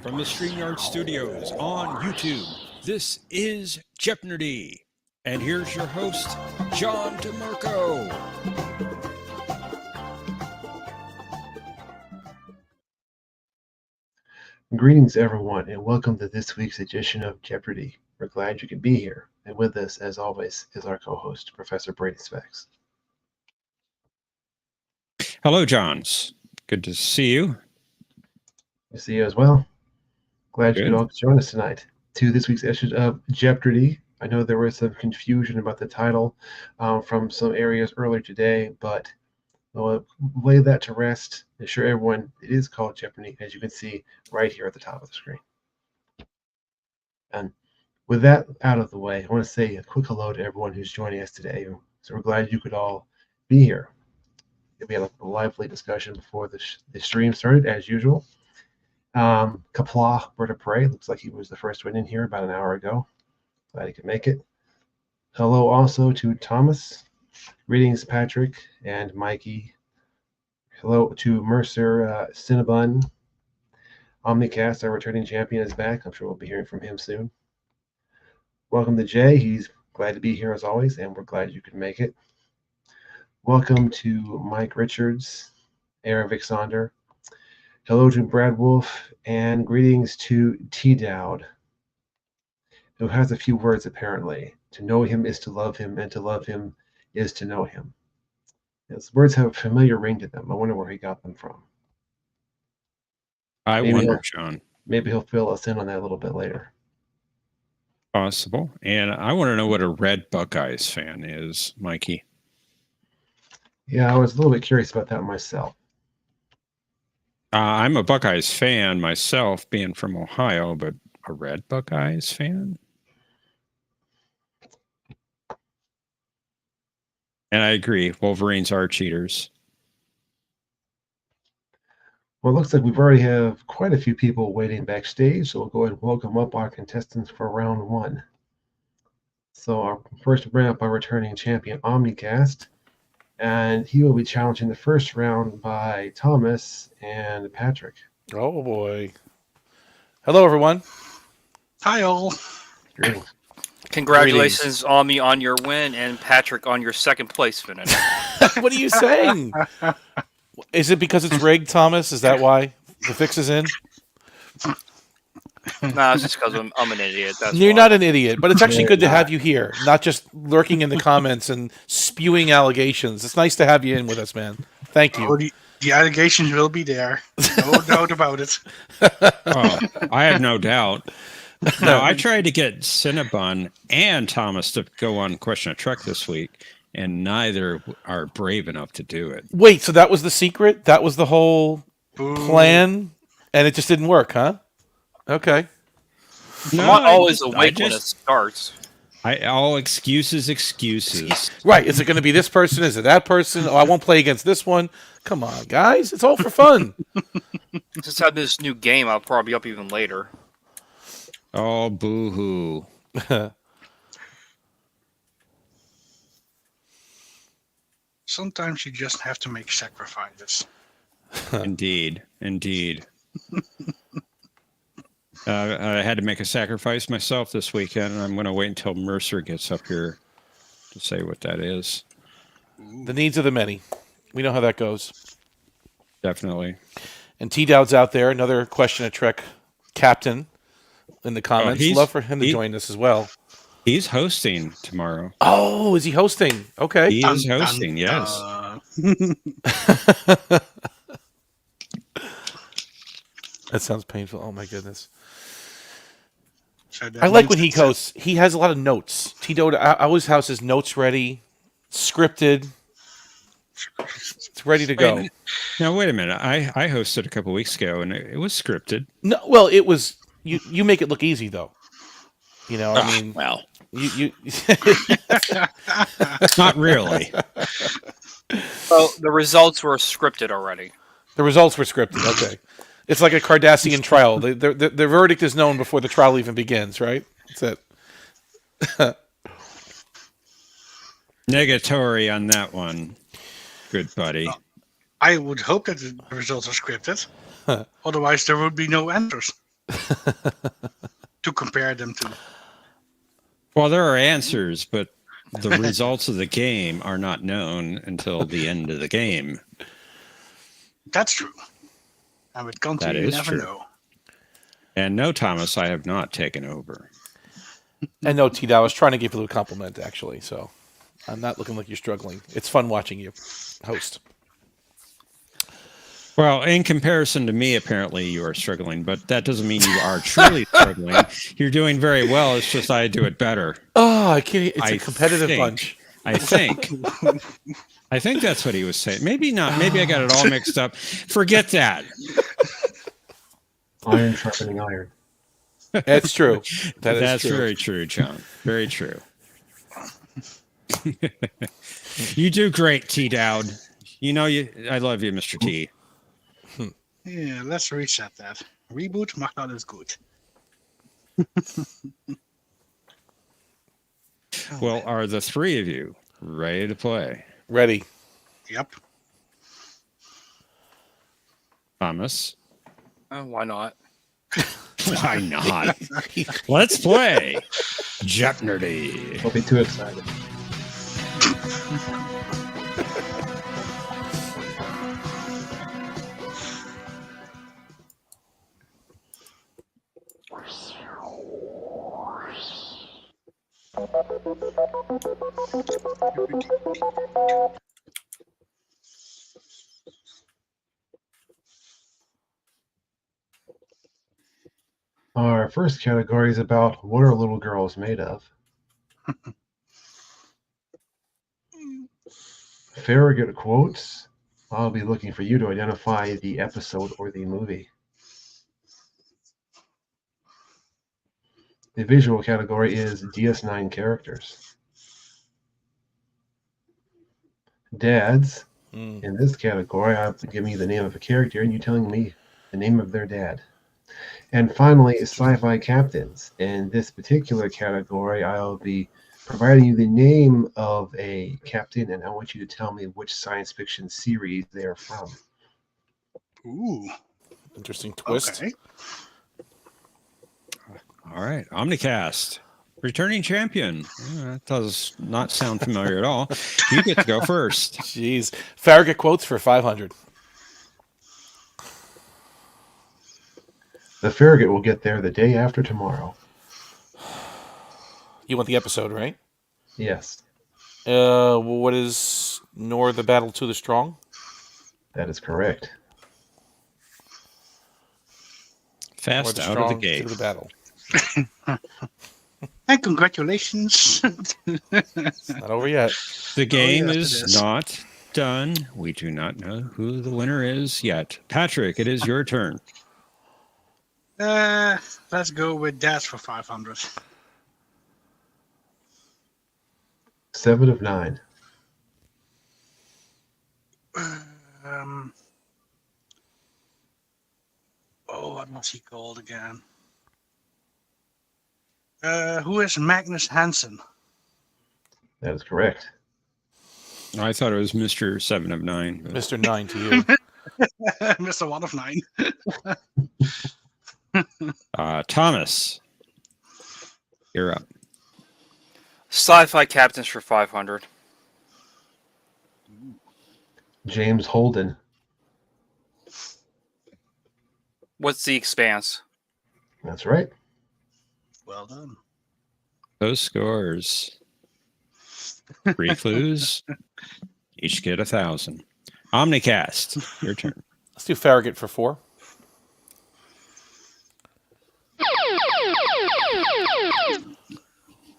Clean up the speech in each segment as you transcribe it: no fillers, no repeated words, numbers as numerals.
From the StreamYard Studios on YouTube, this is Jeopnerdy. And here's your host, John DeMarco. Greetings, everyone, and welcome to this week's edition of Jeopardy! We're glad you could be here. And with us, as always, is our co-host, Professor Brainy Specs. Hello, Johns. Good to see you. Good to see you as well. Glad you Good. could all join us tonight to this week's edition of Jeopardy! I know there was some confusion about the title from some areas earlier today, but we'll lay that to rest. Assure everyone it is called Jeopardy! As you can see right here at the top of the screen. And with that out of the way, I want to say a quick hello to everyone who's joining us today. So we're glad you could all be here. We had a lively discussion before the stream started, as usual. Kapla Bird of Prey, looks like he was the first one in here about an hour ago. Glad he could make it. Hello also to Thomas. Greetings, Patrick and Mikey. Hello to Mercer Cinnabon. Omnicast, our returning champion, is back. I'm sure we'll be hearing from him soon. Welcome to Jay. He's glad to be here as always, and we're glad you could make it. Welcome to Mike Richards, Aaron Vixonder. Hello to Brad Wolf, and greetings to T. Dowd, who has a few words apparently. To know him is to love him, and to love him is to know him. His words have a familiar ring to them. I wonder where he got them from. I wonder, John. Maybe he'll fill us in on that a little bit later. Possible. And I want to know what a Red Buckeyes fan is, Mikey. Yeah, I was a little bit curious about that myself. I'm a Buckeyes fan myself, being from Ohio, but a Red Buckeyes fan? And I agree, Wolverines are cheaters. Well, it looks like we've already have quite a few people waiting backstage, so we'll go ahead and welcome up our contestants for round one. So our first bring up our returning champion, Omnicast, and he will be challenging the first round by Thomas and Patrick. Oh boy! Hello, everyone. Hi, all. Greetings. Congratulations, Ami, on your win, and Patrick on your second place finish. What are you saying? Is it because it's rigged, Thomas? Is that why the fix is in? No, it's just because I'm an idiot. That's You're why. not an idiot, but it's actually good to have you here, not just lurking in the comments and spewing allegations. It's nice to have you in with us, man. Thank you. Oh, the allegations will be there. No doubt about it. Oh, I have no doubt. No, I tried to get Cinnabon and Thomas to go on Question a Trek this week, and neither are brave enough to do it. Wait, so that was the secret? That was the whole Ooh. plan, and it just didn't work, huh? Okay. I'm not always awake when it starts. All excuses. Right. Is it going to be this person? Is it that person? Oh, I won't play against this one. Come on, guys. It's all for fun. Since I have this new game, I'll probably be up even later. Oh, boo-hoo. Sometimes you just have to make sacrifices. Indeed. I had to make a sacrifice myself this weekend, and I'm going to wait until Mercer gets up here to say what that is. The needs of the many. We know how that goes. Definitely. And T. Dowd's out there, another Question a Trek captain in the comments. Love for him to join us as well. He's hosting tomorrow. Oh, is he hosting? Okay. He is hosting, yes. That sounds painful. Oh, my goodness. So I like when he hosts. He has a lot of notes. T. Dowd always has his notes ready, scripted. It's ready to go. Now, wait a minute. I hosted a couple weeks ago, and it was scripted. No, well, it was. You make it look easy, though. You know, I mean, well, you not really. Well, the results were scripted already. The results were scripted. Okay, it's like a Cardassian trial. The verdict is known before the trial even begins, right? That's it. Negatory on that one. Good buddy. I would hope that the results are scripted. Otherwise, there would be no answers to compare them to. Well, there are answers, but the results of the game are not known until the end of the game. That's true. And with Conti, That you is never true. know. And no, Thomas, I have not taken over. And no, T, I was trying to give you a compliment, actually, so I'm not looking like you're struggling. It's fun watching you host. Well, in comparison to me, apparently you are struggling, but that doesn't mean you are truly struggling. You're doing very well. It's just I do it better. Oh, I can't. It's I a competitive think- bunch. I think. I think that's what he was saying. Maybe not. Maybe I got it all mixed up. Forget that. Iron sharpening iron. That's true. That's true. very true, John. Very true. You do great, T. Dowd. You know, I love you, Mr. T. Yeah, let's reset that. Reboot macht alles gut. Well, are the three of you ready to play? Ready. Yep. Thomas? Why not? Why not? Let's play Jeopnerdy. Don't be too excited. Our first category is about what are little girls made of? Farragut quotes. I'll be looking for you to identify the episode or the movie. The visual category is DS9 characters. Dads. In this category, I have to give me the name of a character and you telling me the name of their dad. And finally, sci-fi captains. In this particular category, I'll be providing you the name of a captain, and I want you to tell me which science fiction series they are from. Ooh. Interesting twist. Okay. All right, Omnicast, returning champion. That does not sound familiar at all. You get to go first. Jeez. Farragut quotes for 500. The Farragut will get there the day after tomorrow. You want the episode, right? Yes, What is Nor the Battle to the Strong? that is correct. Or Fast the out of Strong the to gate. the battle? And congratulations. It's not over yet. The game yes, it is is. not done. We do not know who the winner is yet. Patrick, it is your turn. Let's go with Dads for 500. 7 of 9. What was he called again? Who is Magnus Hansen? That is correct. I thought it was Mr. 7 of 9. but- Mr. 9 to you. Mr. 1 of 9. Thomas, you're up. Sci-fi captains for 500. James Holden. What's the Expanse? That's right. Well done. Those scores. 3 clues. Each get 1,000. Omnicast, your turn. Let's do Farragut for 4.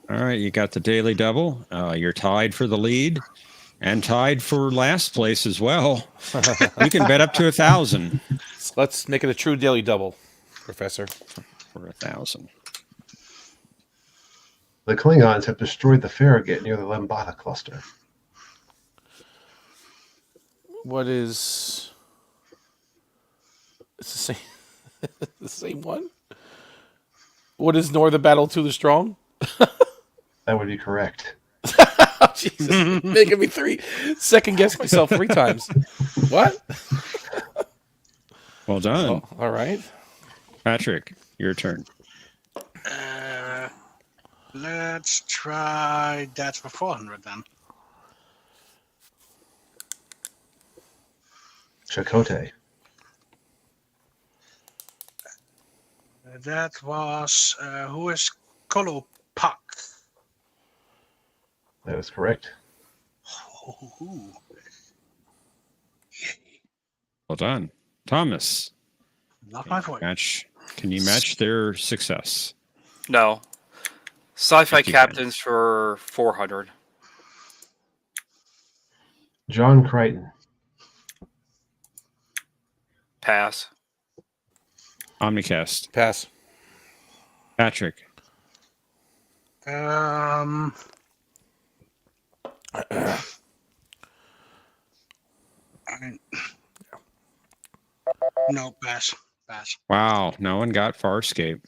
All right, you got the daily double. You're tied for the lead and tied for last place as well. You can bet up to 1,000 So let's make it a true daily double, Professor. for 1,000. The Klingons have destroyed the Farragut near the Lambada cluster. What is... It's the same... the same one? What is Nor the Battle to the Strong? That would be correct. Jesus, making me second guess myself 3 times. What? Well done. Oh, all right. Patrick, your turn. Let's try that for 400 then. Chakotay. That was who is Kolo Pak? That is correct. Ooh. Well done. Thomas, Not my voice. can you match their success? No. Sci-fi If you can. captains for 400. John Crichton. Pass. Omnicast. Pass. Patrick. No, pass. Pass. Wow, no one got Farscape.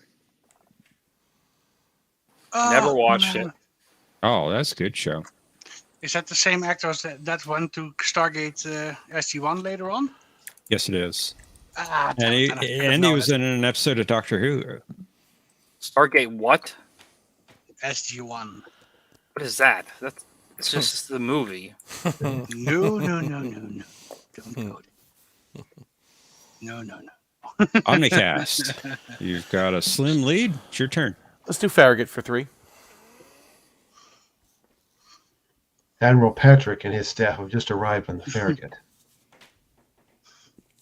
Never Oh, watched man. it. Oh, that's a good show. Is that the same actors that went to Stargate SG-1 later on? Yes, it is. Ah, And he was in an episode of Doctor Who. Stargate what? SG-1. What is that? It's just the movie. No. Don't go there. No. Omnicast. You've got a slim lead. It's your turn. Let's do Farragut for 3. Admiral Patrick and his staff have just arrived on the Farragut.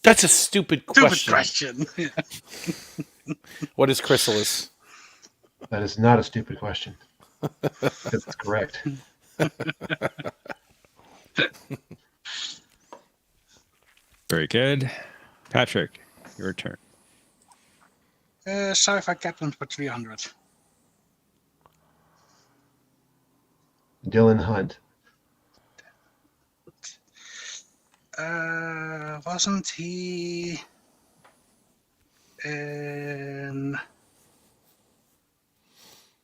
That's a stupid question. Stupid question. What is Chrysalis? That is not a stupid question. Because it's correct. Very good. Patrick, your turn. Sci-fi captains for 300. Dylan Hunt. Wasn't he in...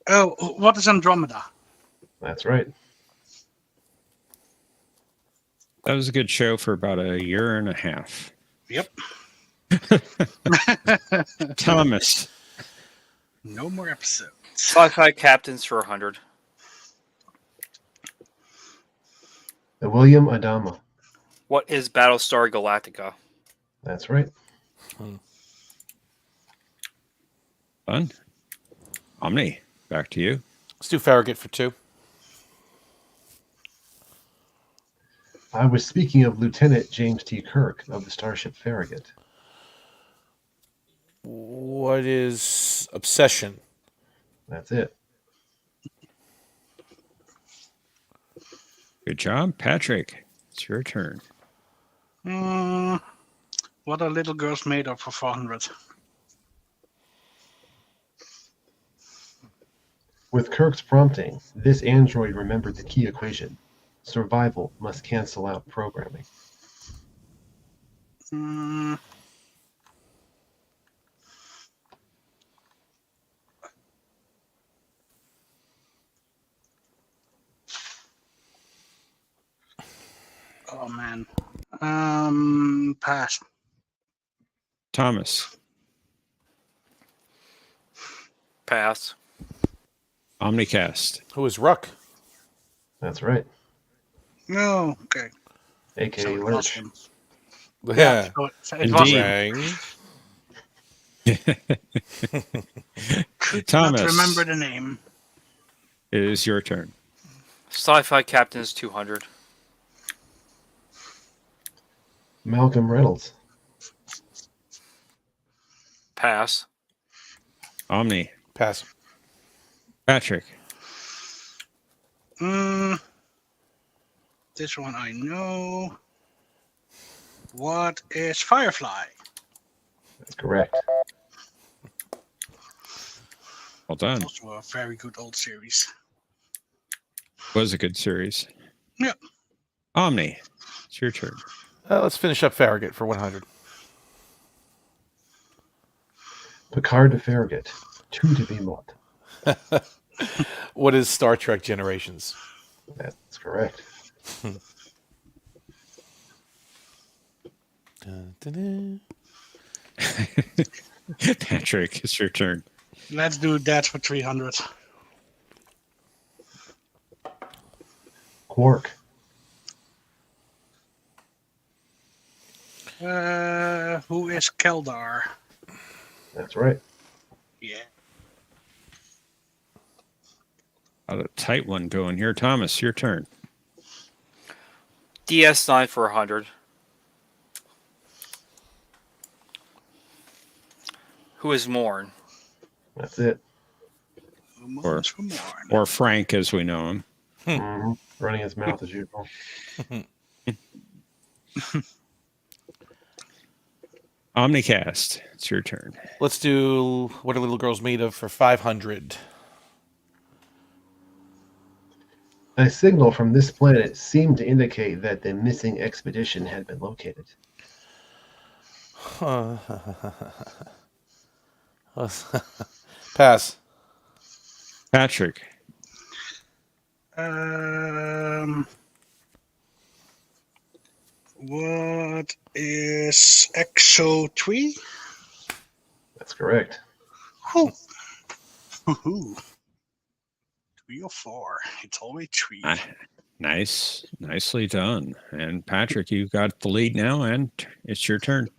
Oh, what is Andromeda? That's right. That was a good show for about a year and a half. Yep. Thomas. No more episodes. Sci-fi captains for 100. William Adama. What is Battlestar Galactica? That's right. Fun. Omni, back to you. Let's do Farragut for 2. I was speaking of Lieutenant James T. Kirk of the Starship Farragut. What is Obsession? That's it. Good job. Patrick, it's your turn. What are little girls made of for 400? With Kirk's prompting, this android remembered the key equation. Survival must cancel out programming. Oh, man. Pass. Thomas. Pass. Omnicast. Who is Ruck? That's right. No, okay. A.K.A. So it was Lurch. him. Yeah. So it was Indeed. him. Rang. Could Thomas. not remember the name. It is your turn. Sci-fi captains 200. Malcolm Reynolds. Pass. Omni. Pass. Patrick. This one I know. What is Firefly? That's correct. Well done. Also a very good old series. Was a good series. Yeah. Omni. It's your turn. Let's finish up Farragut for 100. Picard to Farragut. 2 to be mod. What is Star Trek Generations? That's correct. Patrick, it's your turn. Let's do that for 300. Quark. Who is Keldar? That's right. Yeah. Got a tight one going here. Thomas, your turn. DS9 for 100. Who is Morn? That's it. Or Frank, as we know him. Running his mouth as usual. Omnicast, it's your turn. Let's do What Are Little Girls Made Of for 500. A signal from this planet seemed to indicate that the missing expedition had been located. Pass. Patrick. What is Exo 3? That's correct. Whew. 3 or 4. It's always 3. Nice. Nicely done. And Patrick, you got the lead now, and it's your turn.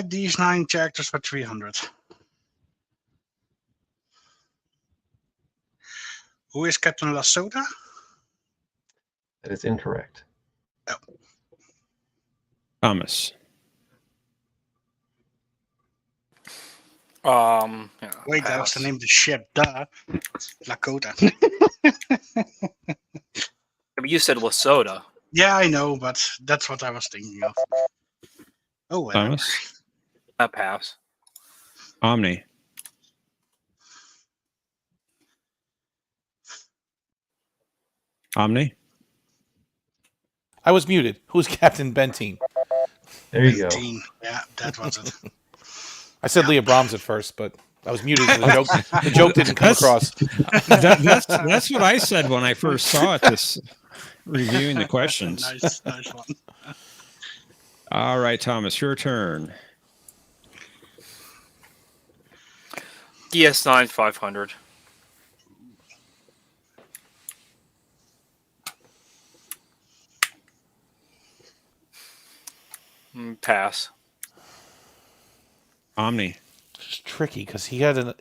These 9 characters for 300. Who is Captain Lasota? That is incorrect. Oh. Thomas. Wait, that was the name of the ship. Duh. Lakota. But you said Lesotho. Yeah, I know, but that's what I was thinking of. Oh, well. Thomas. That pass. Omni. Omni. I was muted. Who's Captain Bentine? There you go. Yeah, that was it. I said Leah Brahms at first, but I was muted. So the joke didn't come across. That's what I said when I first saw it. This reviewing the questions. Nice one. All right, Thomas, your turn. DS9 500. Pass. Omni. It's tricky because he had an.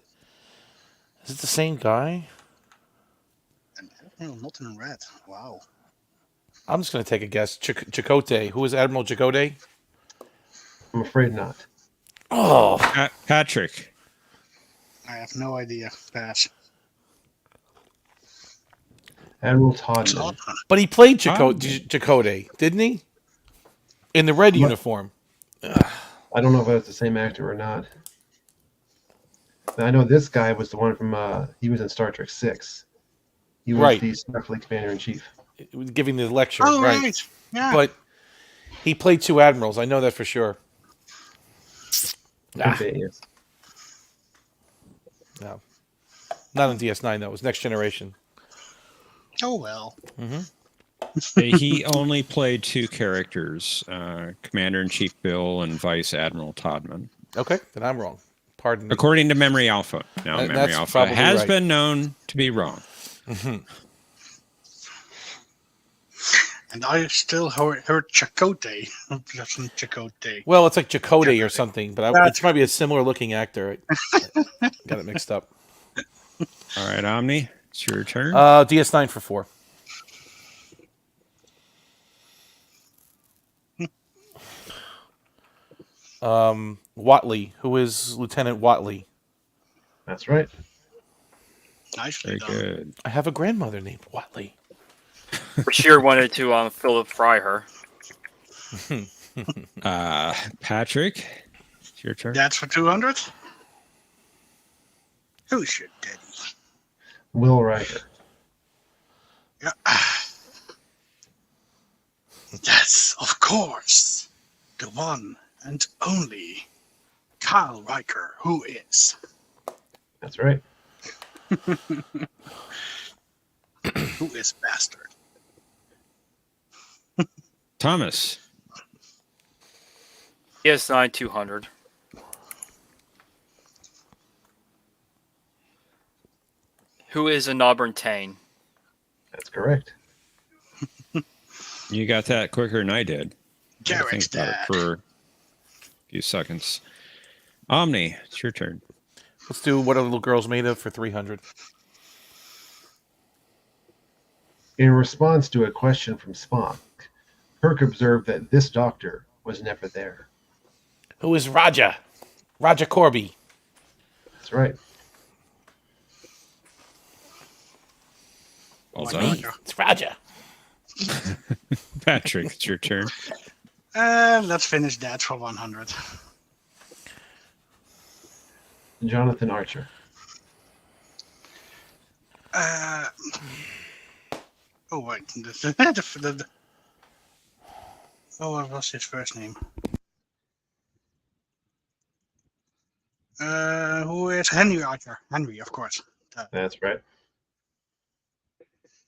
Is it the same guy? No, not in red. Wow. I'm just going to take a guess. Chakotay. Who is Admiral Chakotay? I'm afraid not. Oh. Patrick. I have no idea. Pass. Admiral Todd. But he played Chakotay, didn't he? In the red uniform. I don't know if it was the same actor or not. I know this guy was the one from, he was in Star Trek 6. He was the Starfleet Commander-in-Chief. Giving the lecture. Oh, right. Yeah. But he played 2 admirals. I know that for sure. Yes. No. Not on DS9, though. It was Next Generation. Oh, well. He only played 2 characters, Commander-in-Chief Bill and Vice Admiral Todman. Okay, then I'm wrong. Pardon me. According to Memory Alpha. Now, Memory Alpha has been known to be wrong. And I still heard Chakotay. That's not Chakotay. Well, it's like Chakotay or something, but it's probably a similar looking actor. I got it mixed up. All right, Omni, it's your turn. DS9 for 4. Watley. Who is Lieutenant Watley? That's right. Very Nicely done. good. I have a grandmother named Watley. Bashir wanted to Philip Fry her. Patrick, it's your turn. That's for 200? Who's your daddy? Will Riker. Yeah. Yes, of course. The one and only Kyle Riker, who is. That's right. Who is bastard? Thomas. PS9 200. Who is an Auburn Tane? That's correct. You got that quicker than I did. I had to Jarek's think about it dad. for a few seconds. Omni, it's your turn. Let's do what a little girl's made of for 300. In response to a question from Spock, Kirk observed that this doctor was never there. Who is Raja? Raja Corby. That's right. Well Why done. not? It's Raja. Patrick, it's your turn. Let's finish that for 100. Jonathan Archer. Oh wait, what was his first name? Who is Henry Archer? Henry, of course. That's right.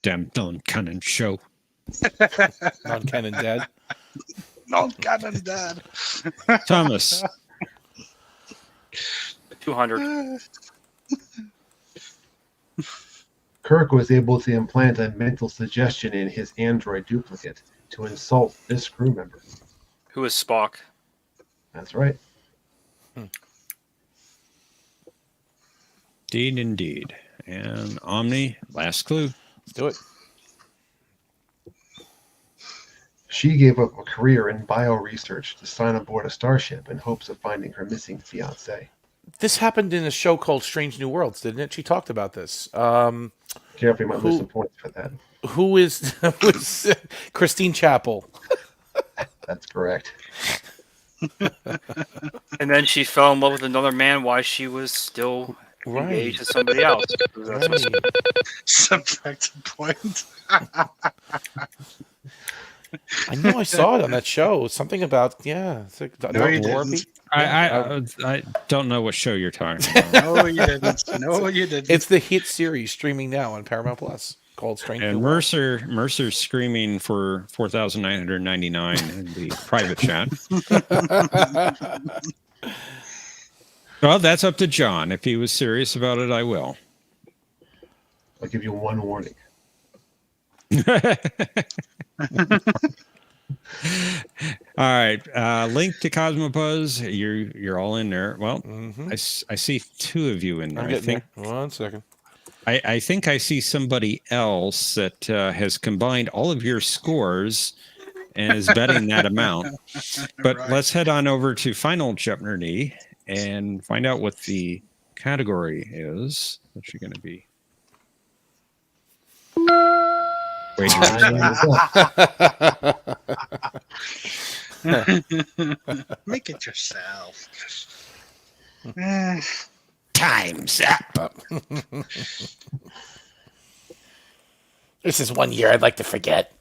Damn Dylan Cunning show. Non-canon dad. Non-canon dad. Thomas, 200. Kirk was able to implant a mental suggestion in his android duplicate to insult this crew member. Who is Spock? That's right. indeed. And Omni, last clue. Let's do it. She gave up a career in bioresearch to sign aboard a starship in hopes of finding her missing fiancé. This happened in a show called Strange New Worlds, didn't it? She talked about this. Careful, you might lose some points for that. Who is Christine Chappell? That's correct. And then she fell in love with another man while she was still engaged to somebody else. Subtract a point. I know I saw it on that show. Something about it's like No, you Warby. didn't. I don't know what show you're talking about. No, you didn't. No, you didn't. It's the hit series streaming now on Paramount Plus called Strange New And Worlds. Mercer's screaming for 4,999 in the private chat. Well, that's up to John. If he was serious about it, I will. I'll give you one warning. All right, link to Cosmopuz. You're all in there. Well, I see two of you in there. I'm I getting think there. 1 second. I think I see somebody else that has combined all of your scores and is betting that amount. But Right. let's head on over to Final Jeopnerdy and find out what the category is. What's she going to be? Make it yourself. Time's up. This is 1 year I'd like to forget.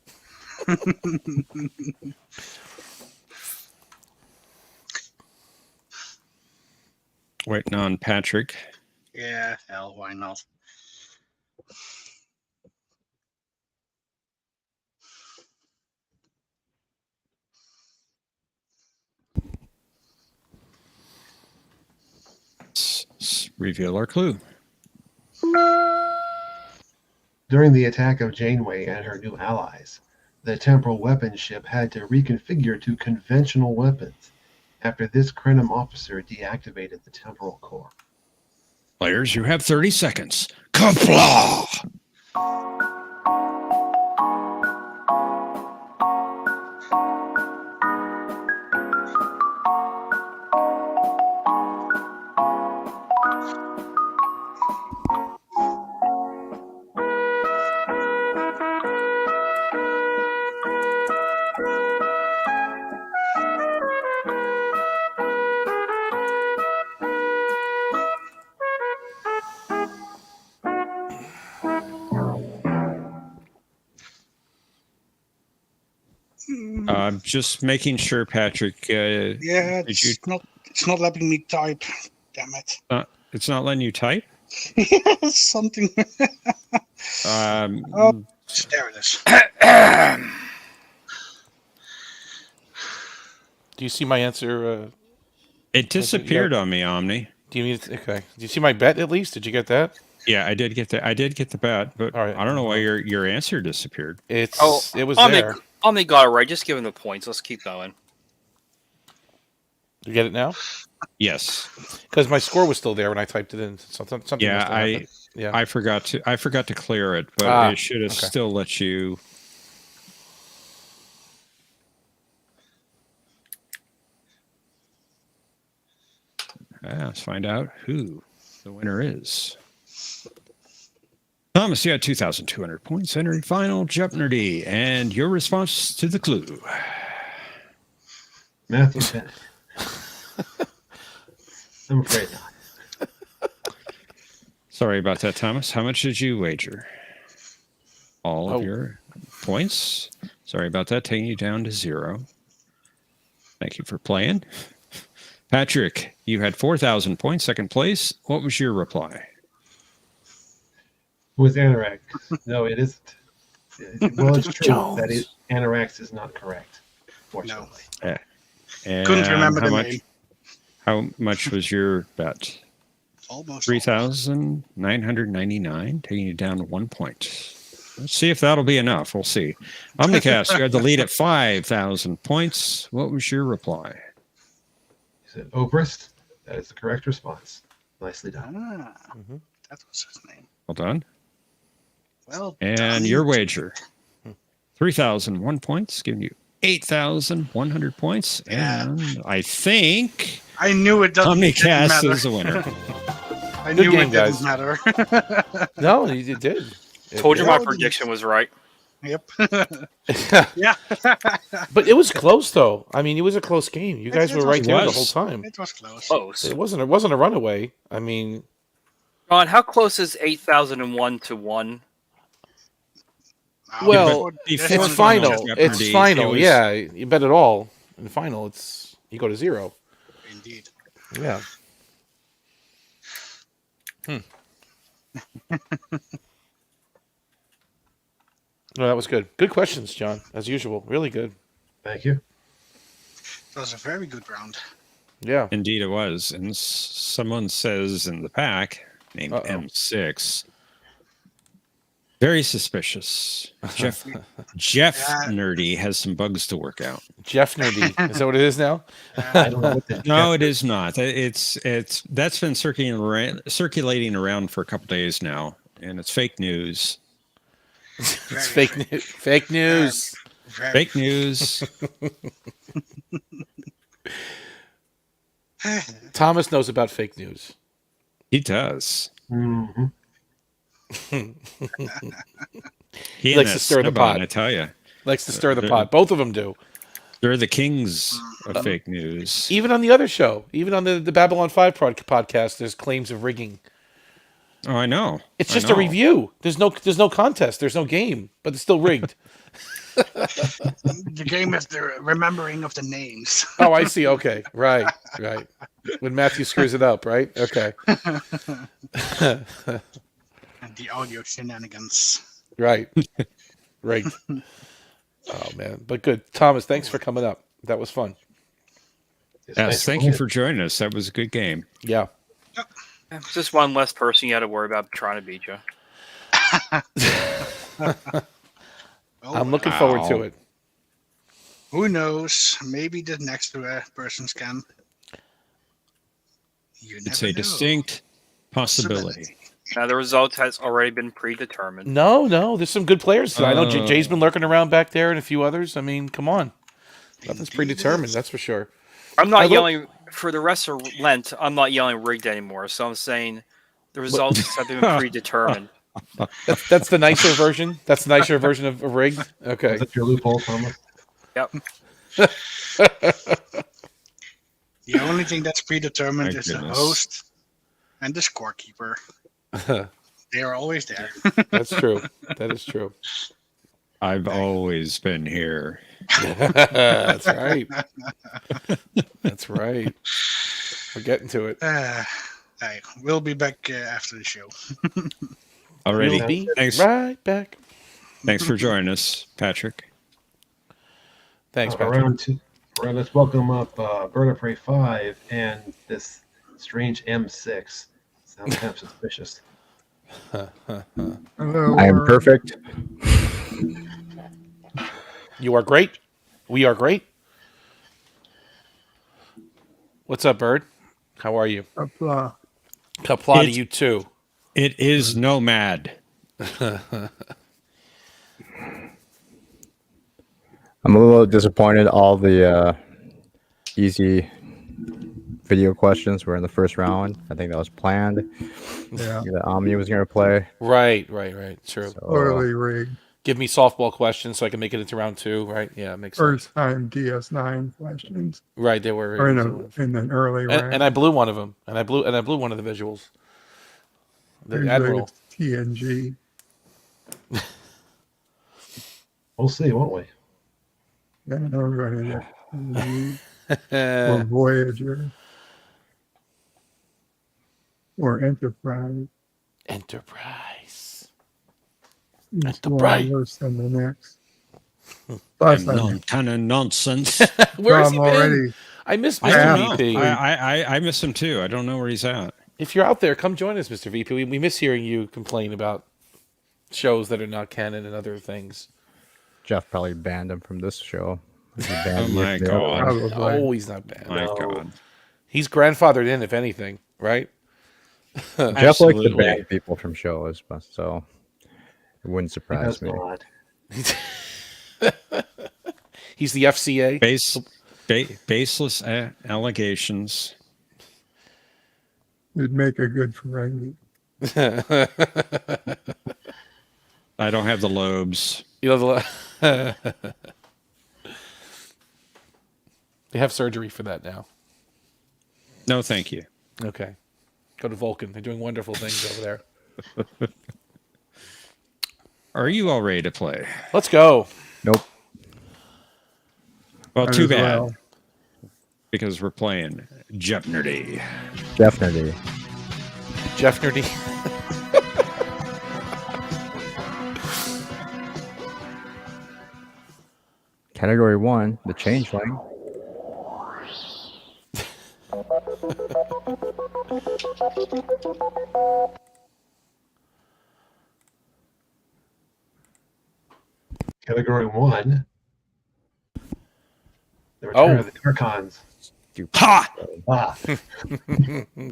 Waiting on Patrick. Yeah, hell, why not? Let's reveal our clue. During the attack of Janeway and her new allies, the temporal weapons ship had to reconfigure to conventional weapons after this Krenim officer deactivated the temporal core. Players, you have 30 seconds. Kapla! Just making sure, Patrick. Yeah, did you? it's not letting me type. Damn it. It's not letting you type. Something. Um, Oh, there it is. Do you see my answer? It disappeared on me, Omni. Do you need? Okay. Do you see my bet at least? Did you get that? Yeah, I did get the bet, but All right. I don't know why your answer disappeared. It was Omni, there. Omni got it right. Just give him the points. Let's keep going. You get it now? Yes. Because my score was still there when I typed it in. Something Yeah, must have happened. Yeah. I forgot to clear it, but it should have okay. still let you. Let's find out who the winner is. Thomas, you had 2,200 points entering final Jeopnerdy, and your response to the clue. Matthew Bennett. I'm afraid not. Sorry about that, Thomas. How much did you wager? All of Oh. your points. Sorry about that, taking you down to 0. Thank you for playing. Patrick, you had 4,000 points, second place. What was your reply? With Anorak. No, it isn't. Well, it's true Jones. that Anorax is not correct, fortunately. And Couldn't remember how the much, name. How much was your bet? Almost. 3,999, taking you down to 1 point. Let's see if that'll be enough. We'll see. Omnicast, you had the lead at 5,000 points. What was your reply? He said Obrist. That is the correct response. Nicely done. That was his name. Well done. Well And done. your wager, 3,001 points, giving you 8,100 points. Yeah. And I think I knew it didn't Omnicast matter. is the winner. I Good knew game, it guys. didn't matter. No, it did. Told you It- my Yeah. prediction was right. Yep. Yeah. But it was close, though. I mean, it was a close game. You guys It were was right there the close. whole time. It was close. Close. It wasn't a runaway. I mean, Ron, how close is 8,001 to 1? Well, before it's the final. Jeopardy, It's final. it was- Yeah, you bet it all. In the final, you go to 0. Indeed. Yeah. No, that was good. Good questions, John, as usual. Really good. Thank you. It was a very good round. Yeah. Indeed, it was. And someone says in the pack, named M6, very suspicious. Jeopnerdy has some bugs to work out. Jeopnerdy. Is that what it is now? I don't know what the No, it is not. It's that's been circulating around for a couple days now, and it's fake news. It's fake news. Fake news. Very Fake news. Thomas knows about fake news. He does. hmm He likes and to that stir the Cinnabon, pot. I tell you, Likes to stir the pot. Both of them do. they're the kings of fake news. Even on the other show, even on the Babylon 5 podcast, there's claims of rigging. Oh, I know. It's I just a know. review. There's no contest. There's no game, but it's still rigged. The game is the remembering of the names. Oh, I see. Okay. Right. When Matthew screws it up, right? Okay. And the audio shenanigans. Right. Rigged. Oh, man. But good. Thomas, thanks for coming up. That was fun. Yes, thank you for joining us. That was a good game. Yeah. Just one less person you had to worry about trying to beat you. I'm looking forward to it. Who knows? Maybe the next persons can. You never It's a know. distinct possibility. Now the result has already been predetermined. No. There's some good players. I know Jay's been lurking around back there and a few others. I mean, come on. Nothing's predetermined, that's for sure. I'm not Although- yelling for the rest of Lent. I'm not yelling rigged anymore. So I'm saying the results have been predetermined. That's the nicer version? That's the nicer version of rigged? Okay. Is that your loophole, Thomas? Yep. The only thing that's predetermined My is the goodness. host and the scorekeeper. They are always there. That's true. That is true. I've always been here. That's right. That's right. We're getting to it. Hey, we'll be back after the show. Already. We'll be Thanks. right back. Thanks for joining us, Patrick. Thanks, Patrick. Well, let's welcome up Bird of Prey 5 and this strange M6. Sounds kind of suspicious. Hello, I am Worm. perfect. You are great. We are great. What's up, Bird? How are you? Apply. Kapla to It's- you too. It is Nomad. I'm a little disappointed. All the easy video questions were in the first round. I think that was planned. Yeah. That Omni was going to play. Right. True. So, Totally rigged. Give me softball questions so I can make it into round 2, right? Yeah, makes sense. First time DS9 questions. Right, they were Or in, easy ones. in an early round. And I blew one of them. And I blew one of the visuals. The Usually Admiral. it's TNG. We'll see, won't we? Yeah, everybody gets TNG. Or Voyager. Or Enterprise. Enterprise. Each Enterprise. one worse than the next. Plus, Kind of nonsense. Where has he I'm been? already I miss I Mr. don't know. VP. I miss him too. I don't know where he's at. If you're out there, come join us, Mr. VP. We miss hearing you complain about shows that are not canon and other things. Jeff probably banned him from this show. He Oh banned me my from the other God. one. probably. Oh, he's not bad. My No. God. He's grandfathered in, if anything, right? Jeff likes to Absolutely. ban people from shows, but so it wouldn't He surprise does me. not. He's the FCA. Baseless allegations. It'd make a good Ferengi. I don't have the lobes. You know, they have surgery for that now. No, thank you. Okay. Go to Vulcan. They're doing wonderful things over there. Are you all ready to play? Let's go. Nope. Well, Might too as bad, well. because we're playing Jeopnerdy. Definitely. Jeopnerdy. Category 1, the Changeling. Category 1. The Return of the Archons. Ha! Ah.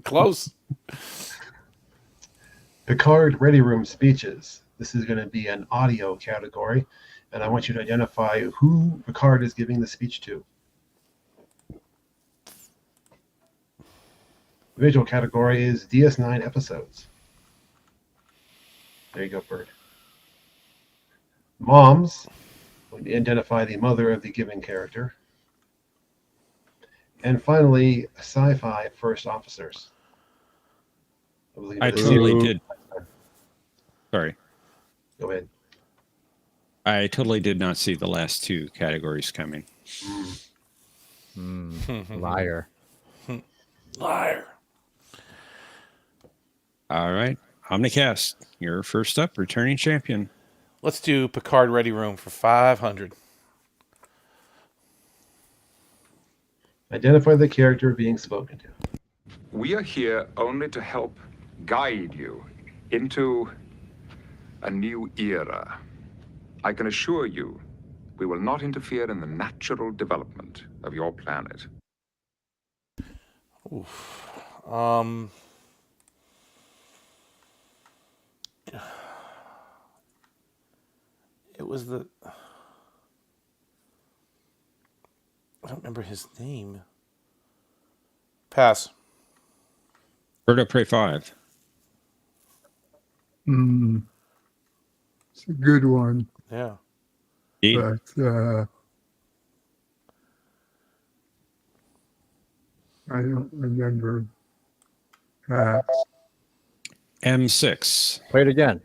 Close. Picard Ready Room speeches. This is going to be an audio category, and I want you to identify who Picard is giving the speech to. The visual category is DS9 episodes. There you go, Bird. Moms. We identify the mother of the given character. And finally, sci-fi first officers. I totally did. Sorry. Go ahead. I totally did not see the last two categories coming. Liar. Liar. All right. Omnicast, you're first up, returning champion. Let's do Picard Ready Room for 500. Identify the character being spoken to. We are here only to help guide you into a new era. I can assure you, we will not interfere in the natural development of your planet. It was the... I don't remember his name. Pass. Bird of Prey 5. It's a good one, Yeah. E. but I don't remember. M6. Play it again.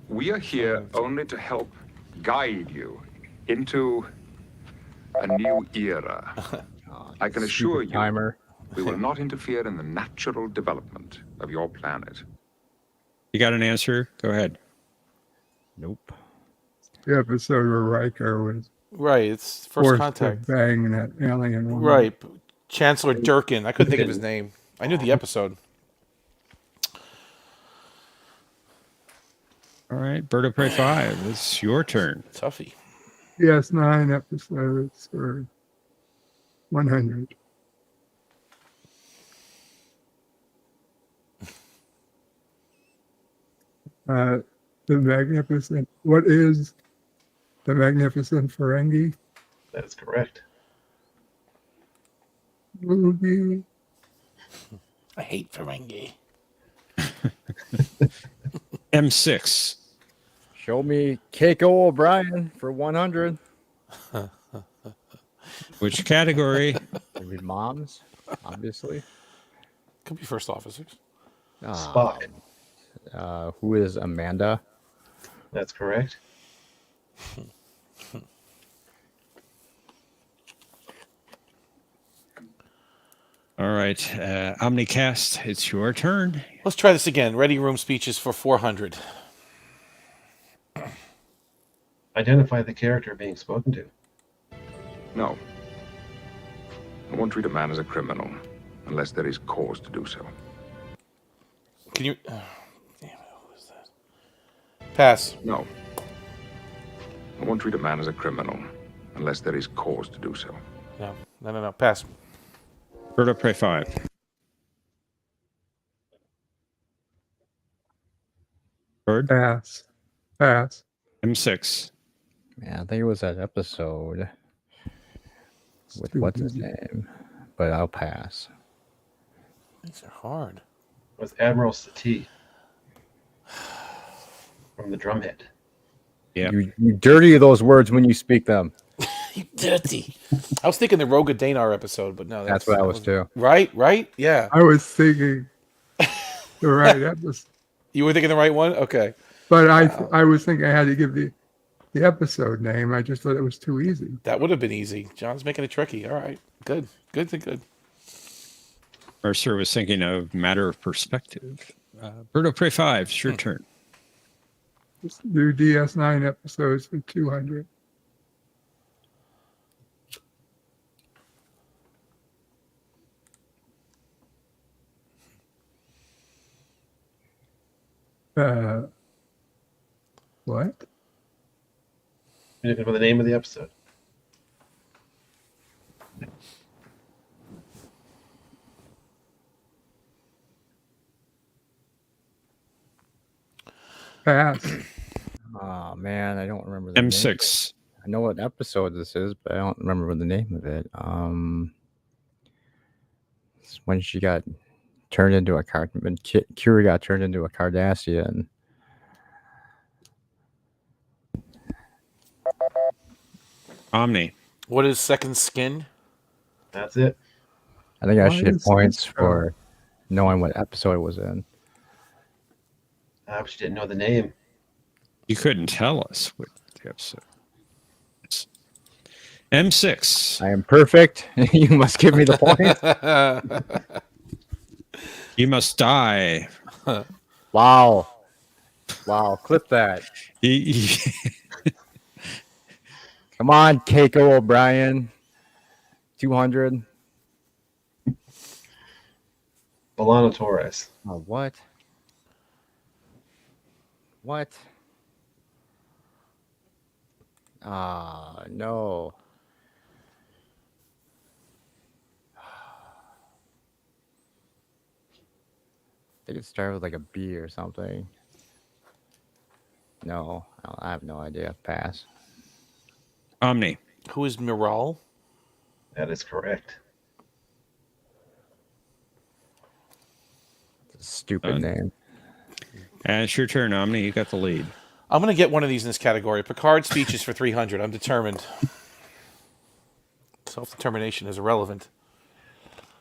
We are here only to help guide you into a new era. I can assure you, Timer. we will not interfere in the natural development of your planet. You got an answer? Go ahead. Nope. The episode where Riker was Right, it's first forced contact. to bang that alien woman. Right, Chancellor Durkin. I couldn't think of his name. I knew the episode. All right, Bird of Prey 5. It's your turn. Tuffy. Yes, 9 episodes for 100. The Magnificent. What is the Magnificent Ferengi That is correct. movie? I hate Ferengi. M6. Show me Keiko O'Brien for 100. Which category? Maybe moms, obviously. Could be first officers. Spock. Who is Amanda? That's correct. All right, Omnicast, it's your turn. Let's try this again. Ready room speeches for 400. Identify the character being spoken to. No. I won't treat a man as a criminal unless there is cause to do so. Can you... damn it, who is that? Pass. No. I won't treat a man as a criminal unless there is cause to do so. No. Pass. Bird of Prey 5. Bird. Pass. M6. Man, I think it was that episode with too what's his easy. name, but I'll pass. These are hard. It was Admiral Satie from the Drumhead. Yeah. You dirty those words when you speak them. Dirty. I was thinking the Roga Danar episode, but no. That's what I was too. Right? Yeah. I was thinking the right episode, You were thinking the right one? Okay. but I was thinking I had to give the episode name. I just thought it was too easy. That would have been easy. John's making it tricky. All right. Good. Mercer was thinking of matter of perspective. Bird of Prey 5, it's your turn. Just do DS9 episodes for 200. What? You're looking for the name of the episode. Pass. Oh man, I don't remember the name. M6. I know what episode this is, but I don't remember the name of it. It's when she got turned into a when Curie got turned into a Cardassian. Omni. What is Second Skin? That's it. I think I Why should get is points this for knowing what episode it was in. But you didn't know the name. You couldn't tell us what the episode is. M6. I am perfect. You must give me the point. You must die. Wow. Clip that. Come on, Keiko O'Brien. 200. Bolano Torres. Oh, what? No. I think it started with like a B or something. No, I have no idea. Pass. Omni. Who is Miral? That is correct. It's a stupid name. And it's your turn, Omni. You got the lead. I'm going to get one of these in this category. Picard speeches for 300. I'm determined. Self-determination is irrelevant.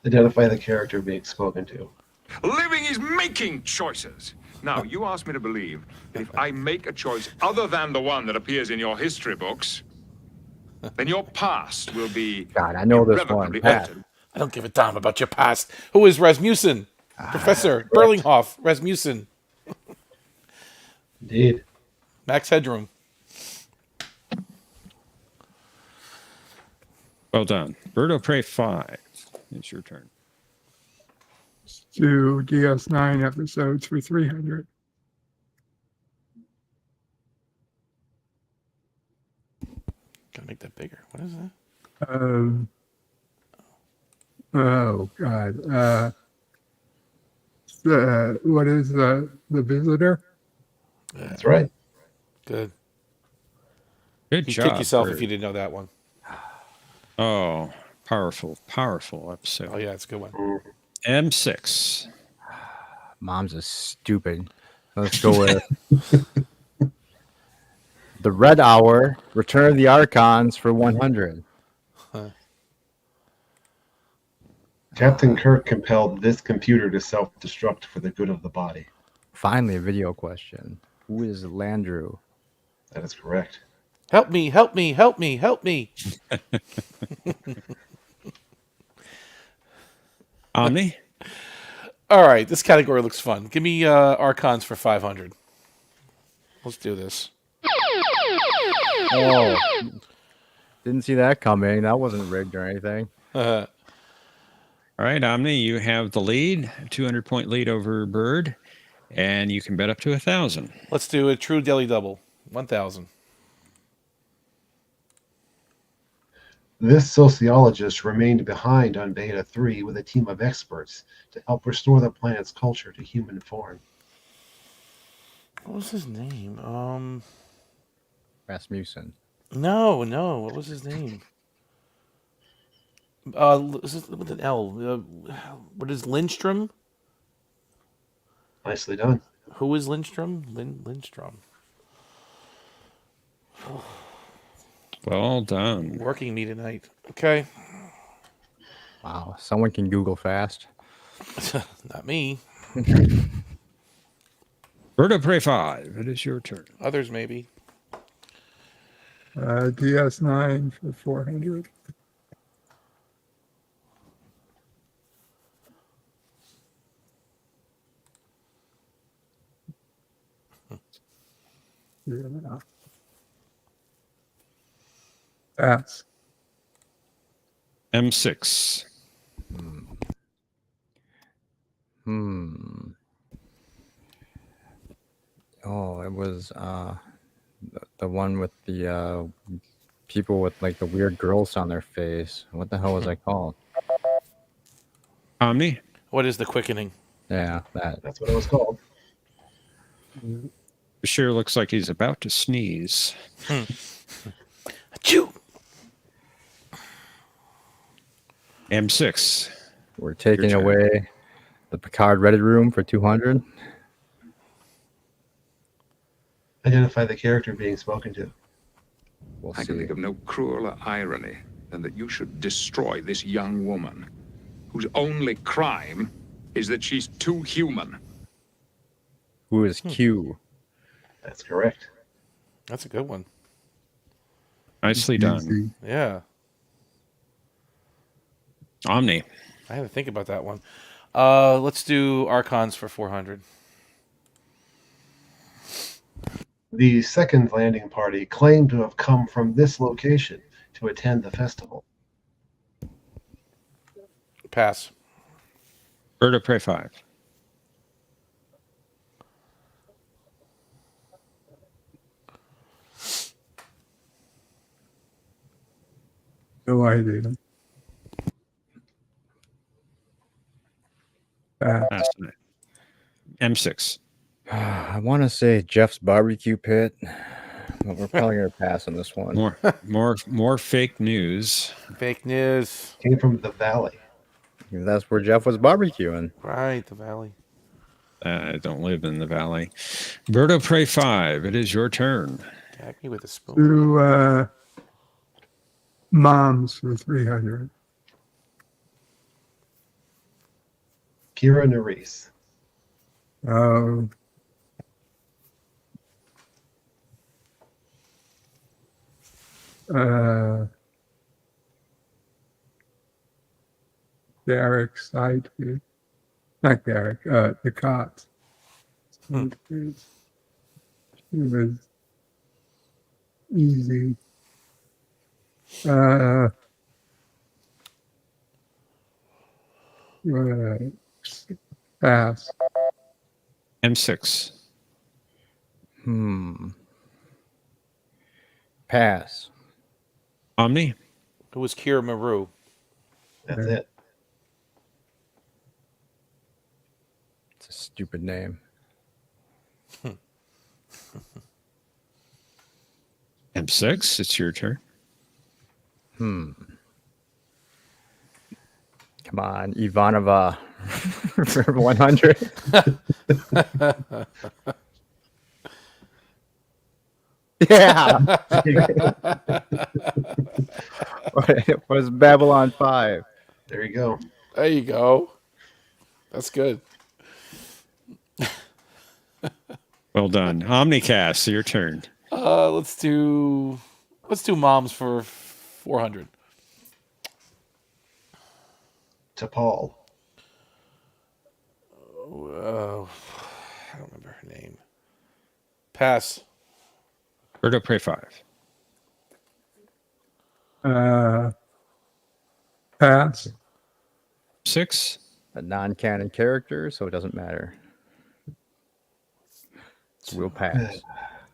Identify the character being spoken to. Living is making choices. Now, you ask me to believe that if I make a choice other than the one that appears in your history books, then your past will be God, I know this one. irrevocably Pass. altered. I don't give a damn about your past. Who is Rasmussen? Professor Berlinghoff. Rasmussen. Indeed. Max Headroom. Well done. Bird of Prey 5. It's your turn. Do DS9 episodes for 300. Gotta make that bigger. What is that? Oh God. What is the visitor? That's right. Good. Good You job. kick yourself Bird. if you didn't know that one. Oh, powerful episode. Oh yeah, it's a good one. M6. Moms is stupid. Let's go with the Red Hour. Return of the Archons for 100. Captain Kirk compelled this computer to self-destruct for the good of the body. Finally, a video question. Who is Landrew? That is correct. Help me! Help me! Help me! Help me! Omni? All right, this category looks fun. Give me Archons for 500. Let's do this. Oh, didn't see that coming. That wasn't rigged or anything. All right, Omni, you have the lead, 200-point lead over Bird, and you can bet up to 1,000. Let's do a true daily double. 1,000. This sociologist remained behind on Beta 3 with a team of experts to help restore the planet's culture to human form. What was his name? Rasmussen. No. What was his name? With an L. What is Lindstrom? Nicely done. Who is Lindstrom? Lindstrom. Well done. Working me tonight. Okay. Wow, someone can Google fast. Not me. Bird of Prey 5, it is your turn. Others maybe. DS9 for 400. Yeah. Pass. M6. Oh, it was the one with the people with like the weird girls on their face. What the hell was that called? Omni? What is the quickening? Yeah, that. That's what it was called. Sure looks like he's about to sneeze. Achoo! M6. We're taking Your turn. away the Picard Reddit room for 200. Identify the character being spoken to. We'll I can see. think of no crueler irony than that you should destroy this young woman, whose only crime is that she's too human. Who is Q? That's correct. That's a good one. Nicely done. Easy. Yeah. Omni. I had to think about that one. Let's do Archons for 400. The second landing party claimed to have come from this location to attend the festival. Pass. Bird of Prey 5. No idea. Pass. M6. I want to say Jeff's barbecue pit, but we're probably gonna pass on this one. More fake news. Fake news. Came from the valley. That's where Jeff was barbecuing. Right, the valley. I don't live in the valley. Bird of Prey 5. It is your turn. Gag me with a spoon. Do moms for 300. Kira Nerys. Oh. Derek's sidekick. Not Derek, the cops. It was easy. Pass. M6. Pass. Omni. Who was Kira Maru? That's it. It's a stupid name. M6. It's your turn. Come on, Ivanova for 100. Yeah. What is Babylon 5? There you go. There you go. That's good. Well done. Omnicast, your turn. Let's do moms for 400. To Paul. I don't remember her name. Pass. Birdo Prey 5. Pass. 6. A non-canon character, so it doesn't matter. We'll pass. What was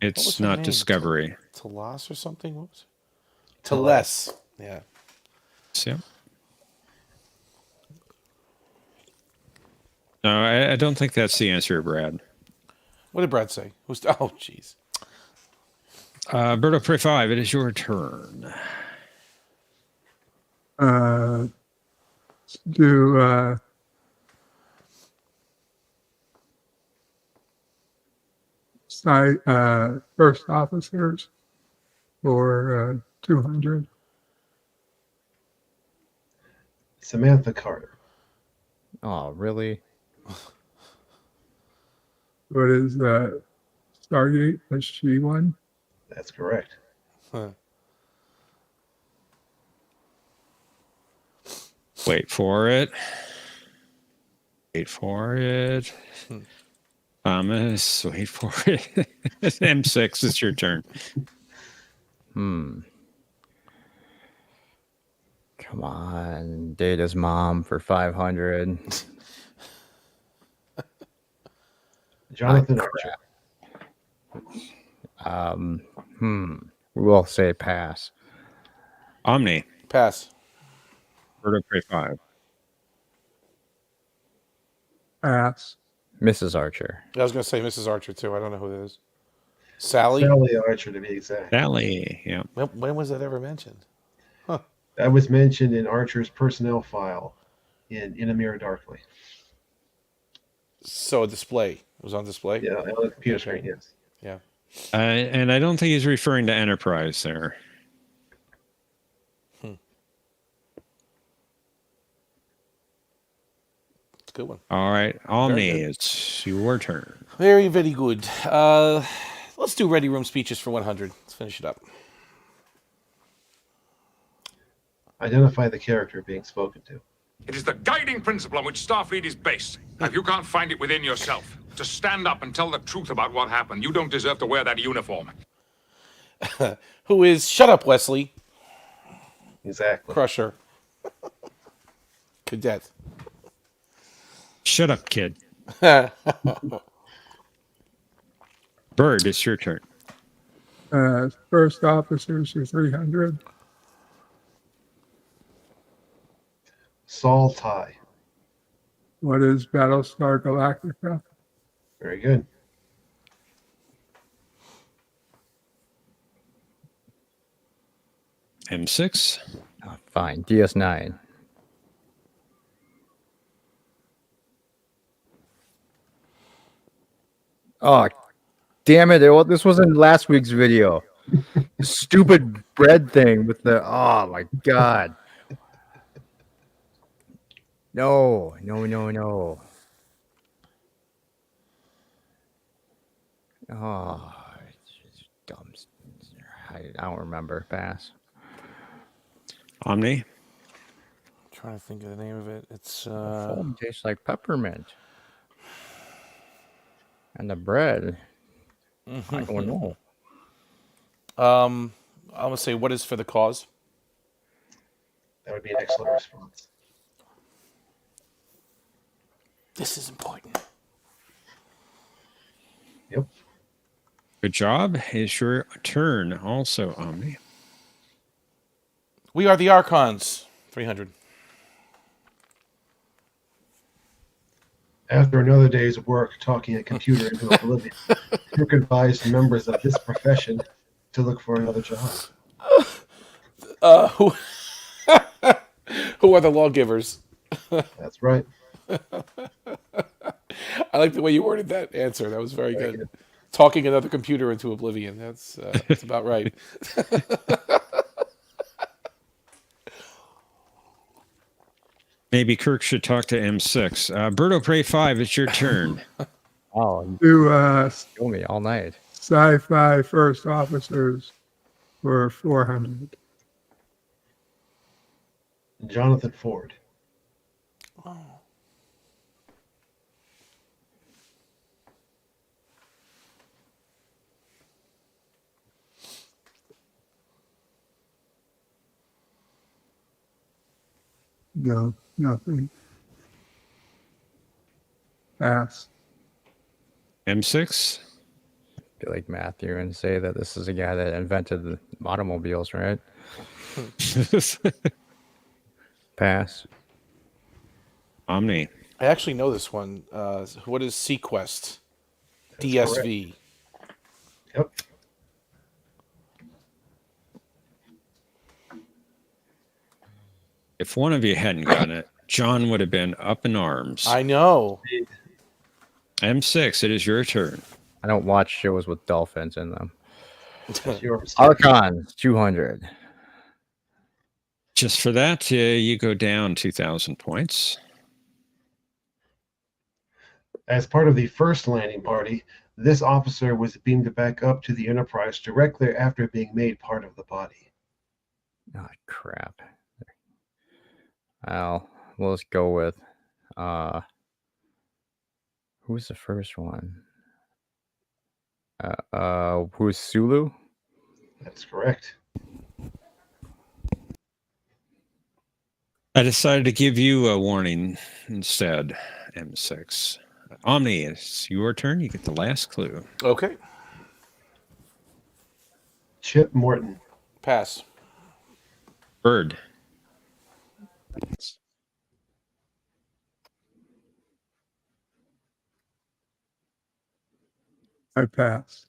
It's her not name? Discovery. Talas or something? What was it? Teles. Yeah. So, no, I don't think that's the answer, Brad. What did Brad say? Oh, jeez. Birdo Prey 5, it is your turn. Do first officers for 200. Samantha Carter. Oh, really? What is Stargate? Is she one? That's correct. Huh. Wait for it. Wait for it. Thomas, wait for it. M6, it's your turn. Come on, Data's mom for 500. Jonathan Archer. We will say pass. Omni, Pass. Birdo Prey 5. Pass. Mrs. Archer. I was going to say Mrs. Archer, too. I don't know who it is. Sally? Sally Archer, to be exact. Sally, yeah. When was that ever mentioned? That was mentioned in Archer's personnel file in A Mirror Darkly. So a display. It was on display? Yeah, on the computer screen, yes. Yeah. And I don't think he's referring to Enterprise there. It's a good one. All right, Omni, Very good. it's your turn. Very, very good. Let's do ready room speeches for 100. Let's finish it up. Identify the character being spoken to. It is the guiding principle on which Starfleet is based. If you can't find it within yourself to stand up and tell the truth about what happened, you don't deserve to wear that uniform. Who is Shut Up, Wesley? Exactly. Crusher. Cadet. Shut up, kid. Bird, it's your turn. First officers for 300. Saul Ty. What is Battlestar Galactica? Very good. M6. Oh, fine. DS9. Oh, damn it. This was in last week's video. Stupid bread thing with the. Oh, my God. No. Oh, it's just dumb. I don't remember. Pass. Omni. Trying to think of the name of it. It's Foam tastes like peppermint. And the bread. I don't know. I'm gonna say what is for the cause. That would be an excellent response. This is important. Yep. Good job. It's your turn also, Omni. We are the Archons. 300. After another day's work talking a computer into oblivion, Kirk advised members of this profession to look for another job. Who who are the lawgivers? That's right. I like the way you worded that answer. That was very good. Talking another computer into oblivion. That's about right. Maybe Kirk should talk to M6. Berto Prey 5, it's your turn. Oh, Do kill me all night. sci-fi first officers for 400. Jonathan Ford. No, nothing. Pass. M6? Be like Matthew and say that this is a guy that invented the automobiles, right? Pass. Omni. I actually know this one. What is Sequest? DSV. Yep. If one of you hadn't gotten it, John would have been up in arms. I know. M6, it is your turn. I don't watch shows with dolphins in them. That's your mistake. Archons, 200. Just for that, you go down 2,000 points. As part of the first landing party, this officer was beamed back up to the Enterprise directly after being made part of the body. Oh, crap. Well, let's go with who's the first one? Who's Sulu? That's correct. I decided to give you a warning instead, M6. Omni, it's your turn. You get the last clue. Okay. Chip Morton. Pass. Bird. I pass.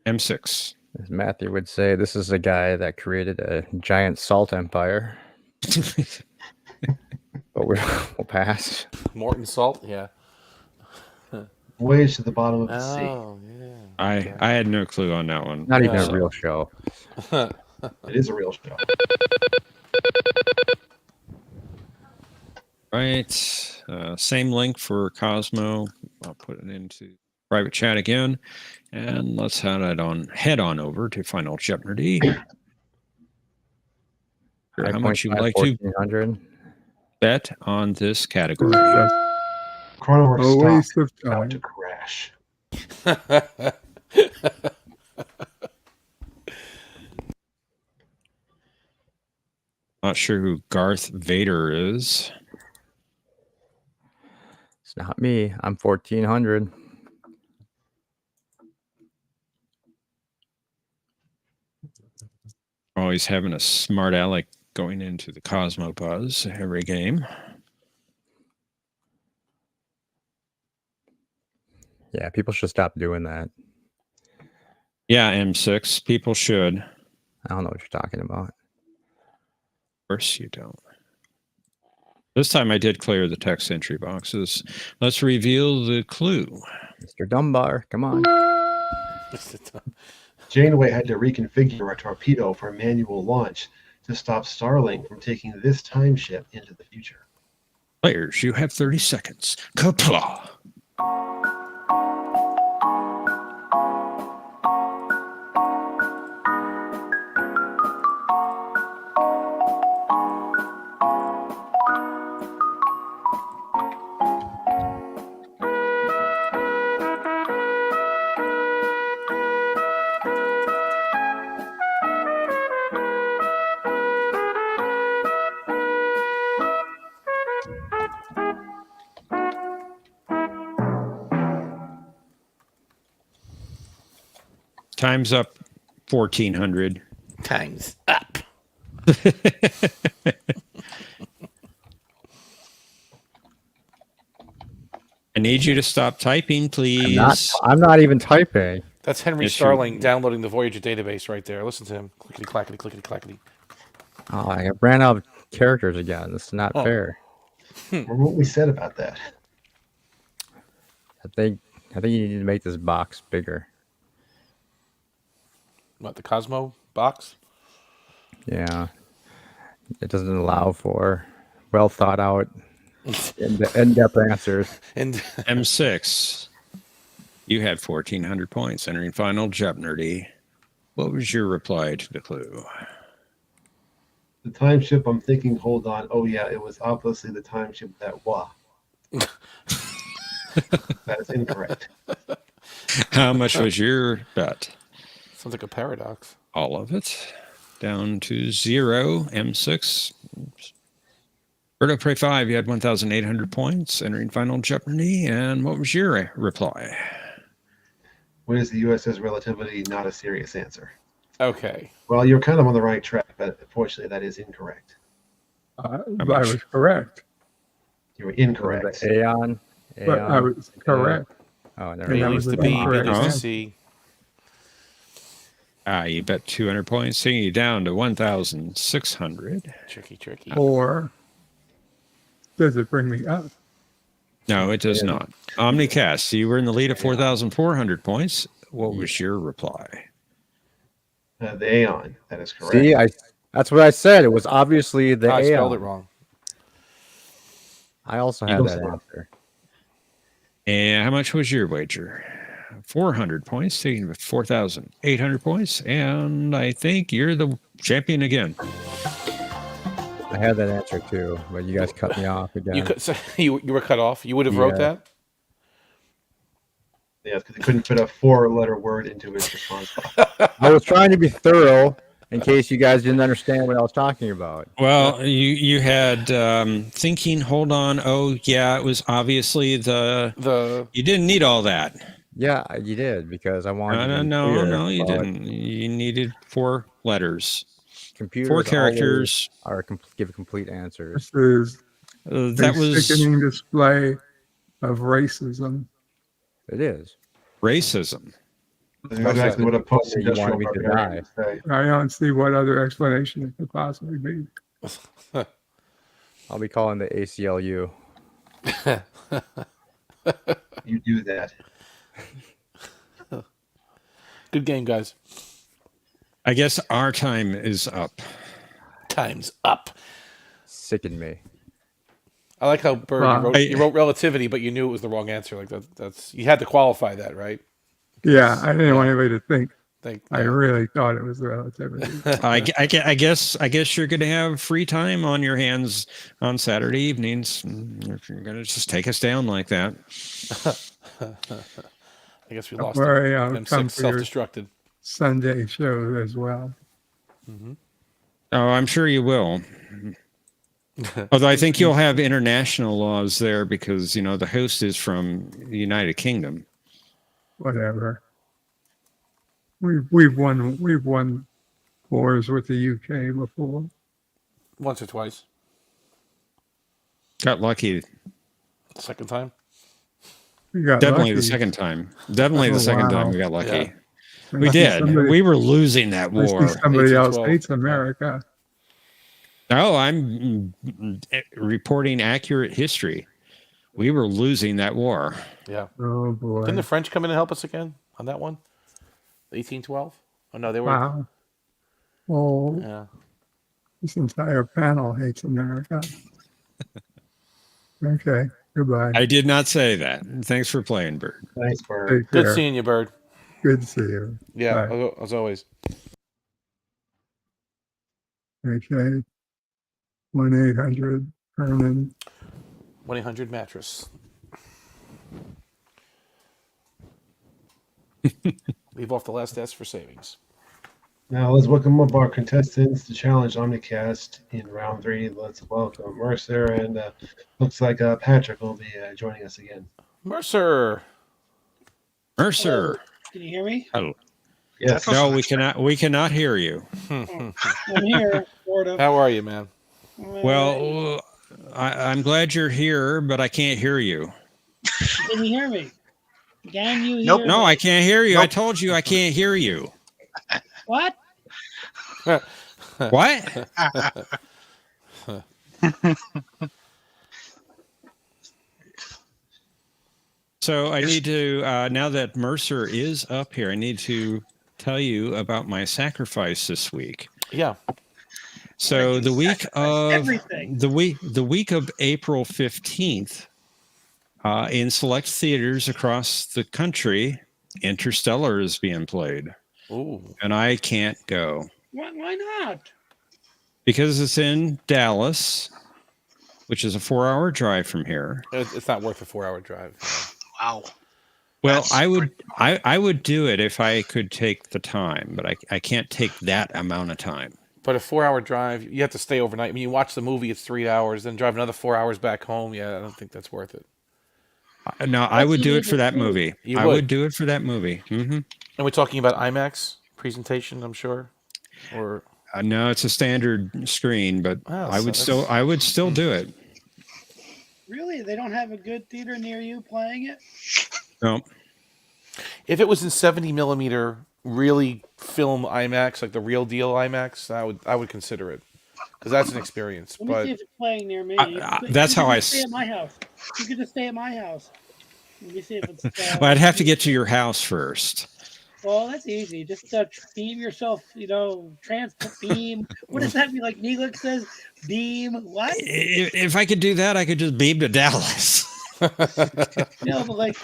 M6. As Matthew would say, this is a guy that created a giant salt empire. But we'll pass. Morton Salt. Yeah. Voyage to the bottom of the sea. Oh yeah. I had no clue on that one. Not even Yeah. a real show. It is a real show. Right. Same link for Cosmo. I'll put it into private chat again. And let's head on over to Final Jeopardy. How much you would like to 1,400. bet on this category? That's Chronoworks a waste stock of about time. to crash. Not sure who Garth Vader is. It's not me. I'm 1,400. Always having a smart aleck going into the Cosmopause every game. Yeah, people should stop doing that. Yeah, M6. People should. Of I don't know what you're talking about. course you don't. This time I did clear the text entry boxes. Let's reveal the clue. Mr. Dunbar, come on. Janeway had to reconfigure a torpedo for manual launch to stop Starlink from taking this time ship into the future. Players, you have 30 seconds. Kapla. Time's up 1,400. Time's up. I need you to stop typing, please. I'm not even typing. That's Henry Yes, Starling downloading the Voyager database right there. Listen to him. Clickety clackety, clickety clackety. Oh, I ran out of characters again. This is not fair. Remember what we said about that? I think you need to make this box bigger. What, the Cosmo box? Yeah. It doesn't allow for well thought out in-depth answers. And M6. You had 1,400 points entering final Jeopnerdy. What was your reply to the clue? The time ship, I'm thinking, hold on. Oh, yeah, it was obviously the time ship that wa. That is incorrect. How much was your bet? sounds like a paradox. All of it. Down to 0. M6. Birdo Prey 5, you had 1,800 points entering final Jeopardy. And what was your reply? What is the USS Relativity? Not a serious answer. Okay. Well, you're kind of on the right track, but unfortunately, that is incorrect. I was correct. You were incorrect. The Aeon. But I was correct. Oh, never And A that mind. leads was to an B, B incorrect leads to answer. C. You bet 200 points, taking you down to 1,600. Tricky. Or does it bring me up? No, it does not. Omnicast, you were in the lead of 4,400 points. What was your reply? The Aeon. That is correct. See, that's what I said. It was obviously the I Aeon. spelled it wrong. I also had Eagle that Scout. answer. And how much was your wager? 400 points, taking 4,800 points. And I think you're the champion again. I had that answer too, but you guys cut me off again. You were cut off. You would have wrote Yeah. that? Yes, because he couldn't fit a 4-letter word into his response box. I was trying to be thorough in case you guys didn't understand what I was talking about. Well, you had thinking, hold on. Oh, yeah, it was obviously The you didn't need all that. Yeah, you did because I wanted. to be No, clear you about didn't. You needed 4 letters, Computers 4 characters. give complete answers. This is That a was sickening display of racism. It is. racism. That's exactly what a post-industrial You wanted me to barbarian would say. I don't see what other explanation it could possibly be. I'll be calling the ACLU. You do that. good game, guys. I guess our time is up. Time's up. Sicken me. I like how Bird Wow. you wrote relativity, but you knew it was the wrong answer. Like that's you had to qualify that, right? Yeah, I didn't want anybody to think I Yeah. really thought it was the relativity. I guess you're going to have free time on your hands on Saturday evenings. If you're going to just take us down like that. I guess we Don't lost worry, him. I'll M6 come for your self-destructed. Sunday show as well. Oh, I'm sure you will. Although I think you'll have international laws there because, the host is from the United Kingdom. Whatever. We've won wars with the UK before. Once or twice. Got lucky. Second time. We got Definitely lucky. the second time. Definitely the Oh, second wow. time we got lucky. Yeah. We I see did. somebody- We were losing that I see war. somebody else 1812. hates America. No, I'm reporting accurate history. We were losing that war. Yeah. Oh boy! Didn't the French come in and help us again on that one? 1812? Oh no, they were. Wow. Oh, Yeah. this entire panel hates America. Okay. Goodbye. I did not say that. Thanks for playing, Bird. Thanks, Bird. Take Good care. seeing you, Bird. Good to see you. Yeah, Bye. as always. Okay. 1-800 Herman. 1-800 mattress. Leave off the last S for savings. Now let's welcome up our contestants to challenge Omnicast in round 3. Let's welcome Mercer, and looks like Patrick will be joining us again. Mercer. Mercer. Can you hear me? Hello. Yes. That was No, we unexpected. cannot. We cannot hear you. I'm here, sort of. How are you, man? Well, I'm glad you're here, but I can't hear you. Can you hear me? Can you hear Nope. me? No, I can't hear you. I Nope. told you I can't hear you. What? What? So I need to, now that Mercer is up here, I need to tell you about my sacrifice this week. Yeah. So the week of Everything. the week of April 15th, in select theaters across the country, Interstellar is being played, Ooh. and I can't go Why not? because it's in Dallas, which is a 4-hour drive from here. It's not worth a 4-hour drive. Wow. Well, That's I would pretty- I would do it if I could take the time, but I can't take that amount of time. But a 4-hour drive, you have to stay overnight. I mean, you watch the movie, it's 3 hours, then drive another 4 hours back home. Yeah, I don't think that's worth it. No, I would do it for that You would. movie. You I would. would do it for that movie. And we're talking about IMAX presentation, I'm sure, or No, it's a standard screen, but Oh, I would so I would still do it. Really? They don't have a good theater near you playing it? No, if it was in 70 millimeter, really film IMAX, like the real deal IMAX, I would consider it because that's an experience. Let me But see if it's playing near me. that's You how could I just stay s- at my house. You could just stay at my house. Let me see if it's. well, I'd have to get to your house first. Well, that's easy. Just beam yourself. Transport beam. What does that mean? Like Neelix says, beam. What? If I could do that, I could just beam to Dallas. But like,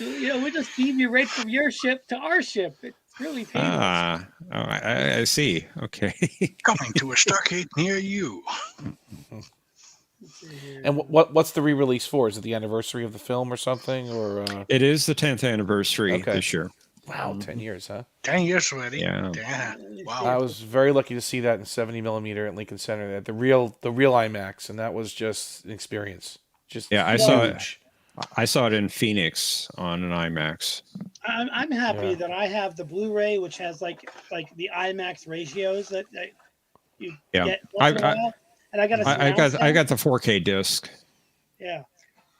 we just beam you right from your ship to our ship. It's really painless. I see. Okay. Coming to a Stargate near you. Let's see here. and what's the re-release for? Is it the anniversary of the film or something? Or It is the 10th anniversary Okay. this year. wow, 10 years, huh? 10 years already. Yeah. Wow. I was very lucky to see that in 70 millimeter at Lincoln Center, at the real IMAX, and that was just an experience. Just Yeah, I saw it. huge. I saw it in Phoenix on an IMAX. I'm happy Yeah. that I have the Blu-ray, which has like the IMAX ratios that you Yeah. get once in a I- while. And I got a I surround sound. got the 4K disc. Yeah.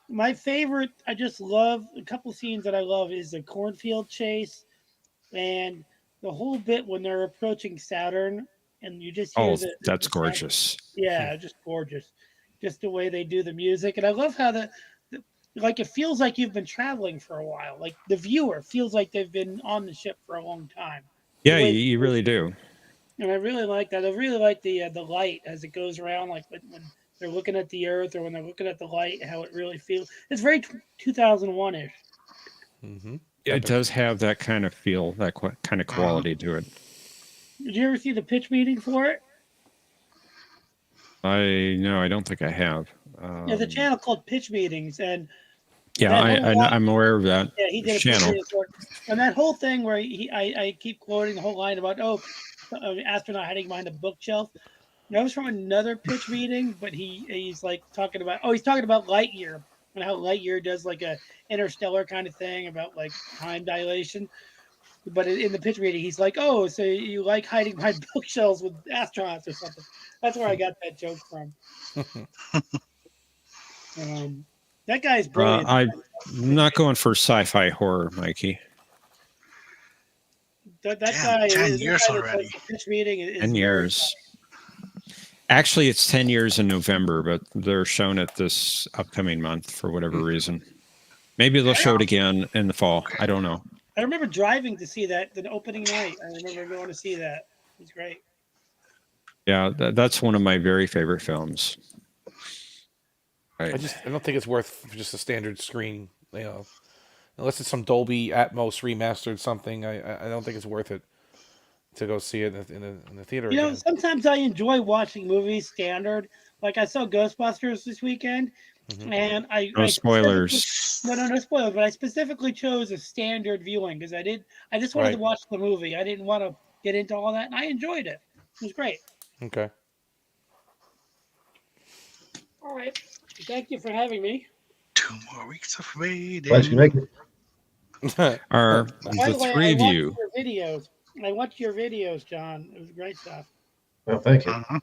My favorite, I just love a couple scenes that I love is the cornfield chase and the whole bit when they're approaching Saturn and you just hear Oh, the that's sound. gorgeous. Yeah, just gorgeous. Just the way they do the music. And I love how like it feels like you've been traveling for a while. Like the viewer feels like they've been on the ship for a long time. Yeah, The way- you really do. And I really like that. I really like the light as it goes around, like when they're looking at the Earth or when they're looking at the light, how it really feels. It's very 2001-ish. Mm-hmm. It does have that kind of feel, that kind of quality to it. Did you ever see the pitch meeting for it? I don't think I have. There's a channel called Pitch Meetings, and Yeah, that whole lot- I'm aware of that yeah, he did a pitch channel. meeting for it. And that whole thing where I keep quoting the whole line about astronaut hiding behind a bookshelf. That was from another pitch meeting, but he's like talking about Lightyear and how Lightyear does like a interstellar kind of thing about like time dilation. But in the pitch meeting, he's like, "Oh, so you like hiding behind bookshelves with astronauts or something?" That's where I got that joke from. That guy's brilliant. I'm not going for sci-fi horror, Mikey. That Damn, guy 10 that years guy that already. does the pitch meeting is 10 very years. Actually, it's 10 years in November, but they're showing it this upcoming month for whatever reason. Maybe they'll show it again in the fall. I don't know. I remember driving to see that the opening night. I remember going to see that. It was great. Yeah, that's one of my very favorite films. Right. I don't think it's worth just a standard screen, unless it's some Dolby Atmos remastered something. I don't think it's worth it to go see it in the theater again. Sometimes I enjoy watching movies standard. Like I saw Ghostbusters this weekend, and No spoilers. No spoilers. But I specifically chose a standard viewing because I just wanted to Right. watch the movie. I didn't want to get into all that, and I enjoyed it. It was great. Okay. All right. Thank you for having me. 2 more weeks of waiting. Glad you can make it. are By the the way, three I of watched you. your videos. I watched your videos, John. It was great stuff. Well, thank you. Uh-huh.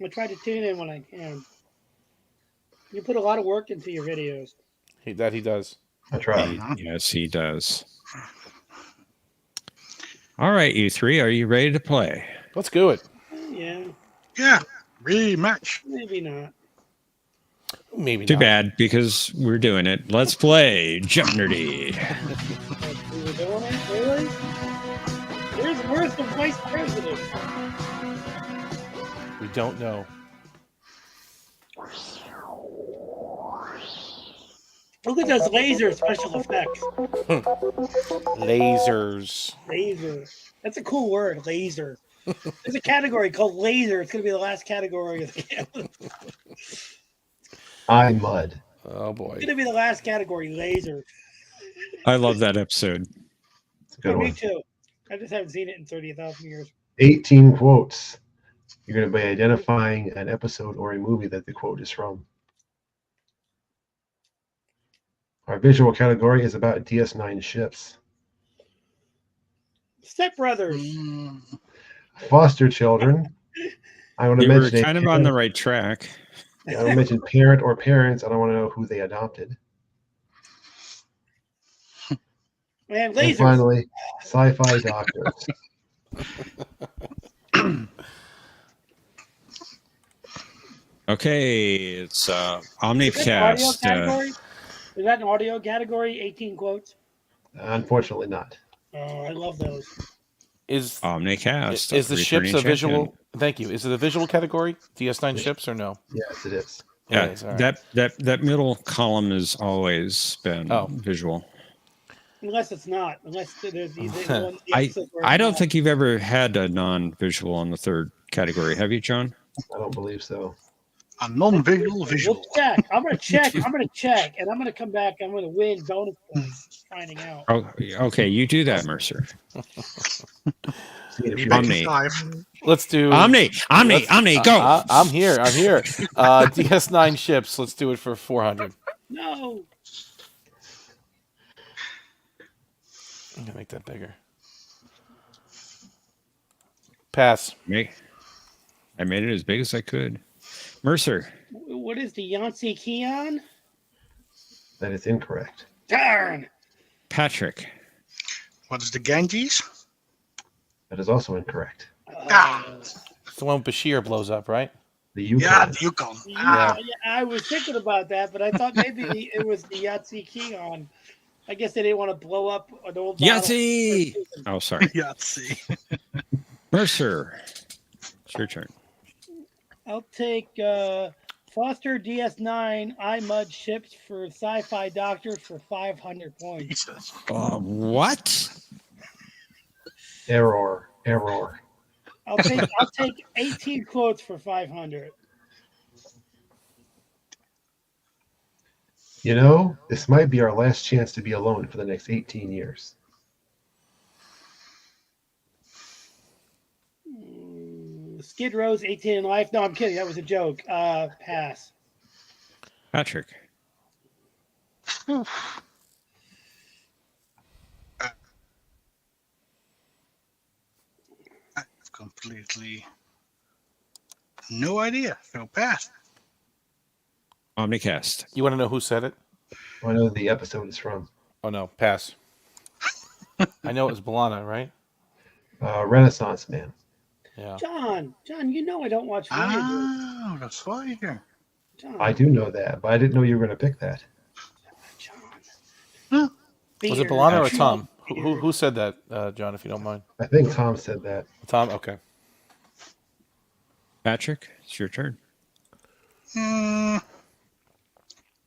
I try to tune in when I can. You put a lot of work into your videos. He does. I tried. Yes, he does. All right, you three, are you ready to play? Let's do it. Yeah, Yeah, rematch. maybe not. Maybe Too not. bad, because we're doing it. Let's play Jeopnerdy. We were doing it, really? Where's the vice president? We don't know. Look at those laser special effects. Lasers. Laser. That's a cool word, laser. There's a category called laser. It's going to be the last category of the game. Mud. Oh It's boy. going to be the last category, laser. I love that episode. It's a good Me one. too. I just haven't seen it in 30,000 years. 18 quotes. You're going to be identifying an episode or a movie that the quote is from. Our visual category is about DS9 ships. Step Brothers. Foster children. I want to You were mention kind of on the right track. I want to mention parent or parents. I don't want to know who they adopted. And And lasers. finally, sci-fi doctors. Okay, it's Is that an audio Omnicast. category? Is that an audio category? 18 quotes? Unfortunately, not. Oh, I love those. Is Omnicast. is the ships returning a visual? champion. Thank you. Is it a visual category? DS9 ships or no? Yes, it is. Yeah, It is, all right. that middle column has always been Oh. visual. Unless it's not. Unless there's these I don't think you've ever had a non-visual on the third category, have you, John? I don't believe so. A non-visual visual. We'll check. I'm going to check. And I'm going to come back. I'm going to win bonus points finding out. Oh, okay, you do that, Mercer. See if Be you back in make- 5. Let's do Omni, go. I'm here. DS9 ships. Let's do it for 400. No. I'm gonna make that bigger. Pass. I made it as big as I could. Mercer. What is the Yancey Keon? That is incorrect. Darn. Patrick. What is the Ganges? That is also incorrect. It's the one Bashir blows up, right? The Yukon. Yeah, the Yukon. Yeah, I was thinking about that, but I thought maybe it was the Yancey Keon. I guess they didn't want to blow up an old Yahtzee! Oh, sorry. Yahtzee. Mercer. It's your turn. I'll take Foster DS9 iMud ships for Sci-Fi Doctors for 500 points. Jesus. What? Error. I'll take 18 quotes for 500. You know, this might be our last chance to be alone for the next 18 years. Skid Row's 18 in Life. No, I'm kidding. That was a joke. Pass. Patrick. I've completely no idea. So pass. Omnicast. You want to know who said it? I know the episode is from. Oh no, pass. I know it was Balana, right? Renaissance Man. Yeah. John, you know I don't watch Voyager. Oh, that's why here. John, I do know that, but I didn't know you were going to pick that. John. Was it Balana or Tom? Who said that, John? If you don't mind. I think Tom said that. Tom. Okay. Patrick, it's your turn.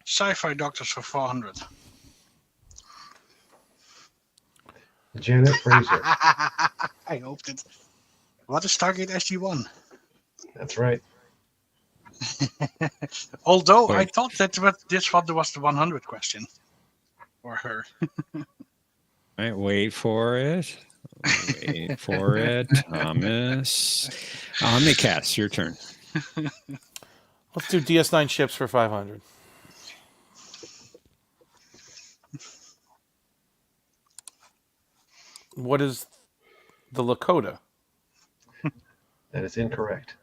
Sci-fi Doctors for 400. Janet Fraser. I hoped it. What is Stargate SG-1? That's right. Although I Wait. thought that this one was the 100 question. Or her. Right, wait for it. Wait for it. Thomas. Omnicast, your turn. Let's do DS9 ships for 500. What is the Lakota? That is incorrect.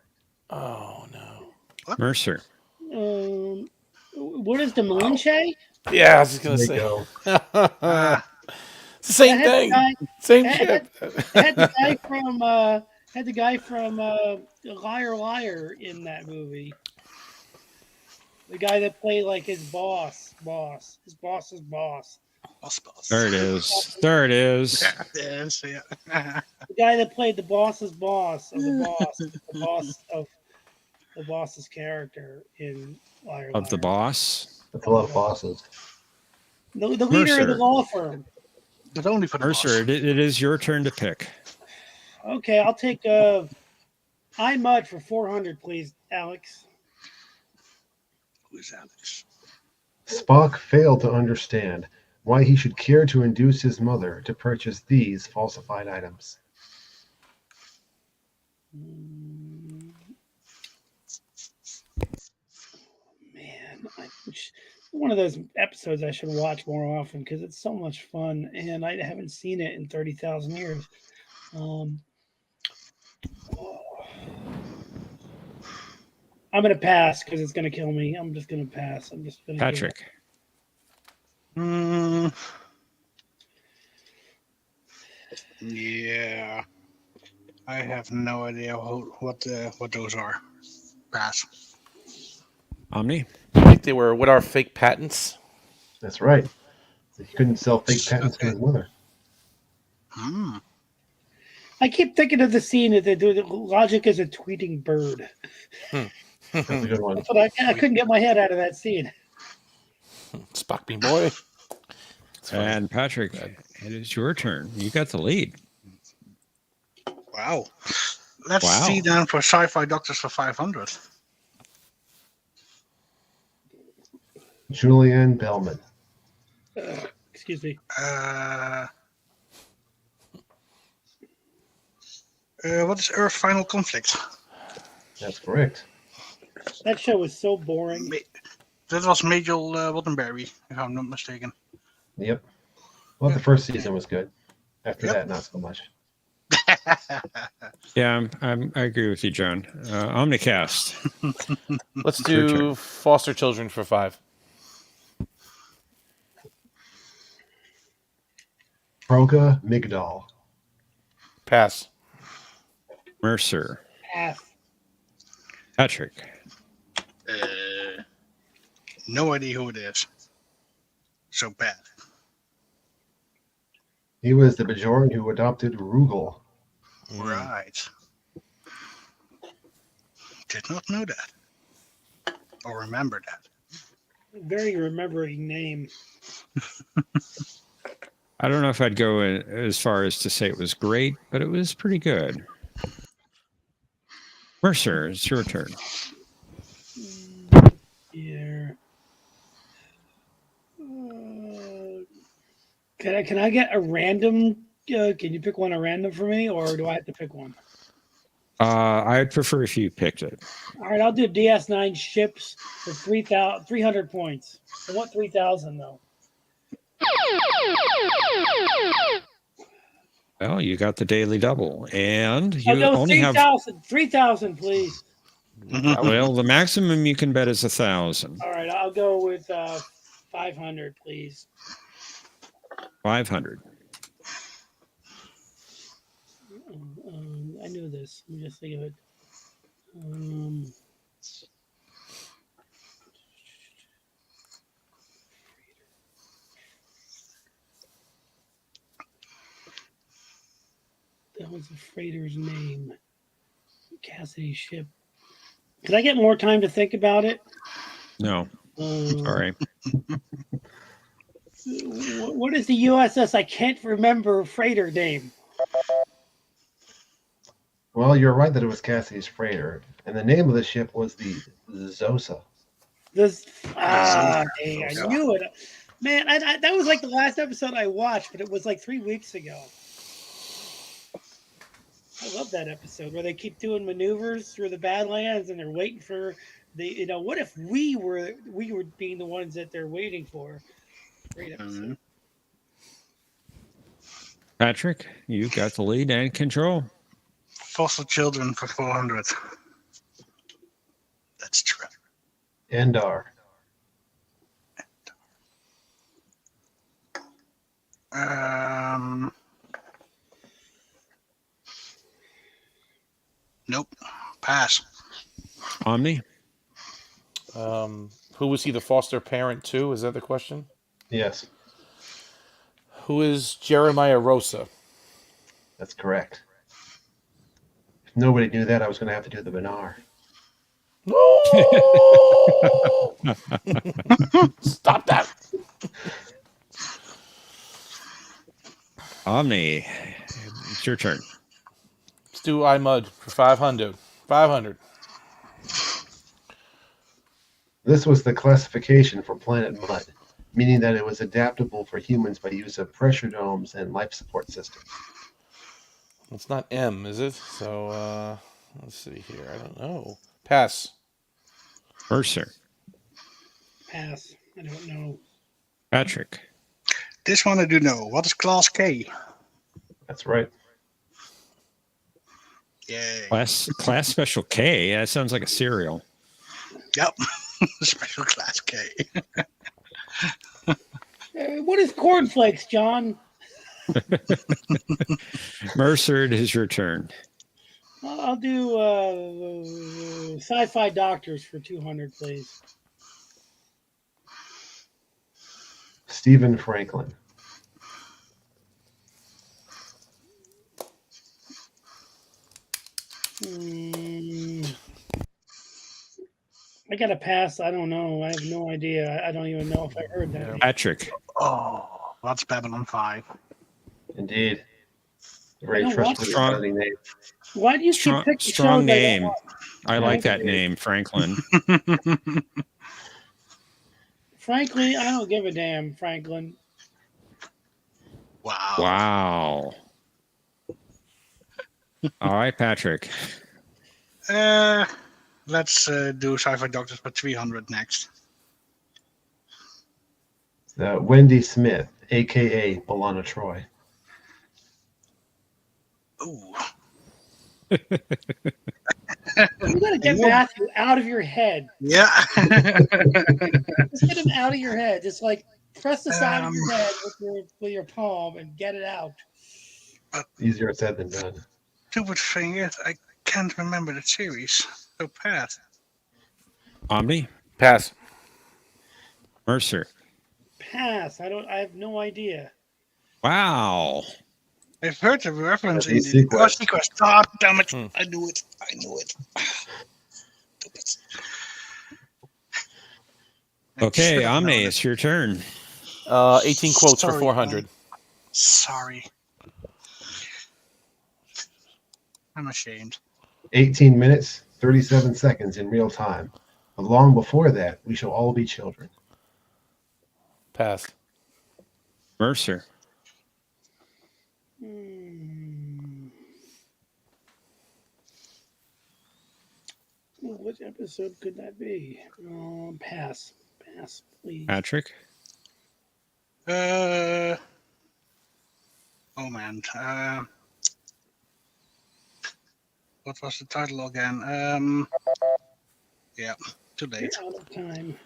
Oh no. Mercer. What is the Malinche? Yeah, I was just gonna There you say. go. It's the same That had the thing. guy- Same had- ship. had the guy from Liar Liar in that movie. The guy that played like his boss's boss. There it is. There it is. Yes, yeah. The guy that played the boss's boss of the boss of the boss's character in Liar Of the Liar. boss. That's a lot of bosses. The leader of the Mercer. law firm. But only for the Mercer, boss. it is your turn to pick. Okay, I'll take iMud for 400, please, Alex. Who's Alex? Spock failed to understand why he should care to induce his mother to purchase these falsified items. Man, one of those episodes I should watch more often because it's so much fun, and I haven't seen it in 30,000 years. I'm gonna pass because it's gonna kill me. I'm just gonna pass. I'm just gonna. Patrick. Yeah. I have no idea what those are. Pass. Omni. I think they were what are fake patents? That's right. He couldn't sell fake patents to his mother. I keep thinking of the scene that they do. The logic is a tweeting bird. That's a good one. That's what I couldn't get my head out of that scene. Spock bean boy. And Patrick, it is your turn. You got the lead. Wow. Let's see then for sci-fi doctors for 500. Julianne Bellman. Excuse me. What is Earth Final Conflict? That's correct. That show was so boring. That was Majel Wattenberry, if I'm not mistaken. Yep. Well, the first season was good. After that, not so much. Yeah, I agree with you, John. Omnicast. Let's do foster children for 5. Proga Migdal. Pass. Mercer. Pass. Patrick. No idea who it is. So bad. He was the Bajoran who adopted Rugal. Right. Did not know that. Or remember that. Very remembering name. I don't know if I'd go as far as to say it was great, but it was pretty good. Mercer, it's your turn. Yeah. Can I get a random? Can you pick one at random for me, or do I have to pick one? I'd prefer if you picked it. All right, I'll do DS9 ships for 300 points. I want 3,000 though. Well, you got the daily double, and you I'll go only have 3,000, please. well, the maximum you can bet is 1,000. All right, I'll go with 500, please. 500. I knew this. Let me just think of it. That was the freighter's name. Cassidy's ship. Could I get more time to think about it? No. Sorry. What is the USS? I can't remember freighter name. Well, you're right that it was Cassidy's freighter, and the name of the ship was the Zosa. I knew it. Man, that was like the last episode I watched, but it was like 3 weeks ago. I love that episode where they keep doing maneuvers through the Badlands and they're waiting for what if we were being the ones that they're waiting for? Great episode. Patrick, you got the lead and control. Foster children for 400. That's true. Endar. Nope. Pass. Omni, Who was he the foster parent to? Is that the question? Yes, Who is Jeremiah Rosa? that's correct. If nobody knew that, I was going to have to do the Benar. No! Stop that! Omni, it's your turn. Let's do iMud for 500. 500. This was the classification for Planet Mud, meaning that it was adaptable for humans by use of pressure domes and life support systems. It's not M, is it? So, let's see here. I don't know. Pass. Mercer, Pass. I don't know. Patrick, This one I do know. What is Class K? That's right. Yay. class special K. That sounds like a cereal. Yep. Special Class K. What is cornflakes, John? Mercer, it is your turn. I'll do sci-fi doctors for 200, please. Stephen Franklin. I got to pass. I don't know. I have no idea. I don't even know if I heard that. Patrick, Oh, what's Babylon 5? Indeed. Very I know trustworthy Strong- sounding name. Why do you keep strong, picking strong shows I don't name. watch? I like that name, Franklin. Frankly, I don't give a damn, Franklin. Wow. Wow. All right, Patrick. Let's do Sci-Fi Doctors for 300 next. Wendy Smith, a.k.a. Balana Troy. Ooh. You got to get Matthew out of your head. Yeah. Just get him out of your head. Just like press the side of your head with your palm and get it out. Easier said than done. Stupid thing is, I can't remember the series. So pass. Omni, Pass. Mercer. Pass. I have no idea. Wow. I've heard the reference That's in the Sequest. Sequest. Oh, damn it. I knew it. Okay, Omni, it's your turn. 18 quotes for Sorry, 400. Sorry. I'm ashamed. 18 minutes, 37 seconds in real time. But long before that, we shall all be children. Pass. Mercer. Which episode could that be? Pass. Pass, please. Patrick. Oh man. What was the title again? Yeah, too late. You're out of time.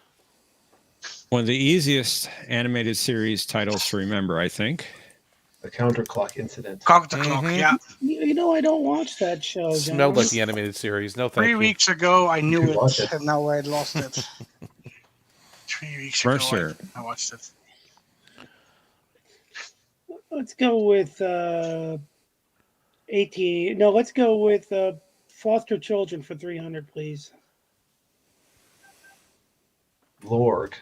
One of the easiest animated series titles to remember, I think. The counterclock incident. Cock the clock, yeah. You know, I don't watch that show. Smelled John. like the animated series. No, thank 3 you. weeks ago, I knew You watch it, it. and now I lost it. 3 weeks Mercer. ago, I watched it. Let's go with 18. No, let's go with foster children for 300, please. Lorg.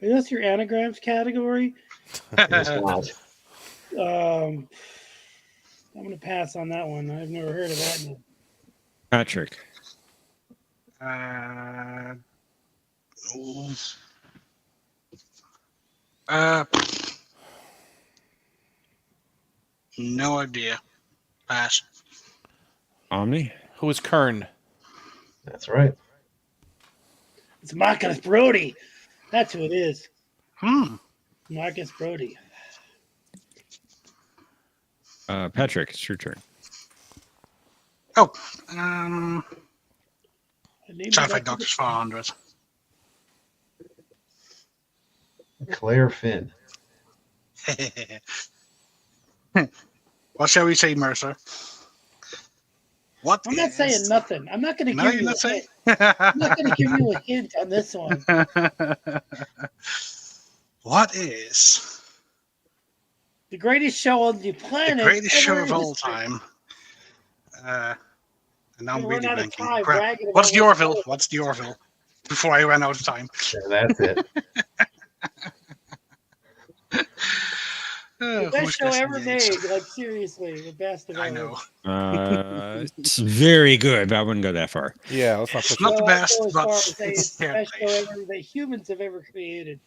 Is this your anagrams category? It's not. I'm going to pass on that one. I've never heard of that name. Patrick. No idea. Pass. Omni. Who is Kern? That's right. It's Marcus Brody. That's who it is. Hmm. Marcus Brody. Patrick, it's your turn. Oh, I named Sci-Fi it Doctors 400. Claire Finn. What shall we say, Mercer? What I'm not saying nothing. I'm not going to No, give you're you not a saying. hint. I'm not going to give you a hint on this one. What is The greatest show on the planet. the greatest show ever of in all history. time? And now I'm We'll run really out of blanking. time Crap. bragging What's the about Orville? what- What's the Orville? Before I ran out of time. Yeah, that's it. The best show ever made. Like, seriously, the best of I ever. know. It's very good, but I wouldn't go that far. Yeah, let's not push Not it. the Well, I'll best, go as but far as say it's it's the their best show place. ever that humans have ever created.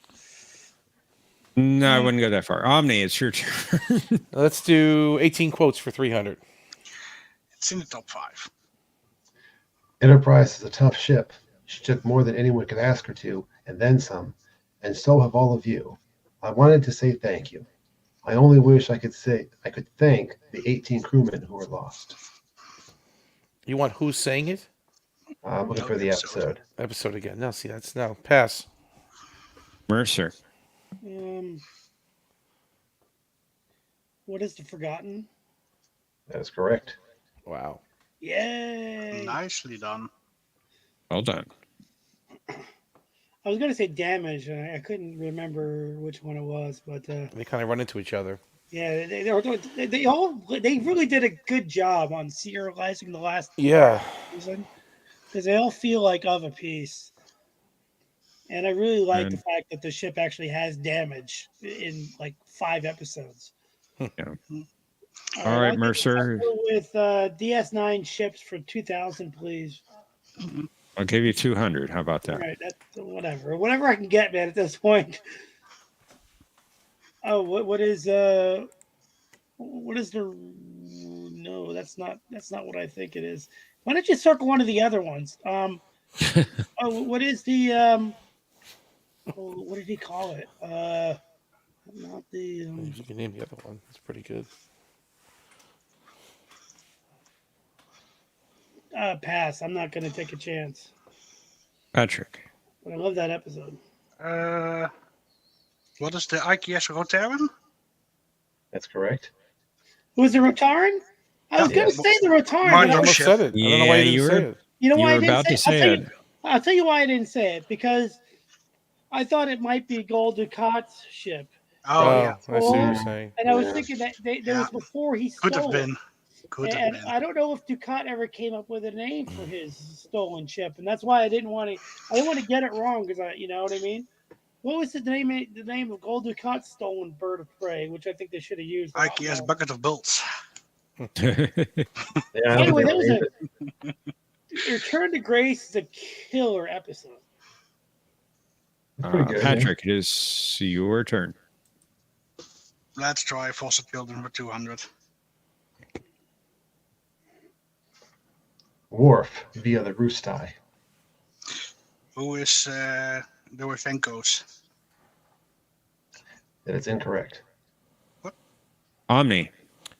No, I wouldn't go that far. Omni, it's your turn. Let's do 18 quotes for 300. It's in the top 5. Enterprise is a tough ship. She took more than anyone could ask her to, and then some. And so have all of you. I wanted to say thank you. I only wish I could thank the 18 crewmen who were lost. You want who's saying it? I'm looking for the episode. Episode again. No, see, that's no. Pass. Mercer. What is the Forgotten? That is correct. Wow. Yay! Nicely done. Well done. I was gonna say Damage, and I couldn't remember which one it was, but They kind of run into each other. yeah, they really did a good job on serializing the last season because they all feel like of a piece. And I really like the fact that the ship actually has damage in like 5 episodes. Yeah. All right, Mercer. With DS9 ships for 2,000, please. I'll give you 200. How about that? All right, that's whatever I can get, man. At this point. Oh, what is the? No, that's not what I think it is. Why don't you circle one of the other ones? What is the? What did he call it? Not the. You can name the other one. It's pretty good. Pass. I'm not going to take a chance. Patrick. But I love that episode. What is the IKS Rotaran? That's correct. Was it Rotaran? I was going to say the Rotaran. I almost said it. I don't know why you didn't say it. You know why I were didn't about to say say it? it. I'll tell you why I didn't say it. Because I thought it might be Gold Ducat's ship. Oh, yeah. I see what you're saying. And I was thinking that that was before he stole Could have been. And I don't know if Ducat ever came up with a name for his stolen ship, and that's why I didn't want to get it wrong because you know what I mean. What was the name of Gold Ducat's stolen bird of prey, which I think they should have used? IKS Bucket of Bolts. Anyway, that was Return to Grace is a killer episode. Pretty good, Patrick, it is your turn. Let's try Foster Children for 200. Worf via the Roostai. Who is the Wevenkos? That is incorrect. Omni.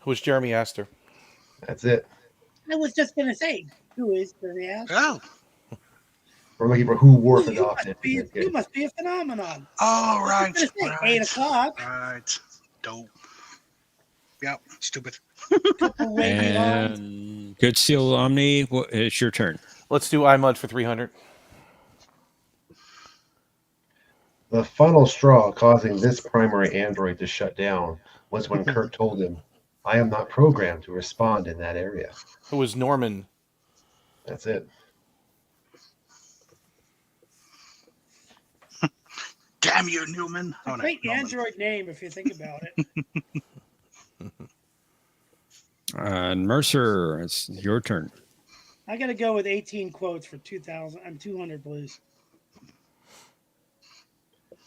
Who's Jeremy Astor? That's it. I was just gonna say, who is Bernie Astor? Oh. We're looking for who Worf adopted. You must be a phenomenon. Oh, right. Say, 8 o'clock. Right. Dope. Yep. Stupid. And Good Steel Omni, it's your turn. Let's do iMud for 300. The final straw causing this primary android to shut down was when Kirk told him, I am not programmed to respond in that area. Who was Norman? That's it. Damn you, Newman. Oh, no, Great Norman. android name if you think about it. And Mercer, it's your turn. I got to go with 18 quotes for 2,000. I'm 200, please.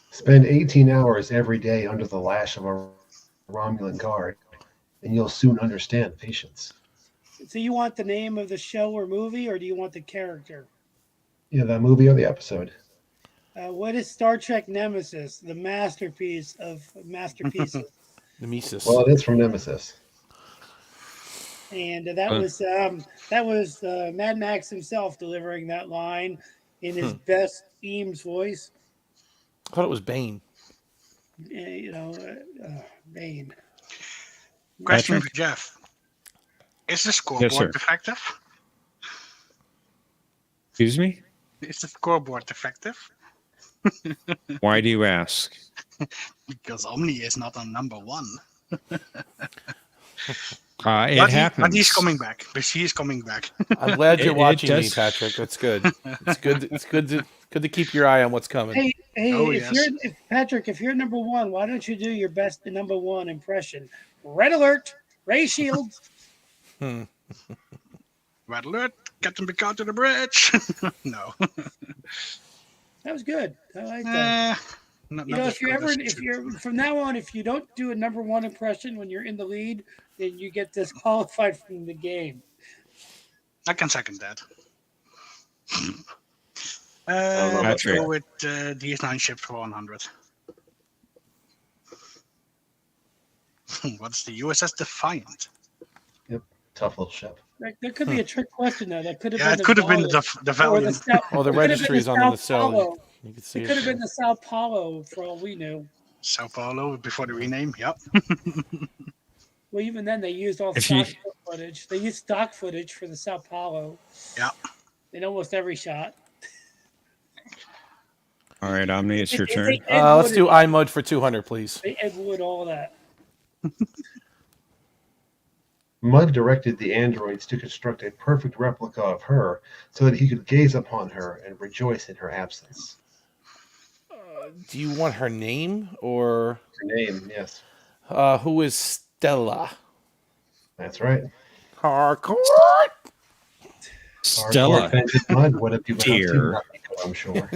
Spend 18 hours every day under the lash of a Romulan guard, and you'll soon understand patience. So you want the name of the show or movie, or do you want the character? Yeah, the movie or the episode. What is Star Trek Nemesis, the masterpiece of masterpieces? Nemesis. Well, it is from Nemesis. and that was Mad Max himself delivering that line in his best Eames voice. I thought it was Bane. Bane. Question Patrick? for Jeff: is the Yes, scoreboard sir. defective? Excuse me? Is the scoreboard defective? Why do you ask? Because Omni is not on number 1. It happens. But he's coming back. But he is coming back. I'm glad you're It watching me, does- Patrick. That's good. It's good. It's good to keep your eye on what's coming. Hey, Oh, if yes. Patrick, if you're number 1, why don't you do your best number 1 impression? Red alert, Ray Shields. Red alert! Captain Picard to the bridge. No. That was good. I like that. Not If you're as ever, good as if you're from now on, if you don't do a number 1 impression when you're in the lead, then you get disqualified from the game. I can second that. know, Let's Patrick. go with DS9 ships for 100. What's the USS Defiant? Tough little ship. There could be a trick question though. That could have Yeah, been it could have been the or the Valiant. South, Oh, the it could have been registry's on Sao the cell. Paulo. You can see It could have been the Sao Paulo for all we knew. Sao Paulo before the rename. Yep. Well, even then they used all If stock you- footage. They used stock footage for the Sao Paulo Yeah. in almost every shot. All right, Omni, it's your turn. Let's do iMud for 200, please. Ed Wood, all that. Mud directed the androids to construct a perfect replica of her so that he could gaze upon her and rejoice in her absence. Do you want her name or Her name, yes. who is Stella? That's right. Harcourt. Stella. Hardcore fans of Mud would have given Dear. up to I'm sure.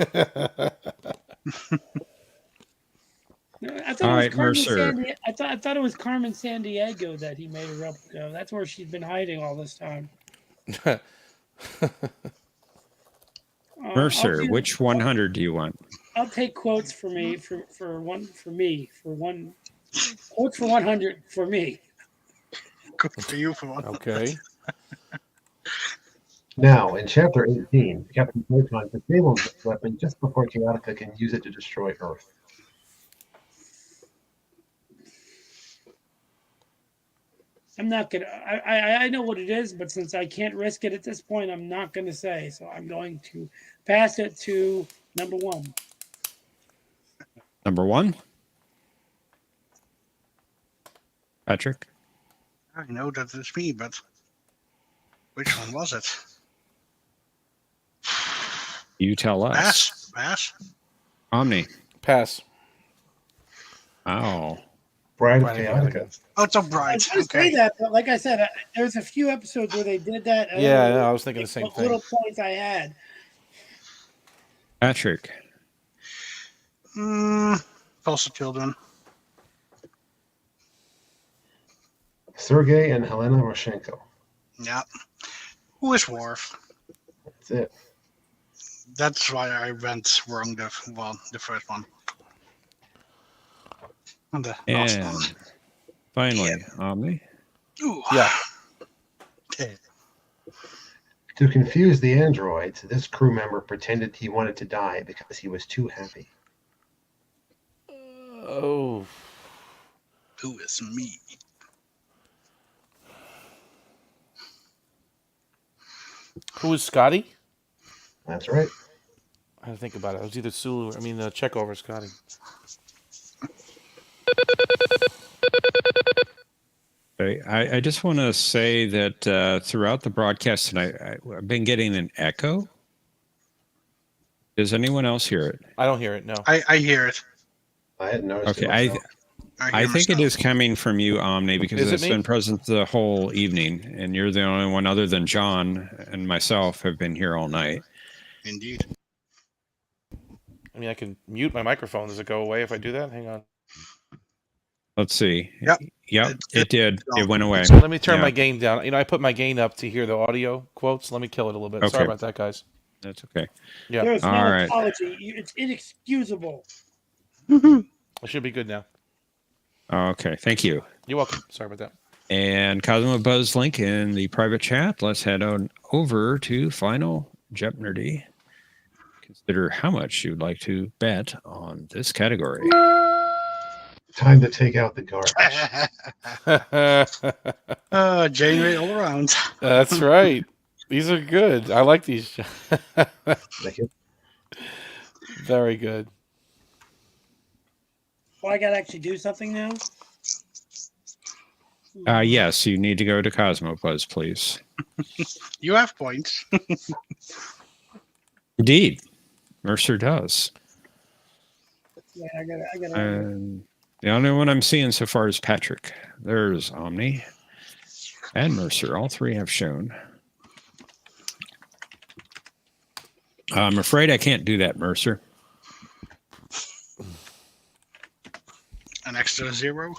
I thought All it was right, Carmen Mercer. I thought it was Carmen San Diego that he made a replica. That's where she's been hiding all this time. Mercer, which 100 do you want? I'll take quotes for me for quotes for 100 for me. Good for you for one. Okay. Now, in Chapter 18, Captain Photon disables this weapon just before Chaotica can use it to destroy Earth. I'm not gonna. I know what it is, but since I can't risk it at this point, I'm not gonna say. So I'm going to pass it to number 1. Number 1? Patrick? I know that it's me, but which one was it? You tell us. Pass. Pass. Omni. Pass. Oh. Bride of Bride of Chaotica. Oh, it's a I bride. was going to say Okay. that, but like I said, there's a few episodes where they did that. Yeah, no, I was thinking the same what thing. little points I had. Patrick. Foster children. Sergei and Helena Roshenko. Yeah. Who is Worf? That's it. That's why I went wrong. The first one. And the last And one. finally, Omni. Ooh. Yeah. Okay. To confuse the androids, this crew member pretended he wanted to die because he was too happy. Oh. Who is me? Who is Scotty? That's right. I had to think about it. It was either Sulu. Chekhov or Scotty. I just want to say that throughout the broadcast tonight, I've been getting an echo. Does anyone else hear it? I don't hear it. No. I hear it. I hadn't noticed Okay, it myself. I think it is coming from you, Omni, because Is it it's me? been present the whole evening, and you're the only one other than John and myself have been here all night. Indeed. I mean, I can mute my microphone. Does it go away if I do that? Hang on. Let's see. Yep. It did. It went away. So let me turn Yeah. my gain down. I put my gain up to hear the audio quotes. Let me kill it a little bit. Sorry Okay. about that, guys. That's okay. Yeah. There's All no right. apology. It's inexcusable. I should be good now. Okay. Thank you. You're welcome. Sorry about that. And Cosmo Buzz link in the private chat. Let's head on over to Final Jeopnerdy. Consider how much you'd like to bet on this category. Time to take out the garbage. Janeway all around. That's right. These are good. I like these. Thank you. Very good. Well, I gotta actually do something now. Yes, you need to go to Cosmo Buzz, please. You have points. Indeed, Mercer does. Yeah, I gotta. And the only one I'm seeing so far is Patrick. There's Omni and Mercer. All three have shown. I'm afraid I can't do that, Mercer. An extra 0.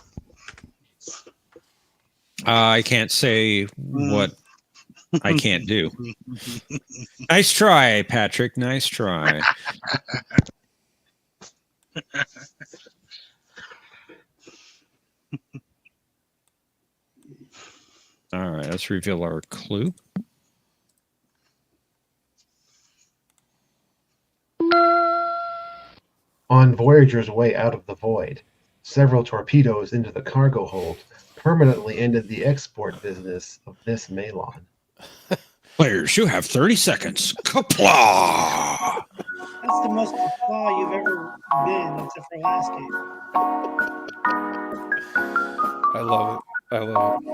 I can't say what I can't do. Nice try, Patrick. Nice try. All right, let's reveal our clue. On Voyager's way out of the void, several torpedoes into the cargo hold permanently ended the export business of this Malon. Players, you have 30 seconds. Kapla! That's the most flaw you've ever been, except for last game. I love it. I love it.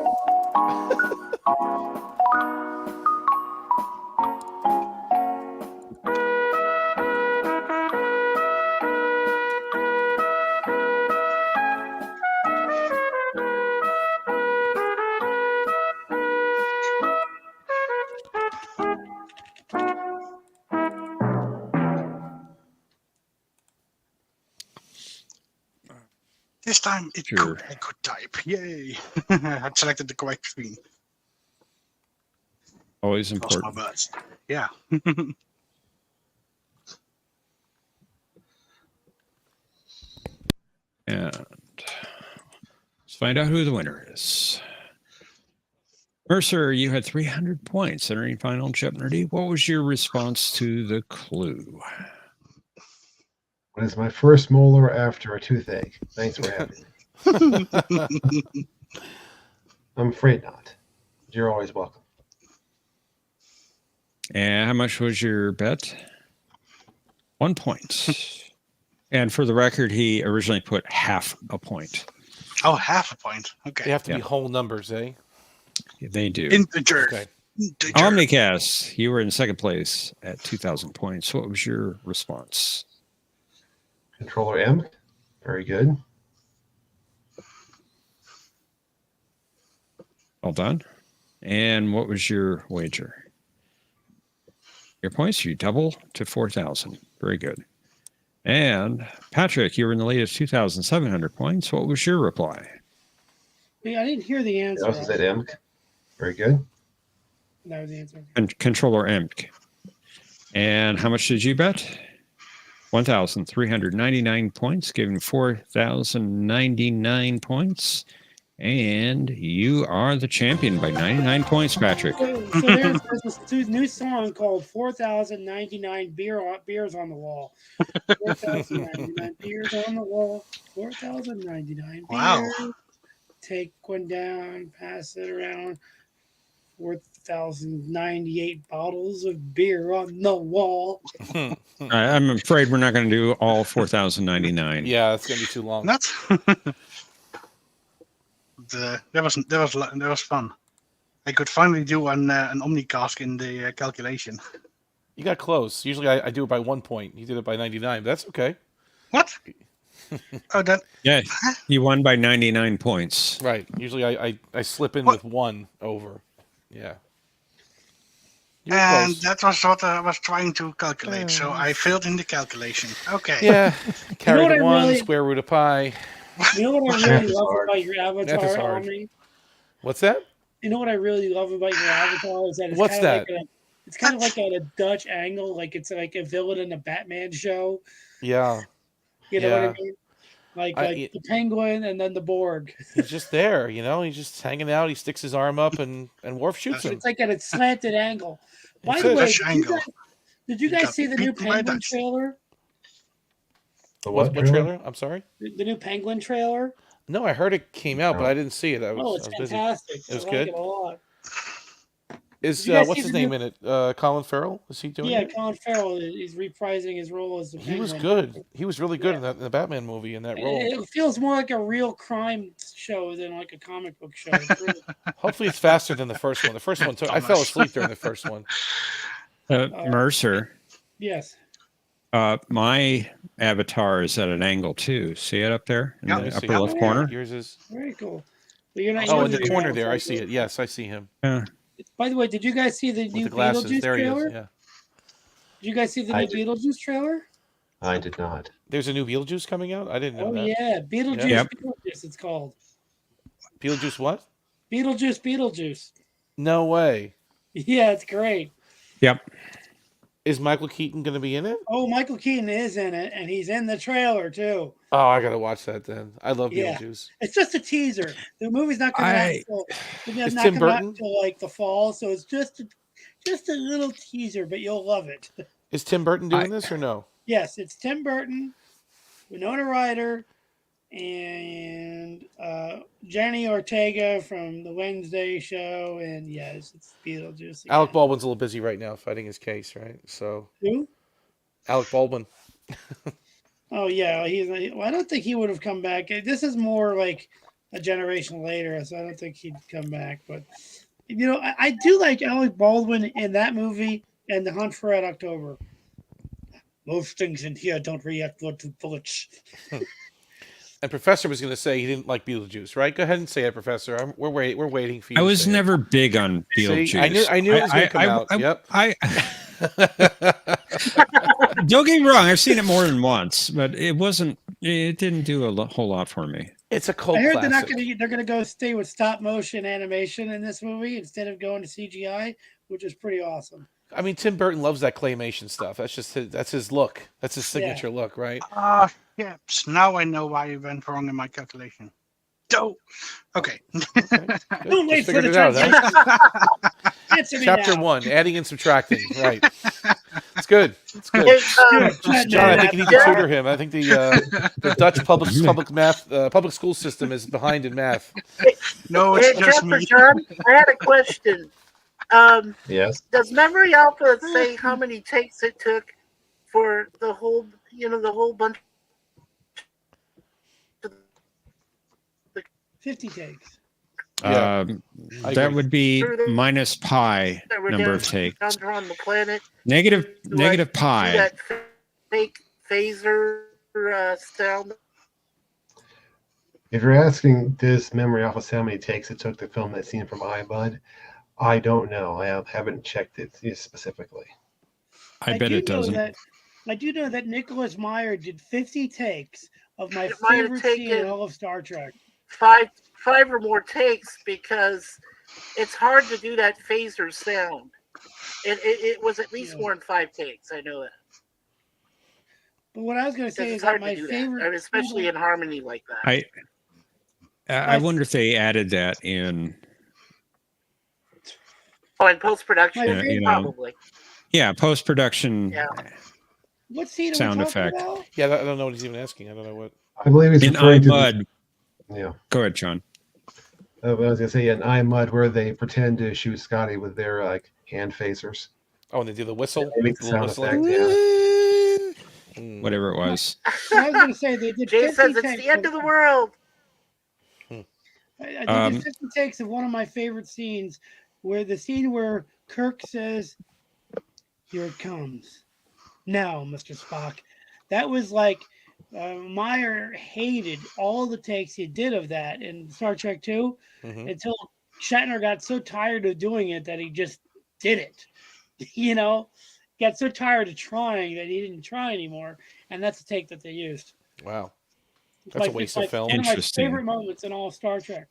This time it Sure. I could type. Yay. I had selected the correct screen. Always Lost my important. buzz. Yeah. And let's find out who the winner is. Mercer, you had 300 points entering Final Jeopardy. What was your response to the clue? What is my first molar after a toothache? Thanks for having me. I'm afraid not. You're always welcome. And how much was your bet? 1 point. And for the record, he originally put half a point. Oh, half a point. Okay. They have to be whole numbers, eh? They do. Integer. Okay. Integer. Omnicast, you were in second place at 2,000 points. What was your response? Controller M. Very good. Well done. And what was your wager? Your points, you double to 4,000. Very good. And Patrick, you were in the lead of 2,700 points. What was your reply? Yeah, I didn't hear the answer. I also said M. Very good. That was the answer. And Controller EMC. And how much did you bet? 1,399 points, giving 4,099 points. And you are the champion by 99 points, Patrick. So there's this new song called 4,099 Beers on the Wall. 4,099 beers on the wall. 4,099 Wow. beers. Take one down, pass it around. 4,098 bottles of beer on the wall. I'm afraid we're not going to do all 4,099. Yeah, it's gonna be too long. Not. That was fun. I could finally do an omnicast in the calculation. You got close. Usually I do it by 1 point. You did it by 99. But that's okay. What? Oh, that. Yeah, you won by 99 points. Right. Usually I slip in What? with 1 over. Yeah. You were And close. that was what I was trying to calculate. So I failed in the calculation. Okay. Yeah. Carry what the I 1, really- square root of pi. You know what I Math really is love hard. about your Math is avatar, hard. Omni? What's that? You know what I really love about your avatar is that it's What's kind of that? like it's kind of like at a Dutch angle, like it's like a villain in a Batman show. Yeah. You know what I Yeah. mean? like I- the Penguin and then the Borg. He's just there, you know. He's just hanging out. He sticks his arm up, and Worf shoots him. It's like at a slanted angle. By It's the a way, Dutch angle. did you He guys got see the new beaten by Penguin Dutch. trailer? The What what, trailer? I'm sorry. The new Penguin trailer? No, I heard it came out, but I didn't see it. I Oh, was, it's I was busy. fantastic. It was I like good? it a lot. Is Did you guys what's see his the name new- in it? Colin Farrell? Is he doing Yeah, it? Colin Farrell is reprising his role as the He was Penguin. good. He was really good in the Batman movie in that role. It feels more like a real crime show than like a comic book show. It's really- Hopefully, it's faster than the first one. The first one took. I fell asleep during the first one. Mercer, yes. my avatar is at an angle too. See it up there in Yeah, the I see upper it. left corner? Yours is. Very cool. But you're not Oh, in using the your corner there, I avatar. see it. Yes, I see him Yeah. By the way, did you guys see the with new the glasses. Beetlejuice There he trailer? is. Yeah. Did you guys see the I new did. Beetlejuice trailer? I did not. There's a new Beetlejuice coming out. I didn't know Oh that. yeah, Beetlejuice, Yep. Beetlejuice. It's called Beetlejuice what? Beetlejuice. No way. Yeah, it's great. Yep. Is Michael Keaton going to be in it? Oh, Michael Keaton is in it, and he's in the trailer too. Oh, I got to watch that then. I love Yeah. Beetlejuice. It's just a teaser. The movie's not coming out until Is not Tim coming out Burton? until like the fall, so it's just a little teaser, but you'll love it. Is Tim Burton doing this or no? Yes, it's Tim Burton, Winona Ryder, and Jenny Ortega from the Wednesday show, and yes, it's Beetlejuice. Again. Alec Baldwin's a little busy right now fighting his case, right? So Who? Alec Baldwin. Oh yeah, well, I don't think he would have come back. This is more like a generation later, so I don't think he'd come back. But you know, I do like Alec Baldwin in that movie and The Hunt for Red October. Most things in here don't react well to bullets. And Professor was going to say he didn't like Beetlejuice, right? Go ahead and say it, Professor. We're waiting for you. I to was say it. never big on Beetlejuice. See, I knew it was going to come out. Yep. Don't get me wrong. I've seen it more than once, but it didn't do a whole lot for me. It's a cult I heard classic. they're gonna go stay with stop motion animation in this movie instead of going to CGI, which is pretty awesome. I mean, Tim Burton loves that claymation stuff. That's just that's his look. That's his signature look, right? Yes. Now I know why you went wrong in my calculation. Okay. Don't wait Just for figured the it out, huh? Answer me Chapter now. 1, adding and subtracting. Right. It's good. It's good. Good. John, I think you need to tutor him. I think the Dutch public school system is behind in math. No, Hey, it's just Jeff or me. John, I had a question. Yes. Does Memory Alpha say how many takes it took for the whole bunch? 50 takes. Yeah, I that agree. would be minus pi that were number down, of takes. down on the planet? Negative Do pi. that fake phaser sound? If you're asking this memory off of how many takes it took to film that scene from iBud, I don't know. I haven't checked it specifically. I bet it doesn't. I do know that Nicholas Meyer did 50 takes of my It might have favorite scene in taken all of Star Trek. Five or more takes because it's hard to do that phaser sound. It was at least more than 5 takes. I know that. But what I was going to say Because is it's that hard my to do favorite, that, and especially in harmony like that. I wonder if they added that in. Oh, in post production, you know, probably. Yeah, post production. Yeah. what scene are Sound we talking effect. about? Yeah, I don't know what he's even asking. I don't know what. I believe it's In referring to iMud. Yeah. Go ahead, John. I was gonna say in iMud where they pretend to shoot Scotty with their hand phasers. Oh, and they do the whistle. They make the little sound whistling? effect. Yeah. Whatever it was. I was going to say they did Jay 50 says it's takes the end of the world. They did 50 takes of one of my favorite scenes, where the scene where Kirk says, "Here it comes, now, Mr. Spock." That was like Meyer hated all the takes he did of that in Star Trek 2 until Shatner got so tired of doing it that he just did it. You know, got so tired of trying that he didn't try anymore, and that's the take that they used. Wow. It's That's a like- waste it's of like film. One of my Interesting. favorite moments in all of Star Trek.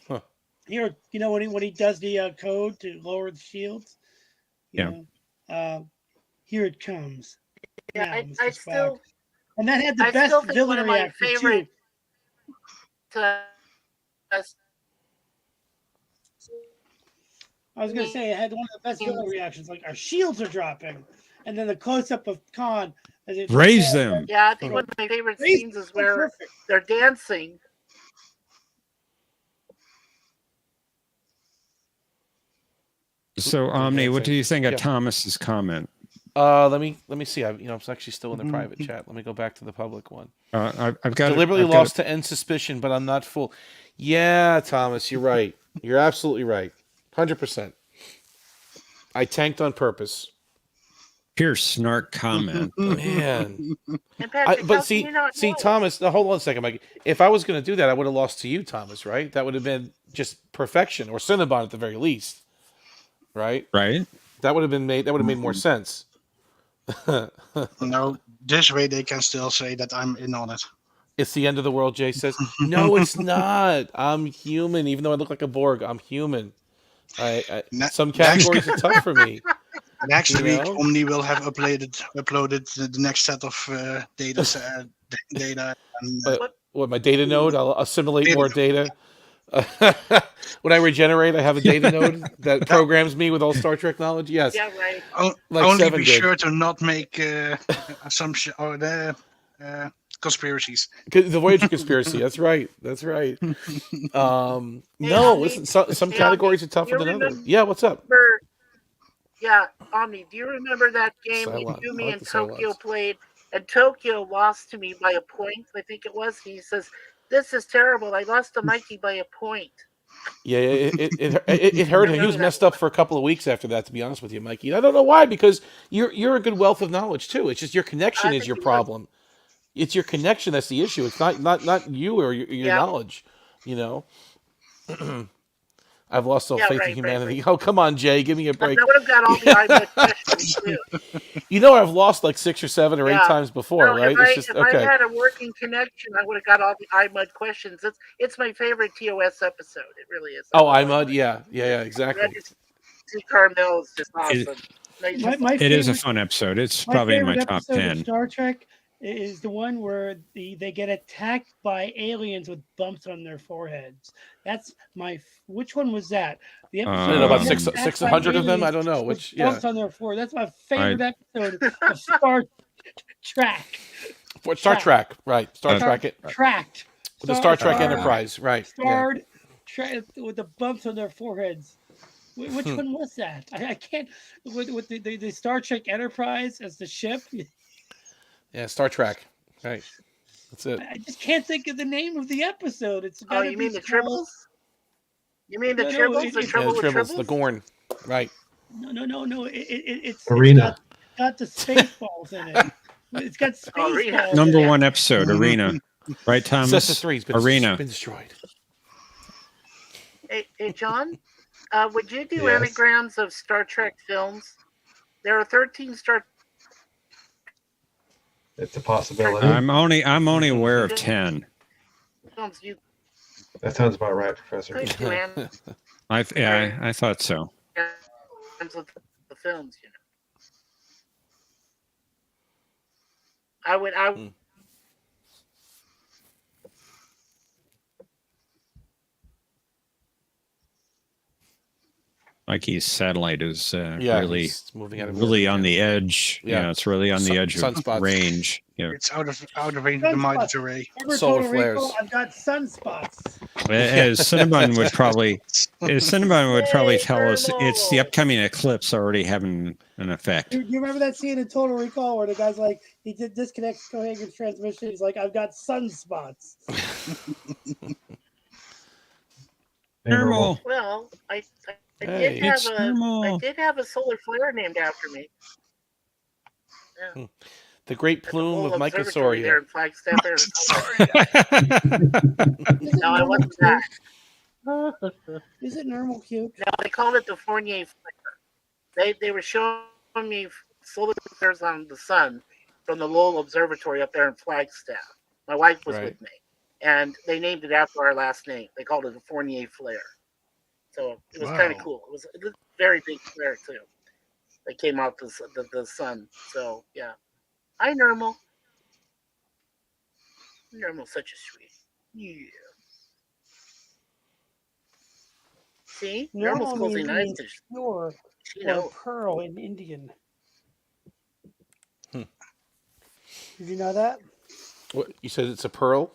Huh. Here, you know, when he does the code to lower the shields. You know, here it comes. Yeah, now, I Mr. Spock. still And that had the I still best think villain one of my reaction favorite too. I was gonna say it had one of the best villain reactions, like our shields are dropping, and then the close up of Khan as it Raise them. Yeah, I think one of my favorite scenes is where they're dancing. So, Omni, what do you think of Thomas's comment? Let me see. It's actually still in the private chat. Let me go back to the public one. I've got deliberately lost to end suspicion, but I'm not full. Yeah, Thomas, you're right. You're absolutely right. 100%. I tanked on purpose. Pure snark comment. Man. Patrick, but see, Thomas. Now, hold on a second, Mike. If I was going to do that, I would have lost to you, Thomas. Right? That would have been just perfection, or Cinnabon at the very least. Right? Right. That would have been made. That would have made more sense. No, this way they can still say that I'm in on it. It's the end of the world, Jay says. No, it's not. I'm human, even though I look like a Borg. I'm human. Some categories are tough for me. Next week, Omni will have uploaded the next set of data. And, what my data node? I'll assimilate more data. When I regenerate, I have a data node that programs me with all Star Trek knowledge. Yes. Yeah, right. Only be sure to not make assumption or conspiracies. The Voyager conspiracy. That's right. That's right. No, listen. Some categories are tougher than others. Yeah. What's up? Yeah, Omni. Do you remember that game Yumi and Tokyo played? And Tokyo lost to me by a point. I think it was. He says, "This is terrible. I lost to Mikey by a point." Yeah, it hurt him. He was messed up for a couple of weeks after that. To be honest with you, Mikey, I don't know why. Because you're a good wealth of knowledge too. It's just your connection is your problem. It's your connection that's the issue. It's not you or your knowledge. I've lost all faith in humanity. Right. Oh, come on, Jay, give me a break. I would have got all the iMud questions too. I've lost like 6 or 7 or 8 times before, right? If I had a working connection, I would have got all the iMud questions. It's my favorite TOS episode. It really is. Oh, iMud, yeah, exactly. Carmel is just awesome. It is a fun episode. It's probably in my top 10. Star Trek is the one where they get attacked by aliens with bumps on their foreheads. That's which one was that? The episode I don't know, about 600 of them. I don't know which. Bumps on their forehead. That's my favorite episode of Star Trek. Star Trek, right? Star Trek. Tracked. The Star Trek Enterprise, right? Starred with the bumps on their foreheads. Which one was that? I can't. With the Star Trek Enterprise as the ship. Yeah, Star Trek. Right. That's it. I just can't think of the name of the episode. It's you mean the Tribbles? You mean the Tribbles? The Tribbles? The Gorn. Right. No. It's Arena. It's got the Spaceballs in it. It's got Spaceballs. Number 1 episode, Arena. Right, Thomas? Arena. Been destroyed. Hey, John, would you do anagrams of Star Trek films? There are 13 Star. It's a possibility. I'm only aware of 10. That sounds about right, Professor. I thought so. The films, I would. Mikey's satellite is really on the edge. Yeah, it's really on the edge of range. It's out of range of the Midas array. Solar flares. I've got sunspots. As Cinnabon would probably tell us, it's the upcoming eclipse already having an effect. Do you remember that scene in Total Recall where the guy's like, he disconnects Cohagen's transmission? He's like, I've got sunspots. Normal. Well, I did have a solar flare named after me. Yeah. The Great Plume of Mycosauria. There in Flagstaff, no, I wasn't that. Is it normal cute? No, they called it the Fournier flare. They were showing me solar flares on the sun from the Lowell Observatory up there in Flagstaff. My wife was with me, and they named it after our last name. They called it the Fournier flare. So it was kind of cool. It was a very big flare too. They came out the sun. So yeah, hi Normal. Normal's such a sweet. Yeah. See, Normal Normal's closing eyes. means pure She or knows. pearl in Indian. Hmm. Did you know that? What you said? It's a pearl.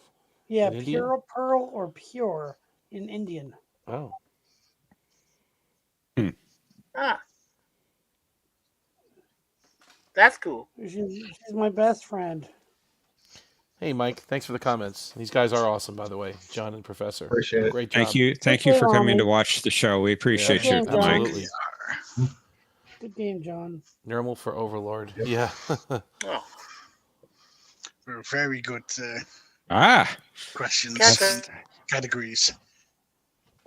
Yeah, In Indian? pearl or pure in Indian. Oh, Ah, that's cool. She's my best friend. hey Mike, thanks for the comments. These guys are awesome, by the way. John and Professor. Appreciate it. Great job. Thank you for coming Mommy. to watch the show. We appreciate Yeah, you, Good game, John. Mike. absolutely. Good game, John. Normal for Overlord. Yep. Yeah. Oh, Were very good questions Catch and categories.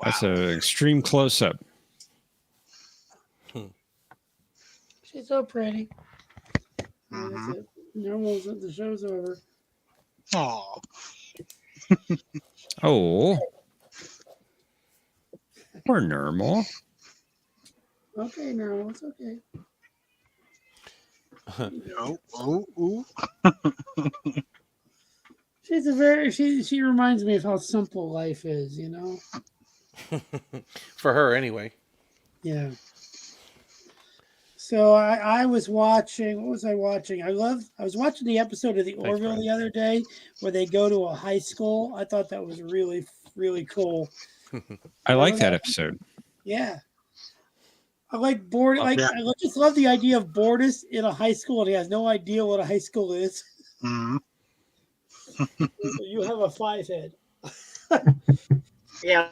That's an extreme close-up. She's so pretty. Mhm. That's it. Normal's the show's over. Oh, Oh, poor Normal. Okay, Normal, it's okay. oh. She's a very she reminds me of how simple life is, you know? For her, anyway. Yeah. So I was watching. What was I watching? I was watching the episode of the Orville Brian. the other day where they go to a high school. I thought that was really cool. I like that Remember episode. Yeah. I like board. Oh, Like yeah. I just love the idea of Bortus in a high school and he has no idea what a high school is. Mhm. You have a 5 head. yeah.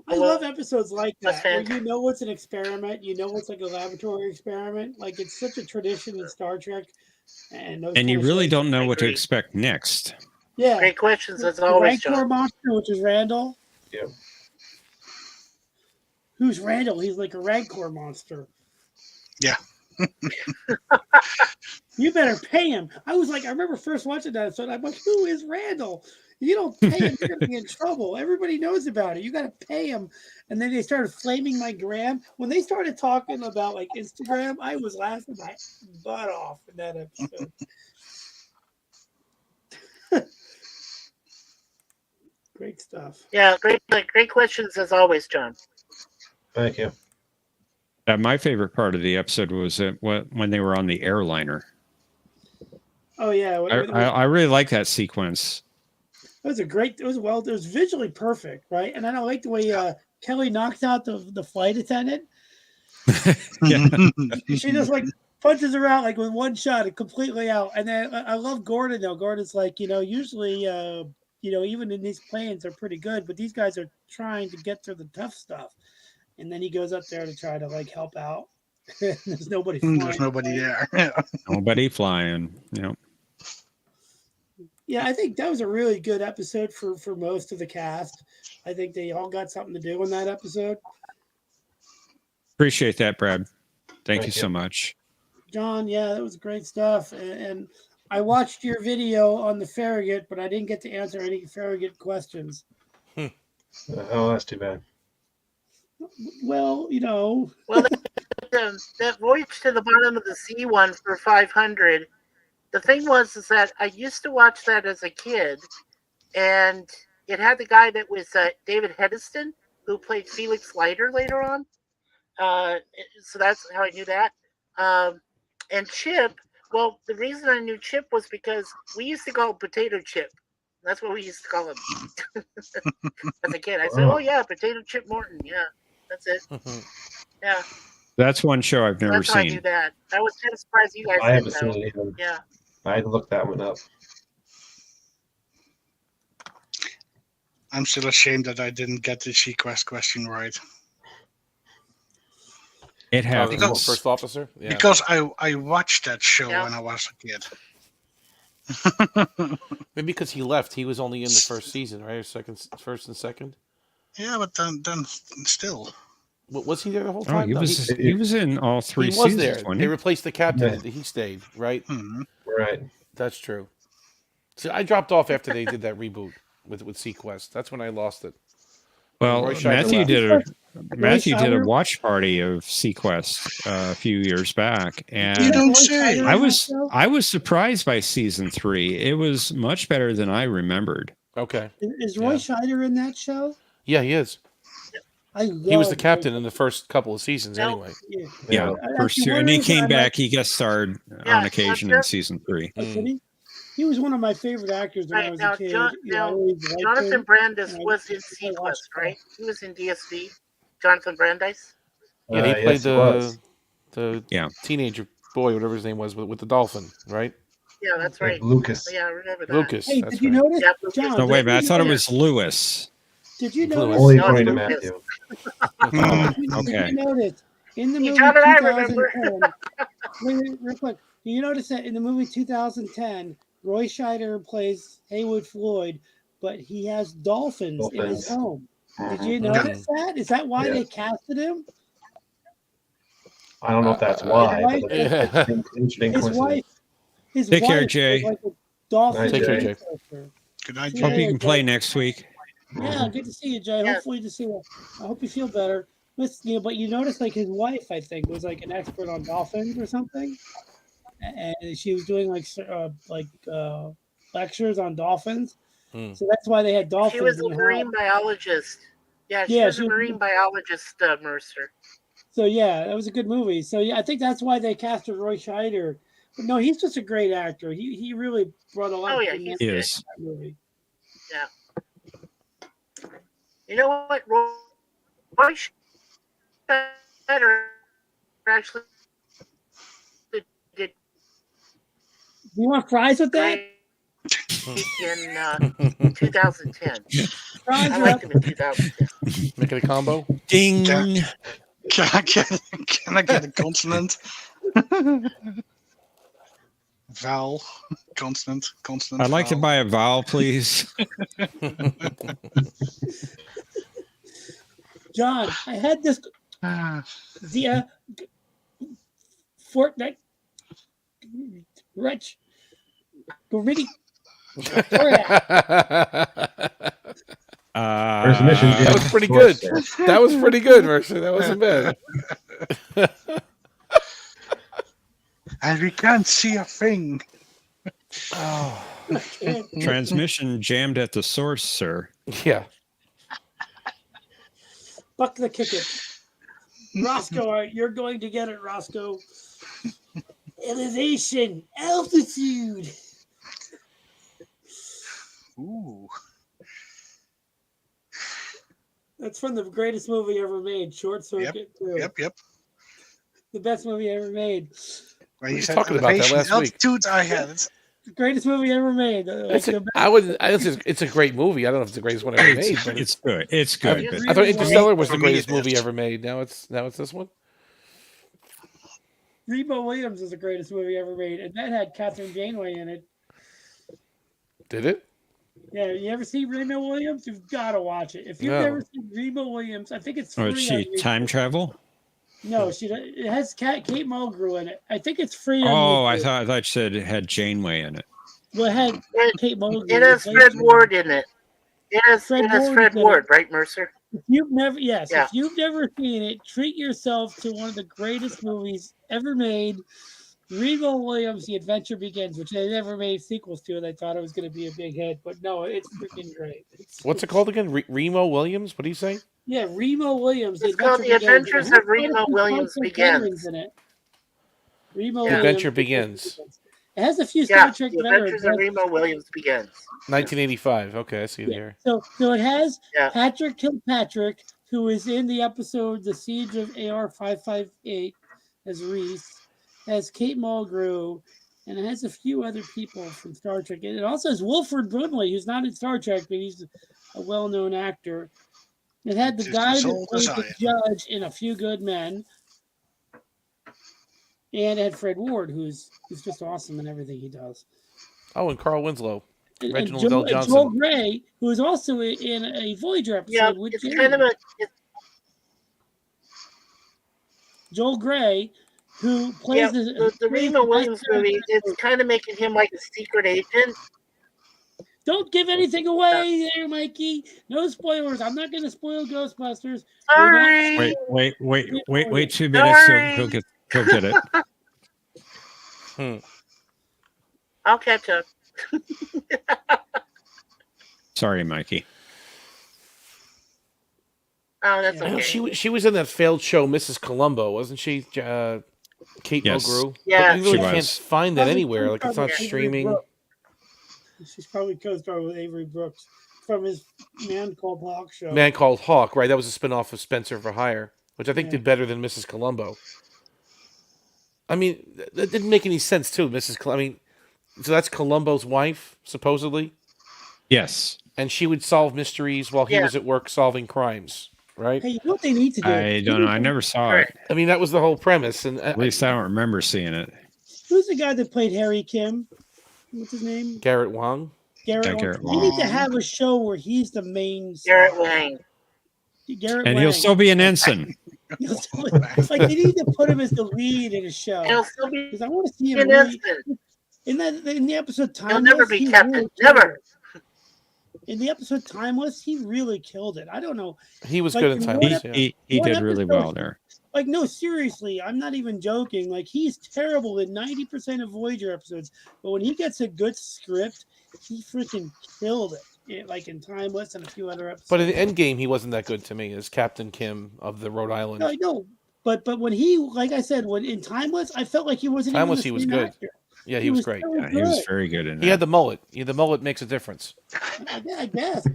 I love episodes like That's that where you know it's an experiment, you know it's like a laboratory experiment. Like it's such a tradition in Star Trek, and those And you kind of really shows. don't know I what to agree. expect next. Yeah, Great questions as the always, Rancor John. monster, which is Randall. Yep. Who's Randall? He's like a Rancor monster. Yeah. You better pay him. I remember first watching that episode. I'm like, who is Randall? You don't pay him, you're gonna be in trouble. Everybody knows about it. You gotta pay him. And then they started flaming my gram. When they started talking about like Instagram, I was laughing my butt off in that episode. Great stuff. Yeah, great questions as always, John. Thank you. My favorite part of the episode was when they were on the airliner. Oh yeah, I really like that sequence. it was it was visually perfect, right? And I don't like the way Kelly knocked out the flight attendant. Yeah. She just like punches her out like with one shot and completely out. And then I love Gordon though. Gordon's like, usually even in these planes are pretty good, but these guys are trying to get through the tough stuff. And then he goes up there to try to like help out. There's nobody flying. There's nobody there. Nobody flying. Yep. Yeah, I think that was a really good episode for most of the cast. I think they all got something to do in that episode. Appreciate that, Brad. Thank you you. so much. John, yeah, that was great stuff. And I watched your video on the Farragut, but I didn't get to answer any Farragut questions. Oh, that's too bad. Well, Well, that voyage to the bottom of the sea one for 500. The thing is that I used to watch that as a kid, and it had the guy that was David Hediston, who played Felix Leiter later on. So that's how I knew that. And Chip, well, the reason I knew Chip was because we used to call him Potato Chip. That's what we used to call him as a kid. I said, "Oh yeah, Potato Chip Morton." Yeah, that's it. Yeah. That's one show I've never That's how I knew seen. that. I was kind of surprised you guys I haven't didn't seen know. it either. Yeah. I had to look that one up. I'm still ashamed that I didn't get the Sequest question right. It The happens. first officer. Yeah. Because I watched that show Yeah. when I was a kid. Maybe because he left, he was only in the first season, right? Or first and second. Yeah, but then still. Was he there the whole Oh, time? he No, was in all three he was seasons. there. wasn't They he? replaced the captain. Yeah. He stayed, right? Hmm. Right. That's true. See, I dropped off after they did that reboot with Sequest. That's when I lost it. Well, Roy Scheider Matthew did a Scheider? watch party of Sequest a few years back, You and don't Roy say. Scheider? I was surprised by season 3. It was much better than I remembered. Okay. Is Roy Yeah. Scheider in that show? Yeah, he is. He was the love captain in the first couple of seasons, No. anyway. Yeah. Yeah, That's first the two, one and he reason came I back. like- He guest starred Yeah, on occasion in season 3. Oh, did he was one of my favorite actors when I Right was now, a kid. John, You know, I now always liked Jonathan him. Brandis and I was in used to watch Sequest, right? He was in DSV. Jonathan Brandis. Yeah, he played Yes, he was. the Yeah. teenager boy, whatever his name was, with the dolphin, right? Yeah, that's right. Lucas. Yeah, I remember that. Lucas. Hey, That's did you right. notice, Yeah, Lucas. John? No, wait a did minute. I you thought it notice- was Lewis. Did you Lewis. notice? Only No, according to Lucas. Matthew. Oh, Did okay. you notice in the Hey, movie John and I remember. 2010? Wait, real quick. Do you notice that in the movie 2010, Roy Scheider plays Haywood Floyd, but he has dolphins in his Dolphins. home? Did Mhm. you notice that? Is that why they Yes. casted him? I don't know if that's Uh, why, wife- but that's an interesting His coincidence. wife, his Take care, wife Jay. was like a dolphin. Night, Take care, Jay. character. Good night, See Hope Jay. you can play next week. Yeah, good to see you, Jay. Yeah. Hopefully to see you. I hope you feel better. Listen, but you notice like his wife, I think, was like an expert on dolphins or something, and she was doing lectures on dolphins. Hmm. So that's why they had dolphins. She was in a the marine house. biologist. Yeah, she Yeah, was a marine biologist, Mercer. So yeah, that was a good movie. So yeah, I think that's why they casted Roy Scheider. But no, he's just a great actor. He really brought a lot. Oh, of yeah, good he's in good. that movie. You know what? Roy Scheider actually did Do you want fries with that? great in 2010. Fries I are liked up. him in 2010. Make it a combo. Ding. Can I get a consonant? Vowel, consonant. I'd like to vowel. buy a vowel, please. John, I had this the Fortnite wretch. Gritty. Transmission That jam. was pretty good. That was pretty good, Mercer. That wasn't bad. And we can't see a thing. Oh, Transmission jammed at the source, sir. yeah. Buck the kick it. Roscoe, you're going to get it, Roscoe. Elevation, altitude. Ooh. That's from the greatest movie ever made, Short Circuit 2. Yep. The best movie ever made. When We you were said talking about that elevation, last week. altitude, I had it. The greatest movie ever made. It's a great movie. I don't know if it's the greatest one ever made, but It's good. It's good. I but thought Interstellar was For the me, greatest it movie is. ever made. Now it's this one. Remo Williams is the greatest movie ever made, and that had Catherine Janeway in it. Did it? Yeah, you ever see Remo Williams? You've got to watch it. If you've No. never seen Remo Williams, I think it's free. Oh, is she on YouTube. time travel? No, it has Kate Mulgrew in it. I think it's free. On Oh, I YouTube. thought you said it had Janeway in it. Well, it had Kate Mulgrew. It has Fred Ward in it. It has Fred Ward, right, Mercer? If you've never, yes, Yeah. if you've never seen it, treat yourself to one of the greatest movies ever made. Remo Williams, The Adventure Begins, which they never made sequels to, and I thought it was going to be a big hit, but no, it's freaking great. What's it called again? Remo Williams? What do you say? Yeah, Remo Williams. It's called The Adventures Begins. of Remo Williams Begins. In it. Remo Yeah. Williams Adventure Begins. It has a few Yeah, Star Trek The veterans. Adventures of Remo Williams Begins. 1985. Okay, I see it here. So it has Yeah. Patrick Kilpatrick, who is in the episode The Siege of AR-558 as Reese. It has Kate Mulgrew, and it has a few other people from Star Trek. And it also has Wilford Brimley, who's not in Star Trek, but he's a well-known actor. It had the Just guy as that old played as the I am. judge in A Few Good Men. And it had Fred Ward, who's just awesome in everything he does. Oh, and Carl Winslow. And Reginald Joel, L. Johnson. Joel Gray, who is also in a Voyager episode Yeah, with it's Jamie. kind of a. Joel Gray, who plays Yeah, the Remo Williams movie, it's kind of making him like a secret agent. Don't give anything away there, Mikey. No spoilers. I'm not going to spoil Ghostbusters. Sorry. Wait 2 minutes. Sorry. He'll get it. I'll catch up. Sorry, Mikey. Oh, that's Yeah. I know okay. she was in that failed show, Mrs. Columbo, wasn't she? Kate Yes. Mulgrew. Yeah, But you really she can't was. find that Probably anywhere. Like it's co-starred not with Avery streaming. Brooks. She's probably co-starred with Avery Brooks from his Man Called Hawk show. Man Called Hawk, right? That was a spin-off of Spencer for Hire, which I think Yeah. did better than Mrs. Columbo. I mean, that didn't make any sense too, I mean, so that's Columbo's wife, supposedly, Yes. and she would solve mysteries while he Yeah. was at work solving crimes, right? Hey, you know what they need to do? I don't know. I never saw it. I mean, that was the whole premise, and At least I don't remember seeing it. Who's the guy that played Harry Kim? What's his name? Garrett Wang. Garrett. Yeah, Wang. Garrett They need to Wang. have a show where he's the main. Garrett Wang. Garrett And Wang. he'll still be an ensign. It's like they need to put him as the lead in a show. He'll still be Because I want to see him an really, instant. in the episode Timeless. He'll never be he captain. really Never. killed it. In the episode Timeless, he really killed it. I don't know. He was Like, good in in Timeless. one Yeah. He One did really episode- well there. Like, no, seriously, I'm not even joking. Like, he's terrible in 90% of Voyager episodes, but when he gets a good script, he freaking killed it. Like in Timeless and a few other episodes. But in Endgame, he wasn't that good to me as Captain Kim of the Rhode Island. No, I know. But when he, like I said, when in Timeless, I felt like he wasn't Timeless, even he the was same good. actor. Yeah, he was great. so Yeah, he was good. very good in that. He had the mullet. The mullet makes a difference. I guess.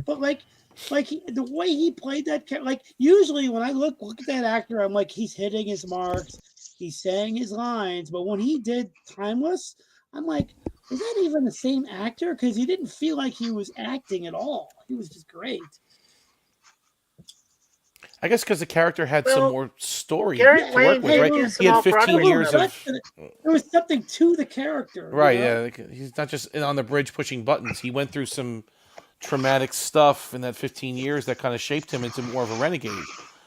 But the way he played that character, like usually when I look at that actor, I'm like, he's hitting his marks, he's saying his lines. But when he did Timeless, I'm like, is that even the same actor? Because he didn't feel like he was acting at all. He was just great. I guess because the character had some Well, more story Garrett to Wang work with, did right? do He some had off-Broadway 15 years stuff. of There was something to the character, you right. know? Yeah, like, he's not just on the bridge pushing buttons. He went through some traumatic stuff in that 15 years that kind of shaped him into more of a renegade.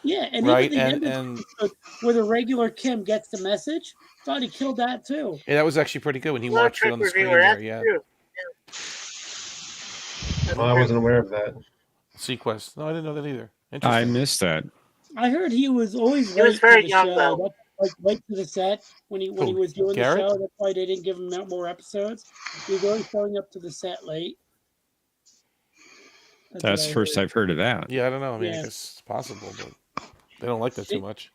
Yeah, and Right, even the and- end of the episode where the regular Kim gets the message, thought he killed that too. Yeah, that was actually pretty good when he Star watched it Trek on the screen reviewer, there. that's Yeah, true. Well, I wasn't aware of that. Sequest. No, I didn't know that either. I Interesting. missed that. I heard he was always He was late for very the young, show. though. That's, like late to the set when he Who, was doing Garrett? the show. That's why they didn't give him out more episodes. He was always showing up to the set late. That's what the I first heard. I've heard of that. Yeah, I don't know. I mean, Yeah. I guess it's possible, but they don't like that too much.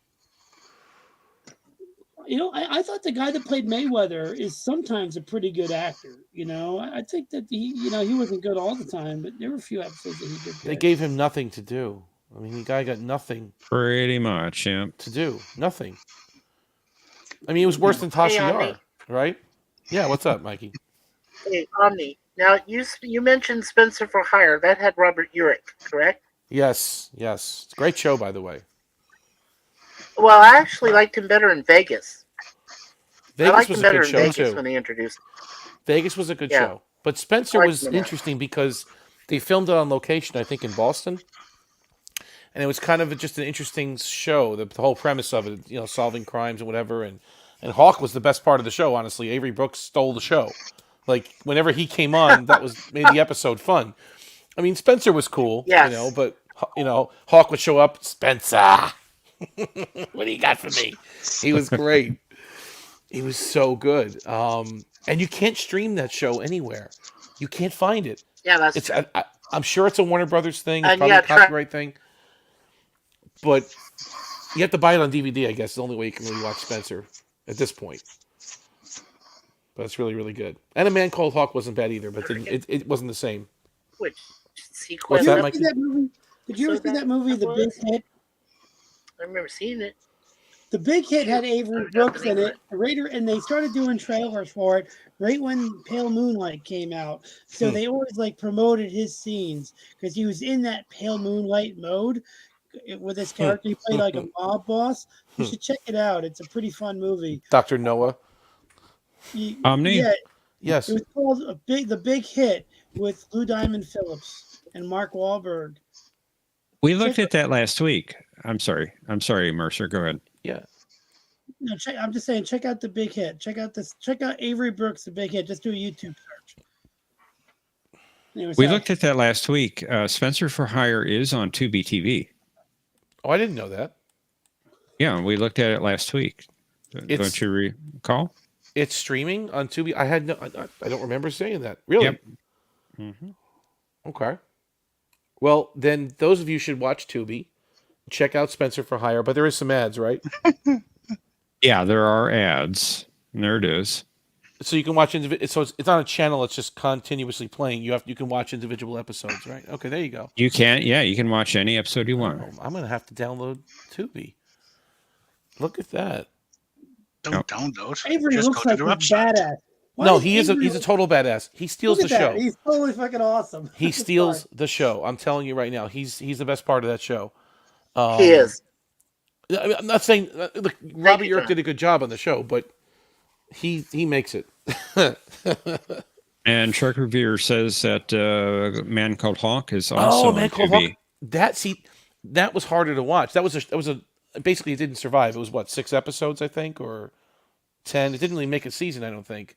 You know, I thought the guy that played Mayweather is sometimes a pretty good actor. You know, I think that he wasn't good all the time, but there were a few episodes that he did. They good. gave him nothing to do. I mean, the guy got nothing Pretty much, yeah. to do. Nothing. I mean, it was worse than Tasha Hey, Yar, Omni. right? Yeah, what's up, Mikey? Hey, Omni. Now, you mentioned Spencer for Hire. That had Robert Urich, correct? Yes. It's a great show, by the way. Well, I actually liked him better in Vegas. I Vegas liked was him a better good in show, Vegas too. when they introduced him. Vegas was a good Yeah. show. But Spencer I liked was him more. interesting because they filmed it on location, I think, in Boston. And it was kind of just an interesting show, the whole premise of it, solving crimes and whatever. And Hawk was the best part of the show, honestly. Avery Brooks stole the show. Like, whenever he came on, that made the episode fun. I mean, Spencer was cool, Yes. but, Hawk would show up, Spencer, what do you got for me? He was great. He was so good. And you can't stream that show anywhere. You can't find it. Yeah, that's It's true. I'm sure it's a Warner Brothers thing. It's And probably yeah, a copyright thing. But you have to buy it on DVD, I guess. It's the only way you can really watch Spencer at this point. But it's really, really good. And A Man Called Hawk wasn't bad either, but it wasn't the same. Which What's sequence? that, Did Mikey? you ever see that movie? Did you ever So see that movie, The was- Big Hit? I remember seeing it. The Big Hit had Avery Brooks in it. And they started doing trailers for it right when Pale Moonlight came out. So they always promoted his scenes because he was in that Pale Moonlight mode with his character. He played like a mob boss. You should check it out. It's a pretty fun movie. Dr. Noah. Omni? Yeah, Yes. it was called The Big Hit with Lou Diamond Phillips and Mark Wahlberg. We looked at that last week. I'm sorry, Mercer. Go ahead. Yeah. No, I'm just saying, check out The Big Hit. Check out Avery Brooks, The Big Hit. Just do a YouTube search. Anyway, We sorry. looked at that last week. Spencer for Hire is on Tubi TV. Oh, I didn't know that. Yeah, we looked at it last week. Don't you recall? It's streaming on Tubi. I don't remember saying that. Really? Yep. Mm-hmm. Okay. Well, then those of you should watch Tubi Check out Spencer for Hire, but there is some ads, right? Yeah, there are ads. And there it is. So you can watch so it's not a channel. It's just continuously playing. You can watch individual episodes, right? Okay, there you go. You can watch any episode you want. Oh, I'm gonna have to download Tubi. Look at that. Don't download. Avery Just looks go like to a the website. badass. Why No, is he's Avery a total badass. He steals Look the at that. show. He's totally fucking awesome. He steals the show. I'm telling you right now. He's the best part of that show. He is. I mean, I'm not saying look, Robbie you, York John. did a good job on the show, but he makes it. And Shark Revere says that Man Called Hawk is also Man on Called Tubi. Hawk. That was harder to watch. That was a basically it didn't survive. It was what, 6 episodes, I think, or 10. It didn't really make a season, I don't think.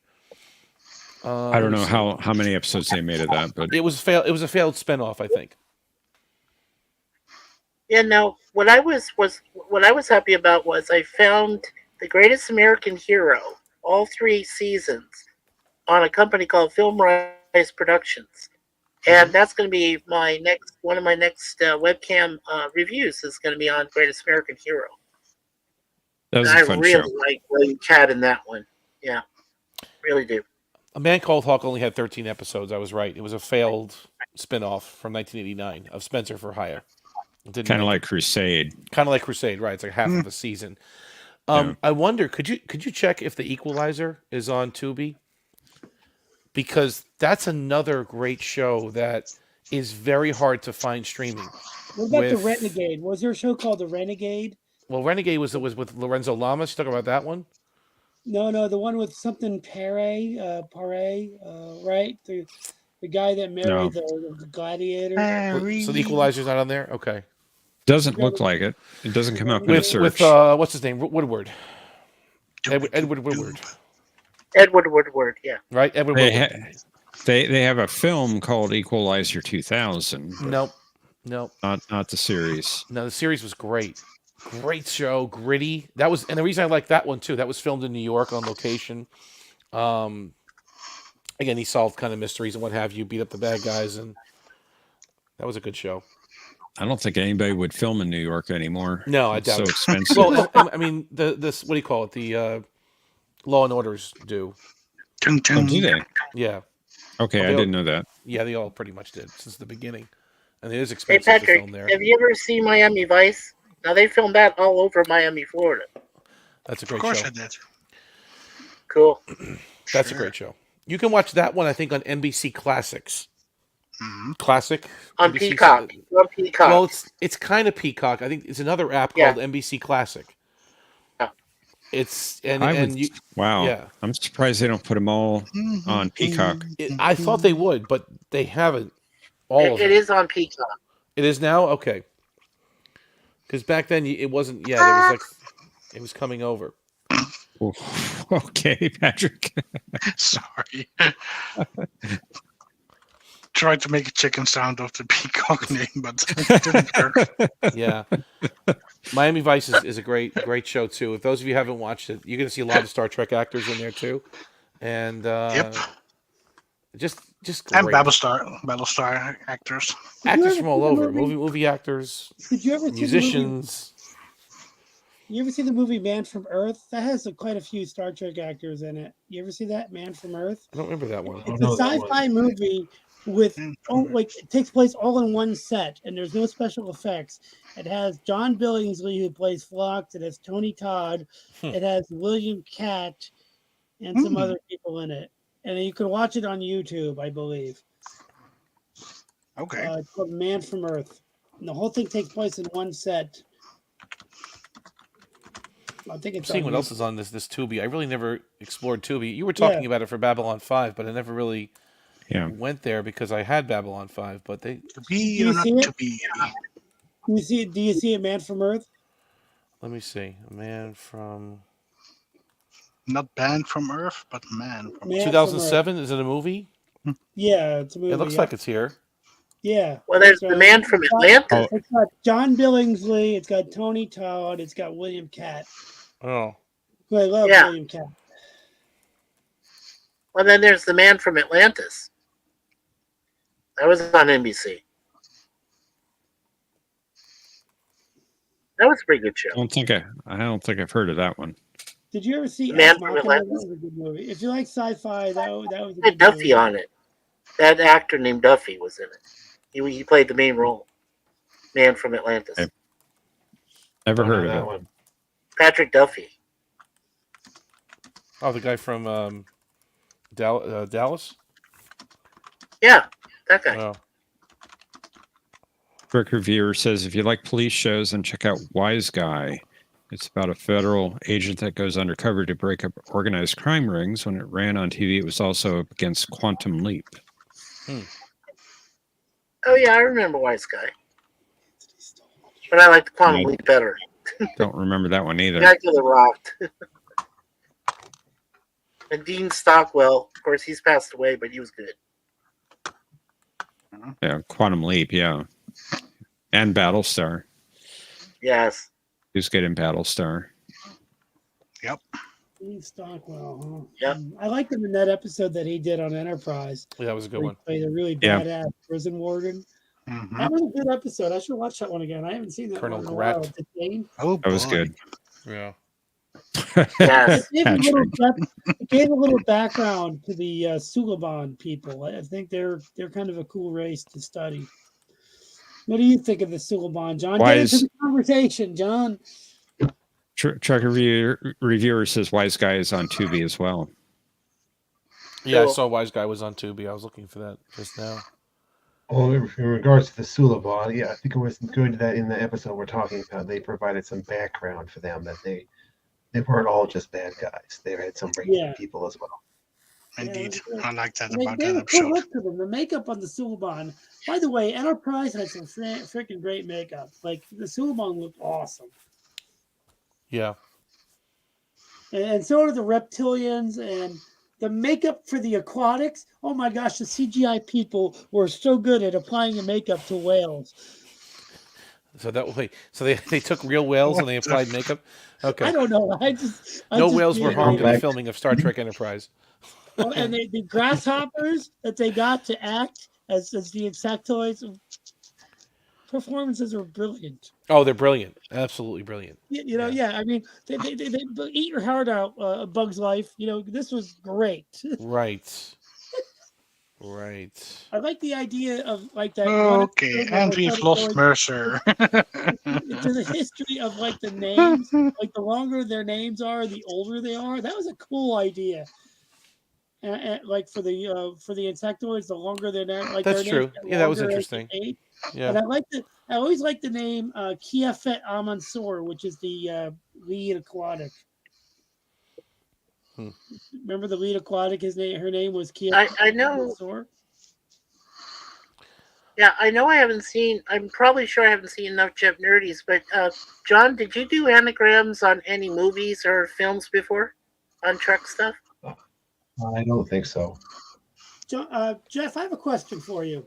I don't know how many episodes they made of that, but It was a failed spinoff, I think. Yeah, no. What I was happy about was I found The Greatest American Hero, all 3 seasons, on a company called Film Rise Productions, and that's going to be one of my next webcam reviews. Is going to be on Greatest American Hero. that was And a I fun really show. like William Cat in that one. Yeah, really do. A Man Called Hawk only had 13 episodes. I was right. It was a failed spinoff from 1989 of Spencer for Hire. Kind of like Crusade. Kind of like Crusade, right? It's like half of a season. I wonder, could you check if The Equalizer is on Tubi? Because that's another great show that is very hard to find streaming. What about The Renegade? Was there a show called The Renegade? Well, Renegade was with Lorenzo Lamas. You talking about that one? No, the one with something Pare, right? The guy that married the gladiator. So The Equalizer's not on there? Okay. Doesn't look like it. It doesn't come up in a search. With what's his name? Woodward. Edward Woodward. Edward Woodward, yeah. Right? Edward Woodward. They have a film called Equalizer 2000. Nope. Not the series. No, the series was great. Great show, gritty. And the reason I like that one too, that was filmed in New York on location. Again, he solved kind of mysteries and what have you, beat up the bad guys, and that was a good show. I don't think anybody would film in New York anymore. No, I It's doubt so it. expensive. Well, I mean, this what do you call it? The Law and Orders do. Oh, do they? Yeah. Okay, I didn't know that. Yeah, they all pretty much did since the beginning, and it is Hey expensive to Patrick, film there. have you ever seen Miami Vice? Now they filmed that all over Miami, Florida. That's a great Of course show. I did. Cool. That's a great show. You can watch that one, I think, on NBC Classics. Mm-hmm. Classic On NBC Peacock. On Peacock. Well, it's kind of Peacock. I think it's another app called NBC Classic. Yeah. It's wow. Yeah. I'm surprised they don't put them all on Peacock. I thought they would, but they haven't. All of it them. is on Peacock. It is now? Okay. Because back then it wasn't. Yeah, there was it was coming over. Okay, Patrick. Sorry. Tried to make a chicken sound of the peacock name, but it didn't work. Yeah. Miami Vice is a great show too. If those of you haven't watched it, you're going to see a lot of Star Trek actors in there too, and just great. And Battlestar actors from all over, movie actors. Did you ever musicians? You ever see the movie Man from Earth? That has quite a few Star Trek actors in it. You ever see that, Man from Earth? I don't remember that one. It's a sci-fi movie with it takes place all in one set, and there's no special effects. It has John Billingsley who plays Phlox. It has Tony Todd. It has William Catt and some other people in it. And you can watch it on YouTube, I believe. Okay. It's called Man from Earth. And the whole thing takes place in one set. I think it's seeing what else is on this Tubi. I really never explored Tubi. You were talking about it for Babylon 5, but I never really went there because I had Babylon 5. But they to be or not to be. Do you see it, Man from Earth? Let me see. Man from Not Banned from Earth, but Man from 2007. Is it a movie? Yeah, it's a movie. It looks like it's here. Yeah. Well, there's the Man from Atlanta. It's got John Billingsley. It's got Tony Todd. It's got William Catt. Oh. Who I love William Catt. Well, then there's the Man from Atlantis. That was on NBC. That was a pretty good show. I don't think I've heard of that one. Did you ever see Man Ex from Machina? That Atlantis. was a good movie. If you like sci-fi, that was a Had good Duffy movie. on it. That actor named Duffy was in it. He played the main role. Man from Atlantis. Okay. Never Don't know heard of that it. one. Patrick Duffy. Oh, the guy from Dallas? Yeah, that guy. Oh. Quick reviewer says if you like police shows, then check out Wise Guy. It's about a federal agent that goes undercover to break up organized crime rings. When it ran on TV, it was also up against Quantum Leap. Oh yeah, I remember Wise Guy. But I like the Quantum Leap better. Don't remember that one either. Dracula rocked. And Dean Stockwell, of course, he's passed away, but he was good. Yeah, Quantum Leap, yeah. And Battlestar. Yes. Who's good in Battlestar? Yep. Dean Stockwell, huh? Yep. I liked him in that episode that he did on Enterprise. Yeah, that was a good where one. He played a really Yeah. badass prison warden. Mhm. That was a good episode. I should watch that one again. I haven't seen that Colonel one in a while. Grat. Detained. Oh, That was boy. good. Yeah. Yes. It gave a little background to the Suliban people. I think they're kind of a cool race to study. What do you think of the Suliban, John? Get into the conversation, John. Truck reviewer says Wise Guy is on Tubi as well. Yeah, I Cool. saw Wise Guy was on Tubi. I was looking for that just now. Well, in regards to the Suliban, yeah, I think it was good that in the episode we're talking about, they provided some background for them, that they weren't all just bad guys. They had some regular people as well. Indeed. Yeah, I like that And about they that have a cool episode. look to them. The makeup on the Suliban. By the way, Enterprise had some freaking great makeup. Like the Suliban looked awesome, Yeah. and so did the reptilians and the makeup for the aquatics. Oh my gosh, the CGI people were so good at applying the makeup to whales. So that way, so they took real whales and they applied makeup. Okay. I don't know. I No just whales were did. harmed in the filming of Star Trek Enterprise. Well, and the grasshoppers that they got to act as the insectoids, performances are brilliant. Oh, they're brilliant. Absolutely brilliant. You know, yeah. I mean, they eat your heart out. A Bug's Life. You know, this was great. Right. Right. I like the idea of like that. Okay, and we've lost Mercer. To the history of like the names, like the longer their names are, the older they are. That was a cool idea. And like for the insectoids, the longer their name, like That's their true. names get Yeah, that was longer as they interesting. age. Yeah. And I always like the name Kiafet Amansor, which is the lead aquatic. Remember the lead aquatic? Her name was Kiafet I know. Amansor. Yeah, I know I haven't seen, I'm probably sure I haven't seen enough Jeopnerdies, but John, did you do anagrams on any movies or films before? On Trek stuff? I don't think so. Jeff, I have a question for you.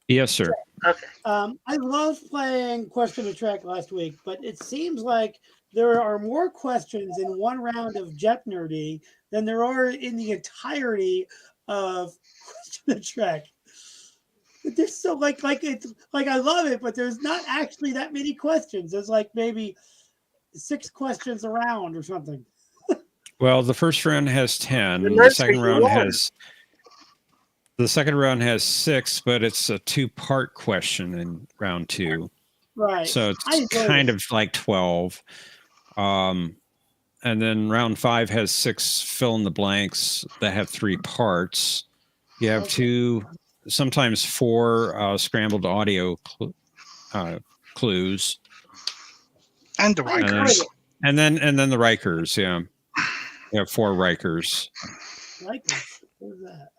Yes, sir. Okay. I loved playing Question of Trek last week, but it seems like there are more questions in one round of Jeopnerdy than there are in the entirety of Question of Trek. There's so like it's like I love it, but there's not actually that many questions. There's like maybe 6 questions around or something. Well, the first round has 10. The Mercy, second you round won. has 6, but it's a 2-part question in round 2. Right. So I it's enjoyed kind it. of like 12. And then round 5 has 6 fill in the blanks that have 3 parts. You have 2, sometimes 4 scrambled audio clues. And the Rikers. And then the Rikers, yeah. You have 4 Rikers. Rikers. What is that?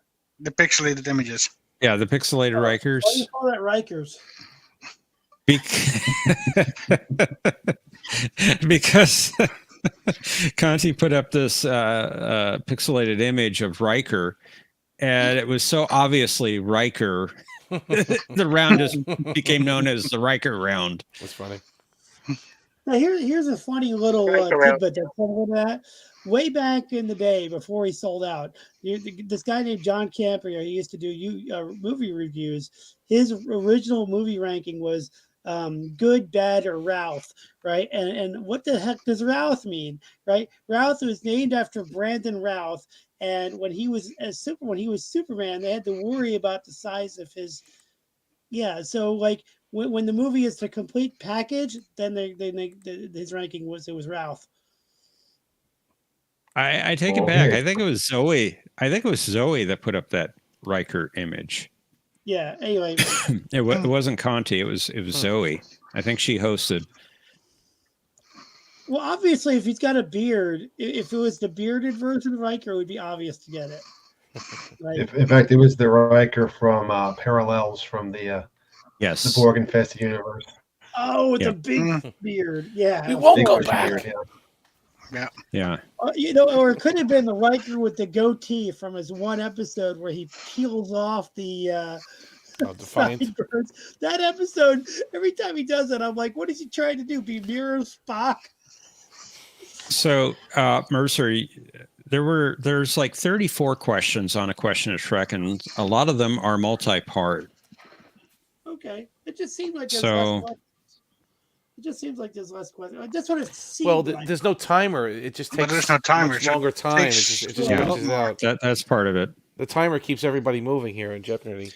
The pixelated images. Yeah, the pixelated Rikers. Why do you call that Rikers? Because Conti put up this pixelated image of Riker, and it was so obviously Riker. The round became known as the Riker round. That's funny. Now here's a funny little tidbit that's over that. Way back in the day, before he sold out, this guy named John Campier, he used to do movie reviews. His original movie ranking was good, bad, or Routh, right? And what the heck does Routh mean, right? Routh was named after Brandon Routh, and when he was Superman, they had to worry about the size of his. Yeah, so like when the movie is the complete package, then his ranking was Routh. I take it Oh, back. here. I think it was Zoe. I think it was Zoe that put up that Riker image. Yeah. Anyway, It wasn't Conti. It was Zoe. I think she hosted. well, obviously, if he's got a beard, if it was the bearded version of Riker, it would be obvious to get it. Right? In fact, it was the Riker from Parallels from the Yes. Borg infested universe. Oh, with Yeah. the big beard. Yeah. We of won't Big go course. bushy back. beard, yeah. Yeah. Or it could have been the Riker with the goatee from his one episode where he peels off the Defiant. sideburns. That episode, every time he does it, I'm like, what is he trying to do? Be Mirror Spock? So, Mercer, there's like 34 questions on A Question of Trek, and a lot of them are multi-part. Okay. It just seemed like there's So- less questions. It just seems like there's less questions. That's what it seemed Well, like. there's no timer. It just But takes there's no timer, much so it longer time. It takes just, it just a lot stretches more. out. That's part of it. The timer keeps everybody moving here in Jeopnerdy.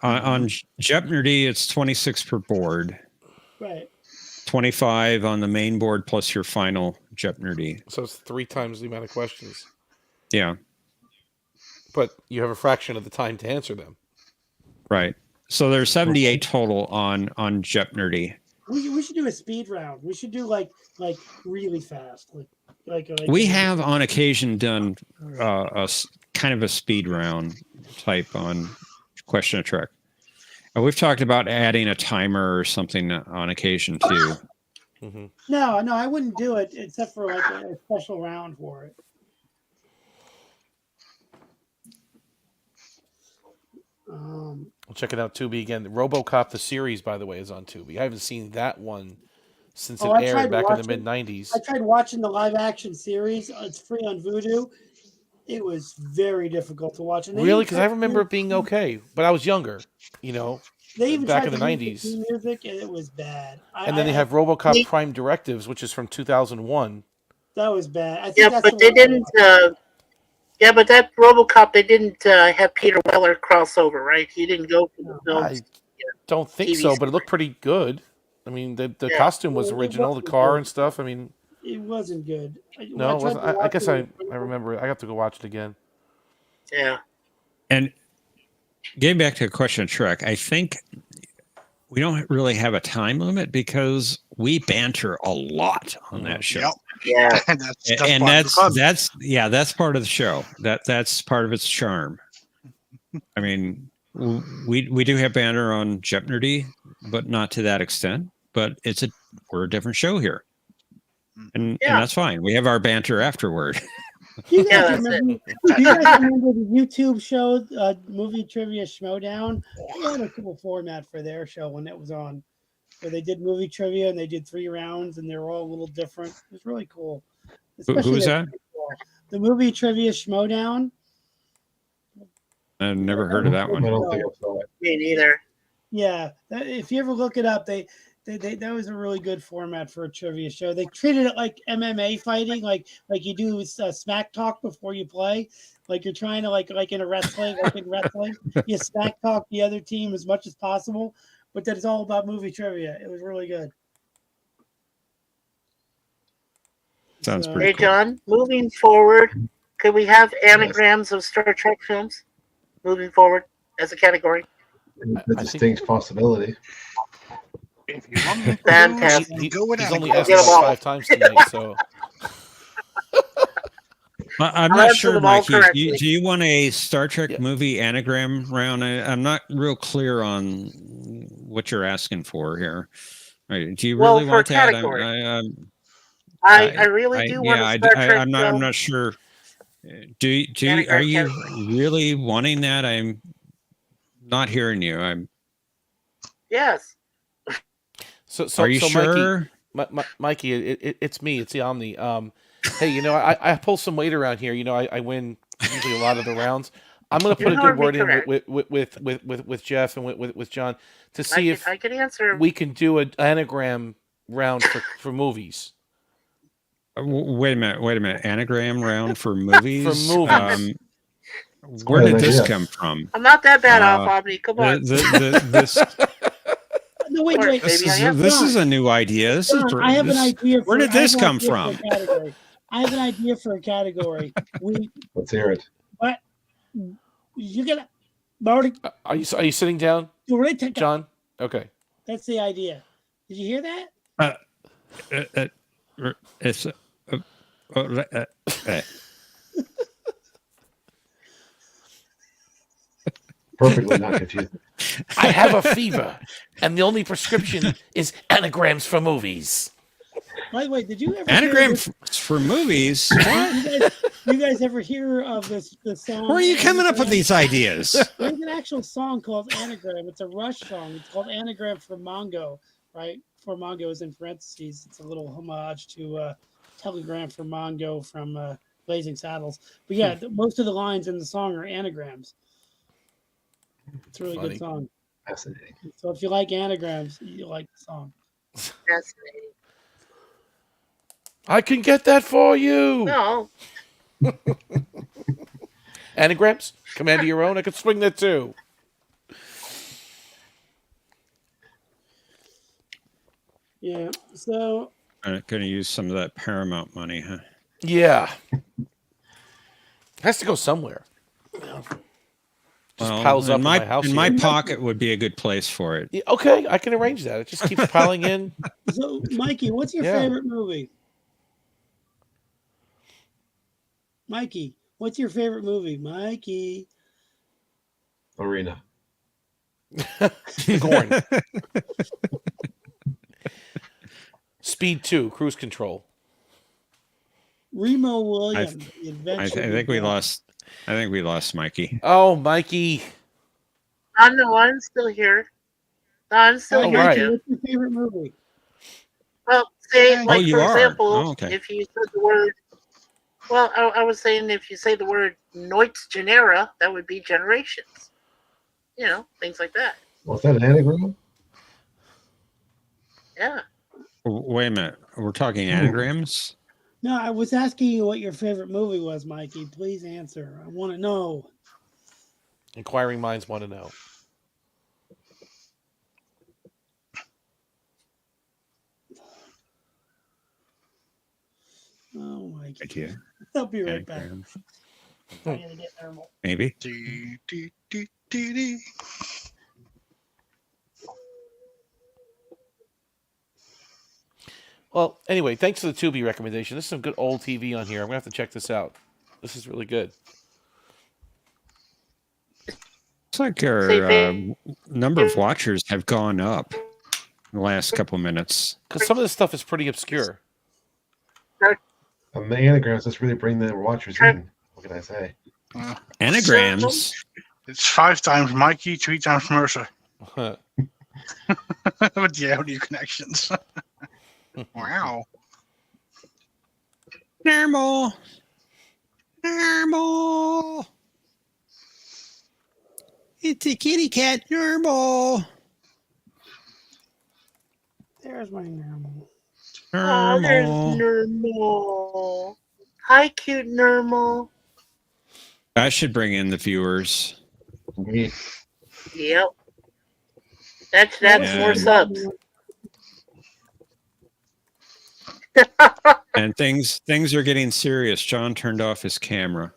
On Jeopnerdy, it's 26 per board, Right. 25 on the main board plus your final Jeopnerdy. So it's 3 times the amount of questions. Yeah, But you have a fraction of the time to answer them. right. So there's 78 total on Jeopnerdy. We should do a speed round. We should do like really fast. Like We have on occasion done kind of a speed round type on Question of Trek. And we've talked about adding a timer or something on occasion too. Mm-hmm. No, I wouldn't do it except for like a special round for it. We'll check it out, Tubi again. RoboCop the series, by the way, is on Tubi. I haven't seen that one since it I aired tried back in the watching- mid '90s. I tried watching the live action series. It's free on Vudu. It was very difficult to watch. And they Really? even Because I tried to remember use- it being okay, but I was younger, you know. They even back tried in the to use 90s. theme music, and it was bad. And then they have RoboCop Prime Directives, which is from 2001. That was bad. I think Yeah, that's but the they one I didn't. watched. Yeah, but that RoboCop, they didn't have Peter Weller crossover, right? He didn't go for the films. I don't think TV so, but it looked pretty good. I mean, the Yeah. costume was It original, the wasn't car good. and stuff. I mean, It wasn't good. no, it wasn't. I guess I remember. remember it. I have to go watch it again. Yeah. And getting back to a Question of Trek, I think we don't really have a time limit because we banter a lot on that show. Yep. Yeah. And that's And part of the fun. that's part of the show. That's part of its charm. I mean, we do have banter on Jeopnerdy, but not to that extent. But we're a different show here, and that's fine. We have our banter afterward. You Yeah, guys, that's remember, you guys remember the YouTube show, Movie Trivia Schmodown? They had a cool format for their show when it was on, where they did movie trivia and they did 3 rounds and they were all a little different. It was really cool. Who is that? The Movie Trivia Schmodown. I've never heard of that I one. don't think I saw it. Me neither. Yeah, if you ever look it up, they that was a really good format for a trivia show. They treated it like MMA fighting, like you do smack talk before you play, like you're trying to like in wrestling, you smack talk the other team as much as possible, but that is all about movie trivia. It was really good. Sounds So- pretty Hey, cool. John, moving forward, could we have anagrams of Star Trek films moving forward as a category? It's a distinct possibility. If you want me to Fantastic. do, go with He's that. only I'll asked get 'em about all. 5 times tonight, so I'm I'll not answer sure, them all Mikey. Do correctly. you want a Star Trek Yeah. movie anagram round? I'm not real clear on what you're asing for here. Right, do you Well, really for want that? category. I really do want a Star Trek I'm film. not sure. Do you, Anagram are you category. really wanting that? I'm not hearing you. Yes. so Are you so sure? Mikey, it's me. It's the Omni. Hey, I pull some weight around here. I win usually a lot of the rounds. I'm going to put a You're good normally word in correct. with Jeff and with John to see if I can answer. we can do an anagram round for movies. Wait a minute. Anagram round for movies. For movies. Where did an this idea. come from? I'm not that bad off, Omni. Come on. This No, wait. this Maybe I am. is a new idea. This is I have an idea. Where did this come for a from? category. I have an idea for a category. Let's hear it. What? You gonna, Marty? Are you sitting down, John? Okay. That's the idea. Did you hear that? It's Perfectly not confused. I have a fever, and the only prescription is anagrams for movies. By the way, did you ever anagram for movies? What? You guys ever hear of this song? Where are you coming up with these ideas? There's an actual song called Anagram. It's a Rush song. It's called Anagram for Mongo, right? For Mongo is in parentheses. It's a little homage to Telegram for Mongo from Blazing Saddles. But yeah, most of the lines in the song are anagrams. It's a really good song. Fascinating. So if you like anagrams, you like the song. Fascinating. I can get that for you. No. Anagrams? Command of your own? I could swing that too. Yeah. So I'm going to use some of that Paramount money, huh? Yeah. Has to go somewhere. Just piles up in my house. In my pocket would be a good place for it. Yeah, okay, I can arrange that. It just keeps piling in. So, Mikey, what's your favorite movie? Mikey, what's your favorite movie? Mikey. Arena. Gorn. Speed 2, Cruise Control. Remo Williams. I think we lost. I think we lost Mikey. Oh, Mikey. No, I'm still here. No, I'm still here. Right. Too. What's your favorite movie? Well, say, like, you for are. example, Okay. if you said the word, well, I was saying if you say the word Noits Genera, that would be generations. You know, things like that. Was that an anagram? Yeah. Wait a minute. We're talking anagrams? No, I was asking you what your favorite movie was, Mikey. Please answer. I want to know. Inquiring minds want to know. Oh, Mikey. Thank you. I'll be right back. Anagrams. I'm gonna get thermal. Maybe. Well, anyway, thanks for the Tubi recommendation. This is some good old TV on here. I'm going to have to check this out. This is really good. It's like our number of watchers have gone up in the last couple of minutes. Because some of this stuff is pretty obscure. The anagrams just really bring the watchers in. What can I say? Anagrams. It's 5 times Mikey, 3 times Mercer. With the audio connections. Wow. Normal. Normal. It's a kitty cat. Normal. There's my normal. Oh, there's Normal. Normal. Hi, cute Normal. I should bring in the viewers. Yep. That's more subs. And things are getting serious. John turned off his camera.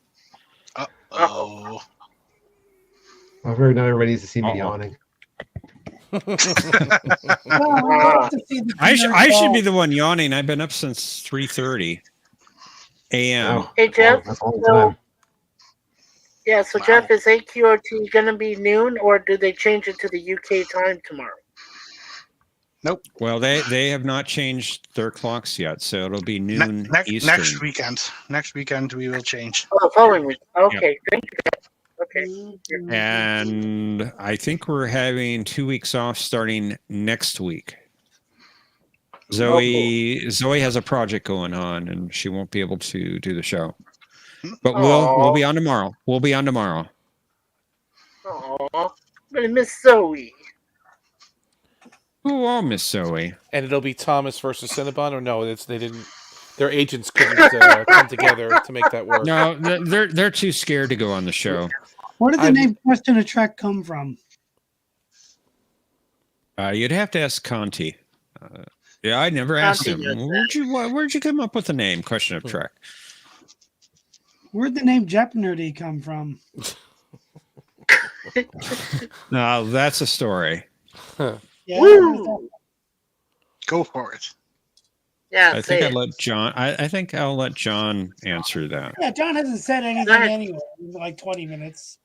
Uh-oh. I've heard not everybody needs to see me yawning. I should be the one yawning. I've been up since 3:30 a.m. Oh, Hey, Jeff. that's all the time. Yeah, so Jeff, is AQRT going to be noon, or do they change it to the UK time tomorrow? Well, they have not changed their clocks yet, so it'll be noon Eastern. Next weekend. Next weekend we will change. Oh, following week. Okay, thank you. Okay. And I think we're having 2 weeks off starting next week. Zoe has a project going on, and she won't be able to do the show. But we'll be on tomorrow. We'll be on tomorrow. Aw, I'm gonna miss Zoe. Who all Miss Zoe? And it'll be Thomas versus Cinnabon, or no? They didn't. Their agents couldn't come together to make that work. No, they're too scared to go on the show. Where did the name Question of Trek come from? You'd have to ask Conti. Yeah, I never asked him. Where'd you come up with the name Question of Trek? Where'd the name Jeopnerdy come from? No, that's a story. Yeah, Woo! Go for it. Yeah, I think I think I'll let John answer that. yeah, John hasn't said anything anyway in like 20 minutes.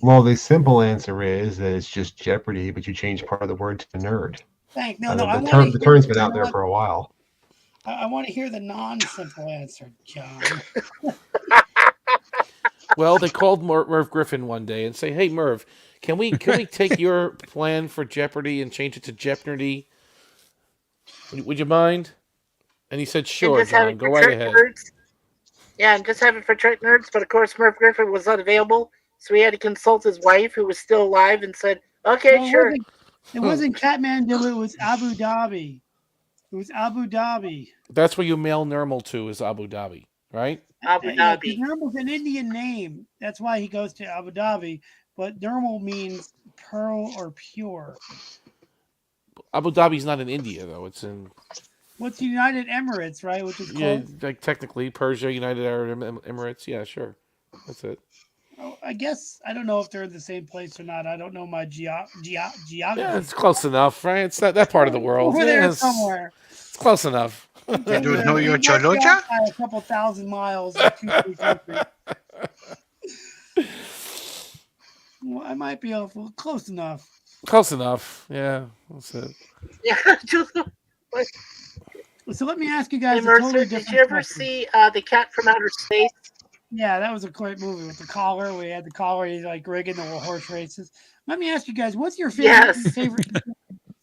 Well, the simple answer is that it's just Jeopardy, but you change part of the word to nerd. Thank The term's been out there for a while. I want to hear the non-simple answer, John. Well, they called Merv Griffin one day and say, "Hey, Merv, can we take your plan for Jeopardy and change it to Jeopnerdy? Would you mind?" And he said, "Sure, John, go right ahead." Nerds. Yeah, and just have it for Trek nerds. But of course, Merv Griffin was unavailable, so he had to consult his wife, who was still alive, and said, "Okay, No, sure." It wasn't Kathmandu. It was Abu Dhabi. It was Abu Dhabi. That's where you mail Nermal to, is Abu Dhabi, right? Abu Dhabi. Nirmal's an Indian name. That's why he goes to Abu Dhabi. But Nirmal means pearl or pure. Abu Dhabi's not in India, though. It's in... What's United Emirates, right? Which is yeah, like technically Persia, United Arab Emirates. Yeah, sure. That's it. Oh, I guess I don't know if they're in the same place or not. I don't know my geography. Yeah, it's close enough, right? It's that part of the world. Over there somewhere. It's close enough. You don't know your geologia? A couple thousand miles. Well, I might be close enough. Close enough. Yeah, that's it. Yeah. So let me ask you guys. Hey, Mercer, did you ever see The Cat from Outer Space? Yeah, that was a great movie with the collar. We had the collar. He's like rigging the horse races. Let me ask you guys, what's your favorite?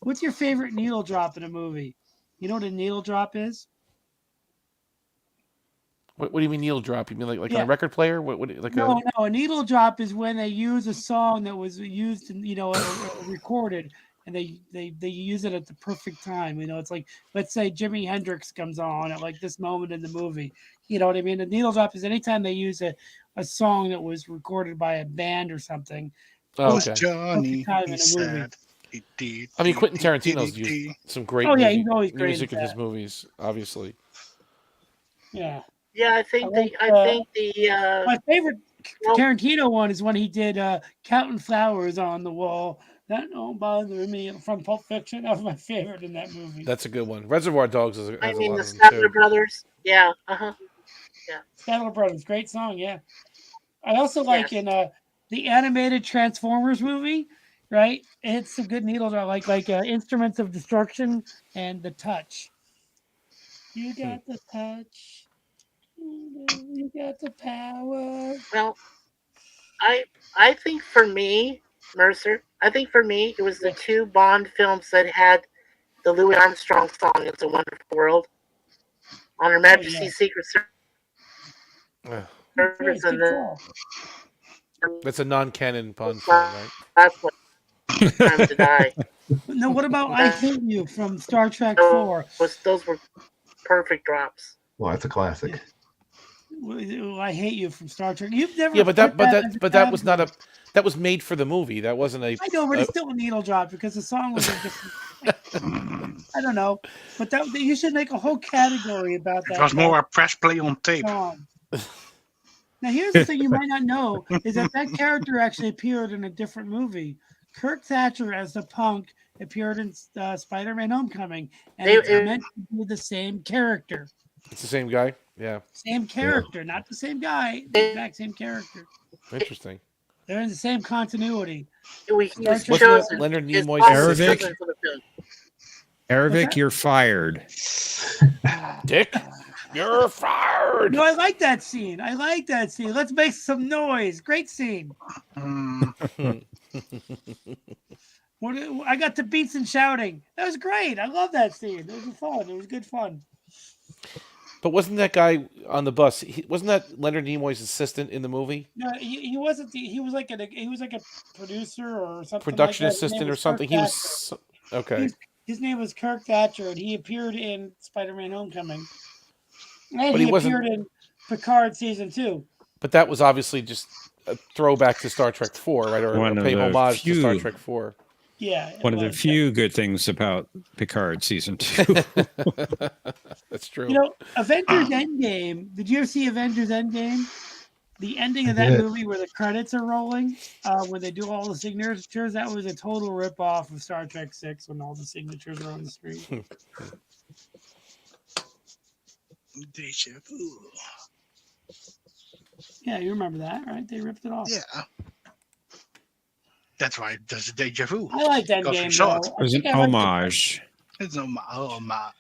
What's your favorite needle drop in a movie? You know what a needle drop is? What do you mean needle drop? You mean like on a record player? No, a needle drop is when they use a song that was used and recorded, and they use it at the perfect time. It's like, let's say Jimi Hendrix comes on at like this moment in the movie. You know what I mean? A needle drop is anytime they use a song that was recorded by a band or something. Oh, okay. Johnny, he's sad. I mean, Quentin Tarantino's used some great he's always great music in his movies, obviously. Yeah. Yeah, I think the my favorite Tarantino one is when he did Counting Flowers on the Wall. That don't bother me from Pulp Fiction. That was my favorite in that movie. That's a good one. Reservoir Dogs has a lot the of them Statler too. Brothers. Yeah. Yeah. Statler Brothers, great song. Yeah. I also like in the animated Transformers movie, right? It's some good needles. I like Instruments of Destruction and The Touch. You got the touch. You got the power. Well, I think for me, Mercer, it was the two Bond films that had the Louis Armstrong song, "It's a Wonderful World," on Her Majesty's Secret Service, and then that's a non-canon Bond film, right? That's what Time to Die. No, what about I Hate You from Star Trek 4? Those were perfect drops. Well, that's a classic. I Hate You from Star Trek. You've never. Yeah, but that was not a. That was made for the movie. That wasn't a. I know, but it's still a needle drop because the song was a different. I don't know, but you should make a whole category about that. It was more a press play on tape. Song. Now, here's the thing you might not know is that character actually appeared in a different movie. Kirk Thatcher as the punk appeared in Spider-Man: Homecoming, and it's meant to be the same character. It's the same guy. Yeah. Same character, not the same guy. The exact same character. Interesting. They're in the same continuity. What's Leonard Nimoy's Aravik, you're fired. Dick, you're fired. No, I like that scene. Let's make some noise. Great scene. I got the beats and shouting. That was great. I love that scene. It was fun. It was good fun. But wasn't that guy on the bus? Wasn't that Leonard Nimoy's assistant in the movie? No, he wasn't. He was like a producer or something Production like that. His name assistant or was Kirk something. He Thatcher. was okay. His name was Kirk Thatcher, and he appeared in Spider-Man: Homecoming, and But he he wasn't- appeared in Picard season 2. But that was obviously just a throwback to Star Trek 4, right? Or One a of pay the homage to Star few- Trek 4. Yeah, it One of the was. few good things about Picard season 2. That's true. You know, Avengers Endgame. Did you ever see Avengers Endgame? The ending of that did. movie where the credits are rolling, where they do all the signatures, that was a total ripoff of Star Trek 6 when all the signatures are on the screen. Deja vu. Yeah, you remember that, right? They ripped it off. Yeah. That's why it does a deja vu. I like that Because we game, saw though. it. It was an I like homage. It's an homage.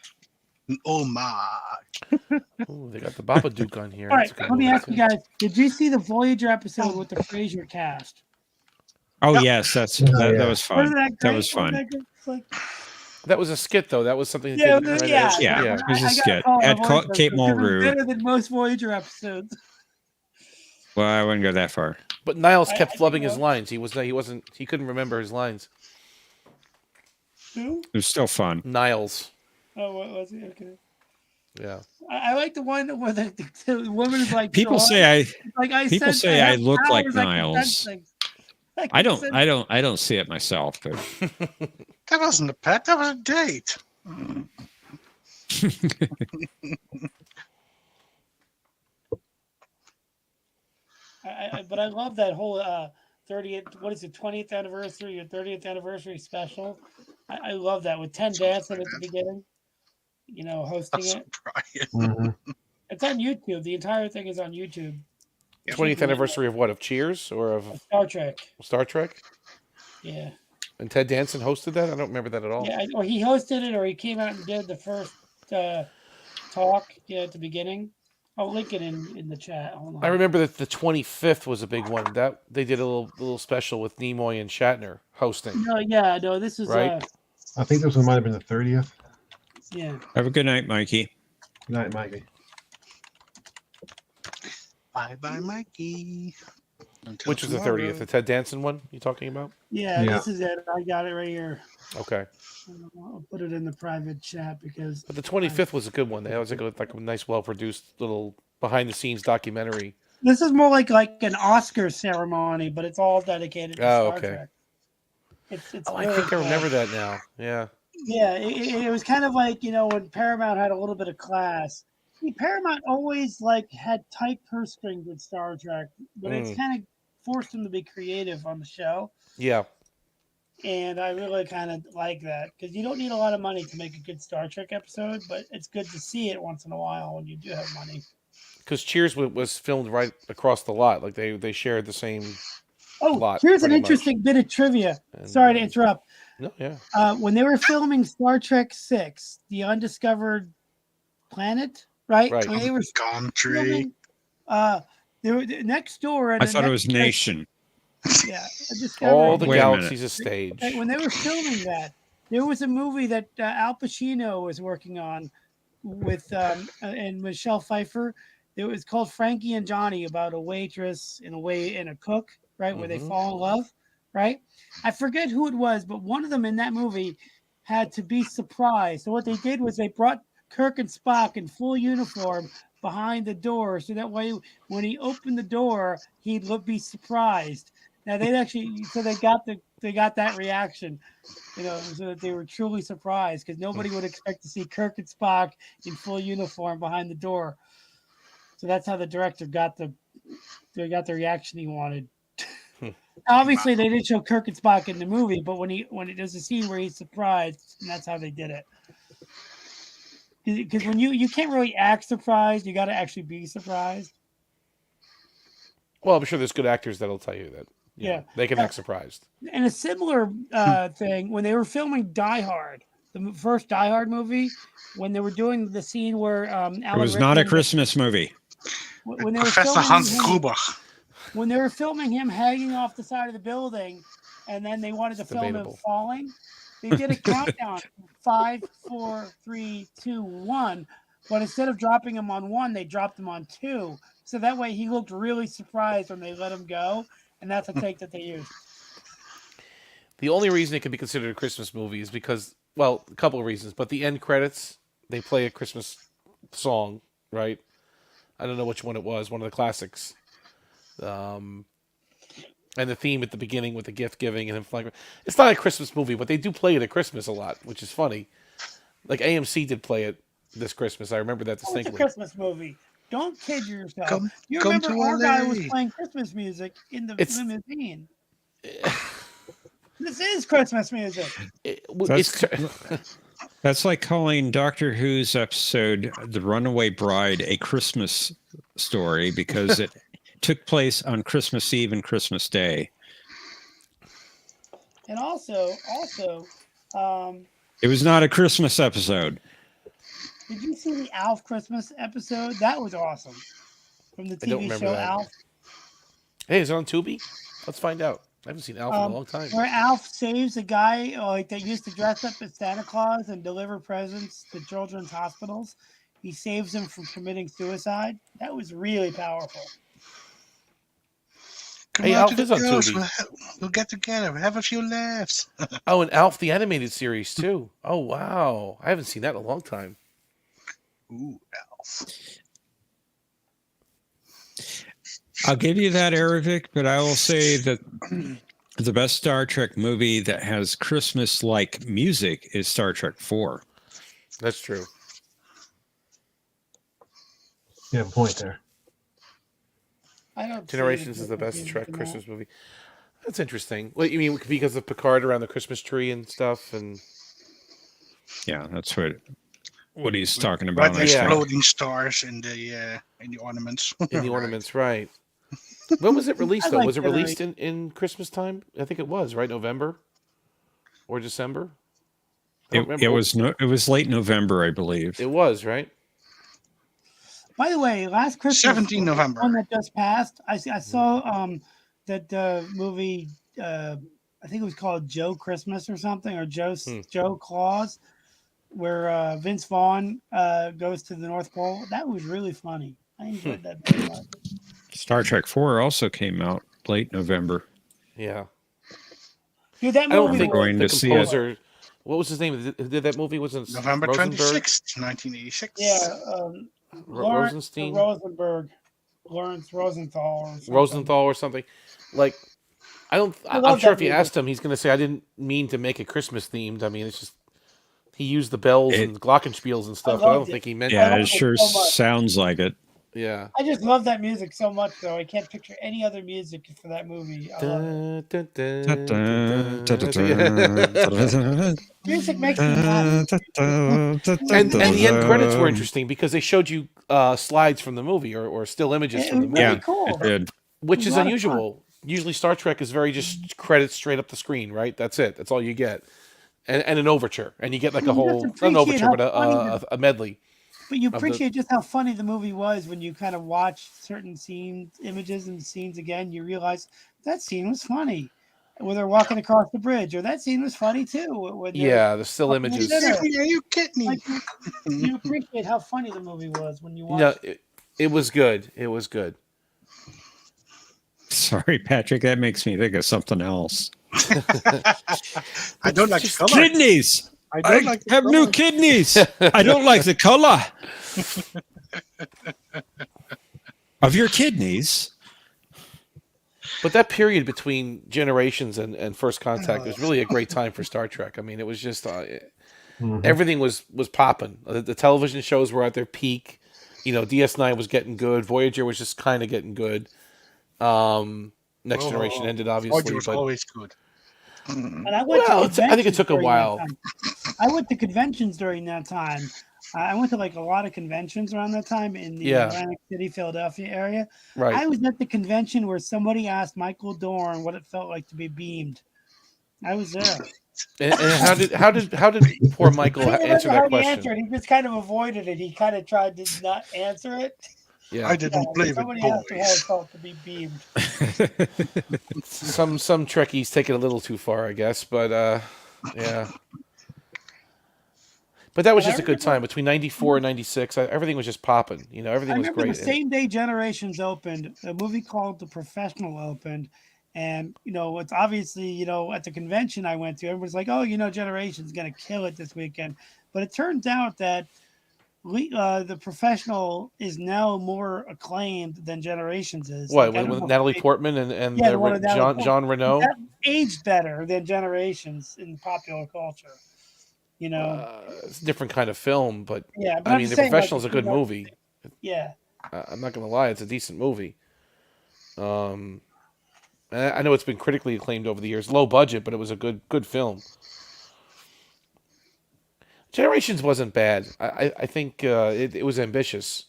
An homage. Ooh, they got the Babadook on here. All right, That's a good let me movie, ask you too. guys: did you see the Voyager episode with the Frasier cast? Oh Yeah. yes, that yeah. was fun. Wasn't that That great? was fun. Wasn't that good? It's like, That was a skit, though. That was something. That yeah, did, right? yeah, Yeah, but it was a I gotta skit. call it a Had Voyager Kate episode 'cause it was Mulgrew. better than most Voyager episodes. Well, I wouldn't go that far. But Niles I kept think flubbing his so. lines. He couldn't remember his lines. Who? It was still fun. Niles. Oh, what was it? Okay. Yeah. I like the one where the woman is like. People "So say I like I people sense say I have look like powers, I can Niles. sense things." I don't see it myself, but That wasn't a pet. That was a date. But I love that whole 30th. What is it? 20th anniversary or 30th anniversary special. I love that with 10 dancing at the beginning. You know, hosting That's it. Brian. Mhm. It's on YouTube. The entire thing is on YouTube. 20th anniversary of what? Of Cheers or of Star Trek. Star Trek? Yeah. And Ted Danson hosted that? I don't remember that at all. Yeah, or he hosted it, or he came out and did the first talk at the beginning. I'll link it in the chat. Hold on. I remember that the 25th was a big one. That they did a little special with Nimoy and Shatner hosting. No, this is Right. I think this one might have been the 30th. Yeah. have a good night, Mikey. Good night, Mikey. Bye bye, Mikey. Until Which was the tomorrow. 30th? The Ted Danson one you talking about? Yeah, Yeah. this is it. I got it right here. Okay. I'll put it in the private chat because But the 25th was a good one. That was like a nice, well-produced little behind-the-scenes documentary. this is more like an Oscar ceremony, but it's all dedicated to Oh, Star okay. Trek. It's Oh, I really think I cool. remember that now. Yeah. Yeah, it was kind of like, when Paramount had a little bit of class. See, Paramount always had tight purse strings with Star Trek, but it's kind of forced them to be creative on the show. Yeah. And I really kind of like that because you don't need a lot of money to make a good Star Trek episode, but it's good to see it once in a while when you do have money. Because Cheers was filmed right across the lot. Like they shared the same Oh, lot. here's an pretty much. interesting bit of trivia. And, Sorry to interrupt. No, yeah. When they were filming Star Trek 6, The Undiscovered Planet, right? Right. When they were Country. filming, they were next door. I thought it was Nation. Yeah, Discovery. All the Wait a galaxies a stage. When they were filming that, there was a movie that Al Pacino was working on with and Michelle Pfeiffer. It was called Frankie and Johnny, about a waitress and a cook, right, where they fall in love, right? I forget who it was, but one of them in that movie had to be surprised. So what they did was they brought Kirk and Spock in full uniform behind the door, so that way when he opened the door, he'd be surprised. Now they got that reaction, so that they were truly surprised because nobody would expect to see Kirk and Spock in full uniform behind the door. So that's how the director got the reaction he wanted. Obviously, they didn't show Kirk and Spock in the movie, but when there's a scene where he's surprised, and that's how they did it. Because when you can't really act surprised, you got to actually be surprised. Well, I'm sure there's good actors that'll tell you that. Yeah. They can act surprised. And a similar thing, when they were filming Die Hard, the first Die Hard movie, when they were doing the scene where It was not a Christmas movie. When they were Professor filming Hans him, Gruber. when they were filming him hanging off the side of the building, and then they wanted to film debatable. him falling, they did a countdown: 5, 4, 3, 2, 1. but instead of dropping him on 1, they dropped him on 2. So that way he looked really surprised when they let him go, and that's a take that they used. The only reason it can be considered a Christmas movie is because, well, a couple of reasons, but the end credits, they play a Christmas song, right? I don't know which one it was, one of the classics. And the theme at the beginning with the gift giving and him flying. It's not a Christmas movie, but they do play it at Christmas a lot, which is funny. Like AMC did play it this Christmas. I remember that Oh, it's a distinctly. Christmas movie. Don't kid yourself. You come remember to our guy was LA. playing Christmas music in the It's- limousine. This is Christmas music. That's like calling Doctor Who's episode "The Runaway Bride" a Christmas story because it took place on Christmas Eve and Christmas Day. And also, It was not a Christmas episode. did you see the Alf Christmas episode? That was awesome. From the I don't TV remember show that. Alf. Hey, is it on Tubi? Let's find out. I haven't seen Alf in a long time. Where Alf saves a guy that used to dress up as Santa Claus and deliver presents to children's hospitals. He saves him from committing suicide. That was really powerful. Come Hey, on Alf to the is on coast. Tubi. We'll get together, have a few laughs. Oh, and Alf the animated series too. Oh wow, I haven't seen that in a long time. Ooh, Alf. I'll give you that, Eric, but I will say that the best Star Trek movie that has Christmas-like music is Star Trek 4. That's true. You have a point there. I don't. Generations is the best Trek Christmas movie. That's interesting. What you mean because of Picard around the Christmas tree and stuff, and Yeah, that's what he's talking Right, about. the I think. exploding stars in the ornaments. in the ornaments, right? When was it released I though? like Was it that released in Christmas time? I think it was, right? November or December? I don't remember. It was late November, I believe. It was, right? By the way, last Christmas, 17 November. one that just passed. I saw that movie. I think it was called Joe Christmas or something, or Joe Claus, where Vince Vaughn goes to the North Pole. That was really funny. I enjoyed that very much. Star Trek 4 also came out late November. Yeah. Dude, that I don't movie think going the to see it. composer. What was his name? Did that movie was it November Rosenberg? 26th, 1986. Yeah, Lawrence Rosenstein? Rosenberg, Lawrence Rosenthal, or something. Rosenthal or something. Like, I'm love sure that if you movie. asked him, he's going to say, "I didn't mean to make it Christmas themed." I mean, it's just he used the bells and glockenspiels and stuff. But I don't loved it. think he meant. Yeah, love it it sure so much. sounds like it. Yeah. I just love that music so much, though. I can't picture any other music for that movie. I love it. Music makes me happy. And the end credits were interesting because they showed you slides from the movie or still images It from the was movie, really Yeah, cool. it did. which It was is a lot of unusual. Usually Star Trek is very just credits straight up the screen, right? That's it. That's all you get. And an overture. And you get like a You whole, just not an appreciate overture, how but funny a medley. But you the- appreciate just how funny the movie was when you kind of watch certain scenes, images and scenes again. You realize that scene was funny when they're walking across the bridge, or that scene was funny too. When they're Yeah, the still walking images. in dinner. Are you kidding me? Like, you appreciate how funny the movie was when you watch No, it. it was good. It was good. Sorry, Patrick, that makes me think of something else. I don't like the color. Kidneys! I I don't like the have color. new kidneys! I don't like the color of your kidneys. But that period between Generations and First Contact was really a great time for Star Trek. I mean, it was just everything was popping. The television shows were at their peak. You know, DS9 was getting good. Voyager was just kind of getting good. Next Generation ended, obviously. Voyager was but always good. And I went Well, to I think it took a conventions during while. that time. I went to conventions during that time. I went to like a lot of conventions around that time in the Yeah. Atlantic City, Philadelphia area. Right. I was at the convention where somebody asked Michael Dorn what it felt like to be beamed. I was there. And how did poor Michael I didn't answer know that how he question? answered. He just kind of avoided it. He kind of tried to not answer it. Yeah. I didn't play with Somebody asked him how it boys. felt to be beamed. Some Trekkies take it a little too far, I guess. But yeah. But that was But I just a good remember- time between '94 and '96. Everything was just popping. You know, everything I was remember great. the same day Generations opened, a movie called The Professional opened. And, it's obviously, at the convention I went to, everyone's like, oh, Generations going to kill it this weekend. But it turns out that The Professional is now more acclaimed than Generations is. What, Like, I don't with know Natalie if they- Portman and Yeah, the one with Natalie Portman. Jean Reno? That aged better than Generations in popular culture. It's a different kind of film, but Yeah, but I I'm mean, just The saying, like, Professional's a good movie. Yeah. I'm not going to lie, it's a decent movie. I know it's been critically acclaimed over the years. Low budget, but it was a good film. Generations wasn't bad. I think it was ambitious.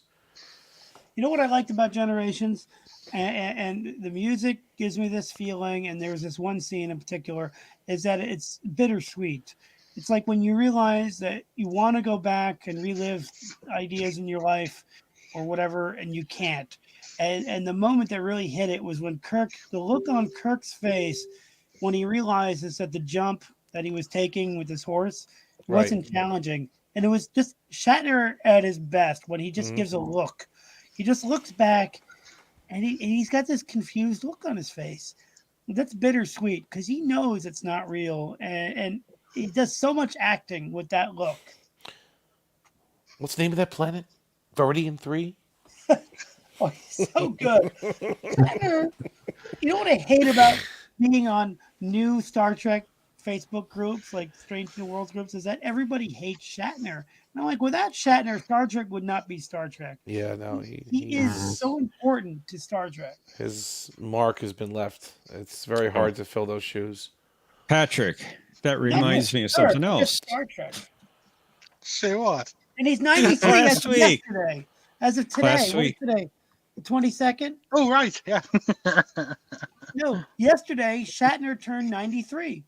You know what I liked about Generations? And the music gives me this feeling, and there's this one scene in particular, is that it's bittersweet. It's like when you realize that you want to go back and relive ideas in your life or whatever, and you can't. And the moment that really hit it was when the look on Kirk's face when he realizes that the jump that he was taking with his horse wasn't challenging. And it was just Shatner at his best when he just gives a look. He just looks back and he's got this confused look on his face. That's bittersweet because he knows it's not real. And he does so much acting with that look. What's the name of that planet? Viridian 3? Oh, he's so good. Shatner, you know what I hate about being on new Star Trek Facebook groups, like Strange New Worlds groups, is that everybody hates Shatner. And I'm like, without Shatner, Star Trek would not be Star Trek. Yeah, no, He is so important to Star Trek. His mark has been left. It's very hard to fill those shoes. Patrick, that reminds me of something else. Star Trek. Say what? And he's 93 Last week. yesterday. As of today. Last What's week. today? The 22nd? Oh, right. Yeah. No, yesterday, Shatner turned 93.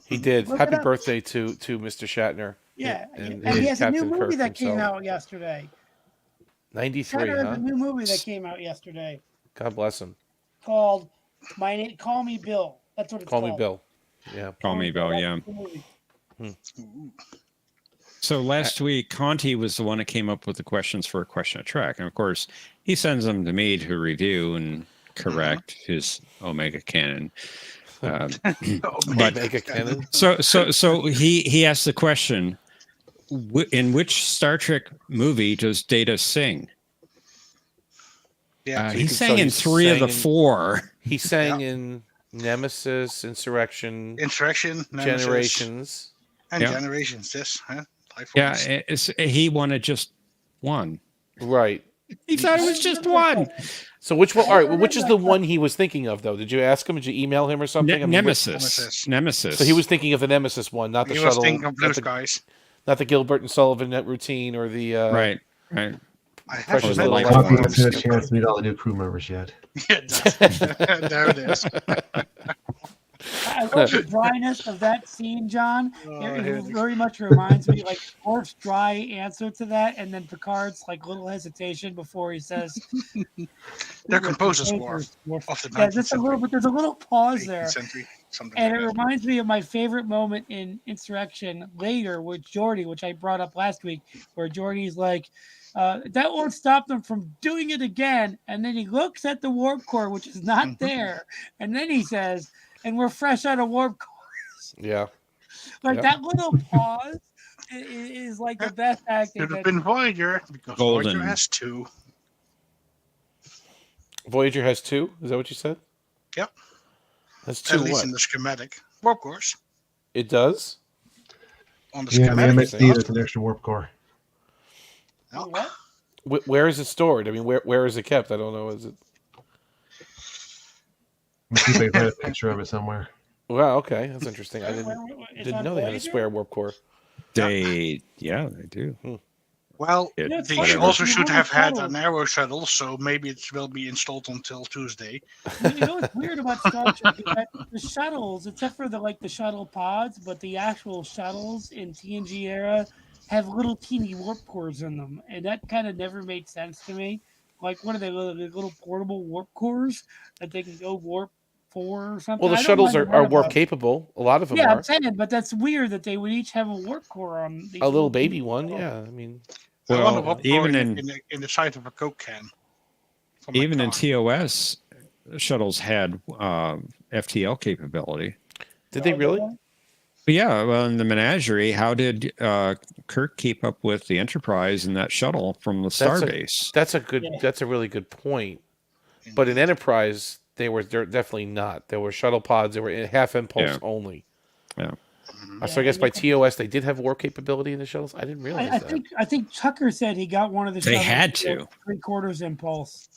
He did. Look it Happy up. birthday to Mr. Shatner. Yeah. And he has a new Captain movie Kirk that came himself. out yesterday. 93, Shatner has huh? a new movie that came out yesterday God bless him. called Call Me Bill. That's what it's Call called. me Bill. Yeah. Call me Bill, yeah. That's the movie. So last week, Conti was the one that came up with the questions for a question of Trek. And of course, he sends them to me to review and correct his Omega canon. Omega canon. So he asked the question, in which Star Trek movie does Data sing? Yeah. He sang in three of the four. He sang in Nemesis, Insurrection, Nemesis, Generations. and Yeah. Generations. Yes. Huh? Yeah, he wanted just one. Right. He thought it was just one. So which one? All right. Which is the one he was thinking of, though? Did you ask him? Did you email him or something? I mean, Nemesis. So he was thinking of the Nemesis one, not the He shuttle. was thinking of Blue Skies. Not the Gilbert and Sullivan routine or the right. I have Precious to little admit, life Coffee forms. hasn't had a chance to meet all the new crew members yet. Yeah, there it is. I love the dryness of that scene, John. Oh, It very much reminds me like Worf's dry answer to that, and then Picard's like little hesitation before he says, Their composers war of the Yeah, 19th just a century, little, but there's a little pause 18th there. century, something And like it that. reminds me of my favorite moment in Insurrection later with Geordi, which I brought up last week, where Geordi's like, that won't stop them from doing it again. And then he looks at the warp core, which is not there. And then he says, and we're fresh out of warp core. Yeah. Like Yep. that little pause is like the best acting. Should have been Voyager because Golden. Voyager has two. Voyager has two. Is that what you said? Yep. That's two. At least What? in the schematic. Warp cores. It does. On the Yeah, the schematic. MSD, there's an extra warp core. No. What? Where is it stored? I mean, where is it kept? I don't know. Is it? Let me see if I can find a picture of it somewhere. Wow. Okay, that's interesting. I Is didn't that know they had a Voyager? spare warp core. They do. Well, It- Yeah, it's they funny, also you should know have the had shuttle- an arrow shuttle, so maybe it will be installed until Tuesday. You know what's weird about Star Trek is that the shuttles, except for the shuttle pods, but the actual shuttles in TNG era have little teeny warp cores in them, and that kind of never made sense to me. Like, what are they? Little portable warp cores that they can go warp 4 or something. Well, the I don't shuttles mind are one of warp those. capable. A lot of them Yeah, are. I'm saying, but that's weird that they would each have a warp core on these A little little baby teeny one, shuttles. yeah. I mean, I want a Well, warp core even in the side of a Coke can. For my in car. TOS, shuttles had FTL capability. did they really? But yeah, well, in the menagerie, how did Kirk keep up with the Enterprise and that shuttle from the Starbase? That's a really good point. But in Enterprise, they're definitely not. There were shuttle pods. They were half impulse only. Yeah. So I guess by TOS they did have warp capability in the shuttles. I didn't realize I that. think Tucker said he got one of the They shuttles had with to. 3/4 impulse.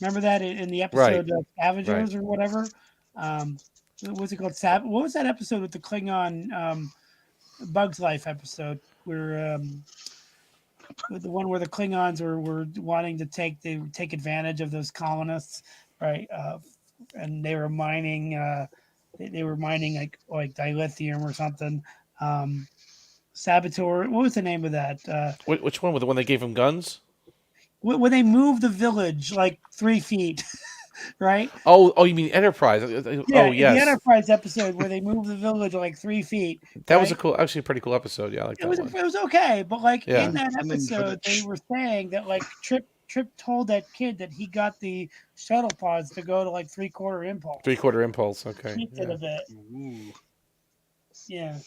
Remember that in the Right. episode of Avengers or whatever? What's it called? What was that episode with the Klingon Bugs Life episode where the one where the Klingons were wanting to take advantage of those colonists, right? And they were mining they were mining like dilithium or something. Saboteur. What was the name of that? Which one? The one they gave him guns? When they moved the village like 3 feet, right? Oh, you mean Enterprise? Yeah, Oh, yes. the Enterprise episode where they moved the village like 3 feet. That was right? actually a pretty cool episode. Yeah, I like that one. It was okay, but like Yeah. in that And then episode, they village. were saying that like Trip told that kid that he got the shuttle pods to go to like 3/4 impulse. 3/4 impulse. Okay. Tweaked it a bit. Ooh. Yeah.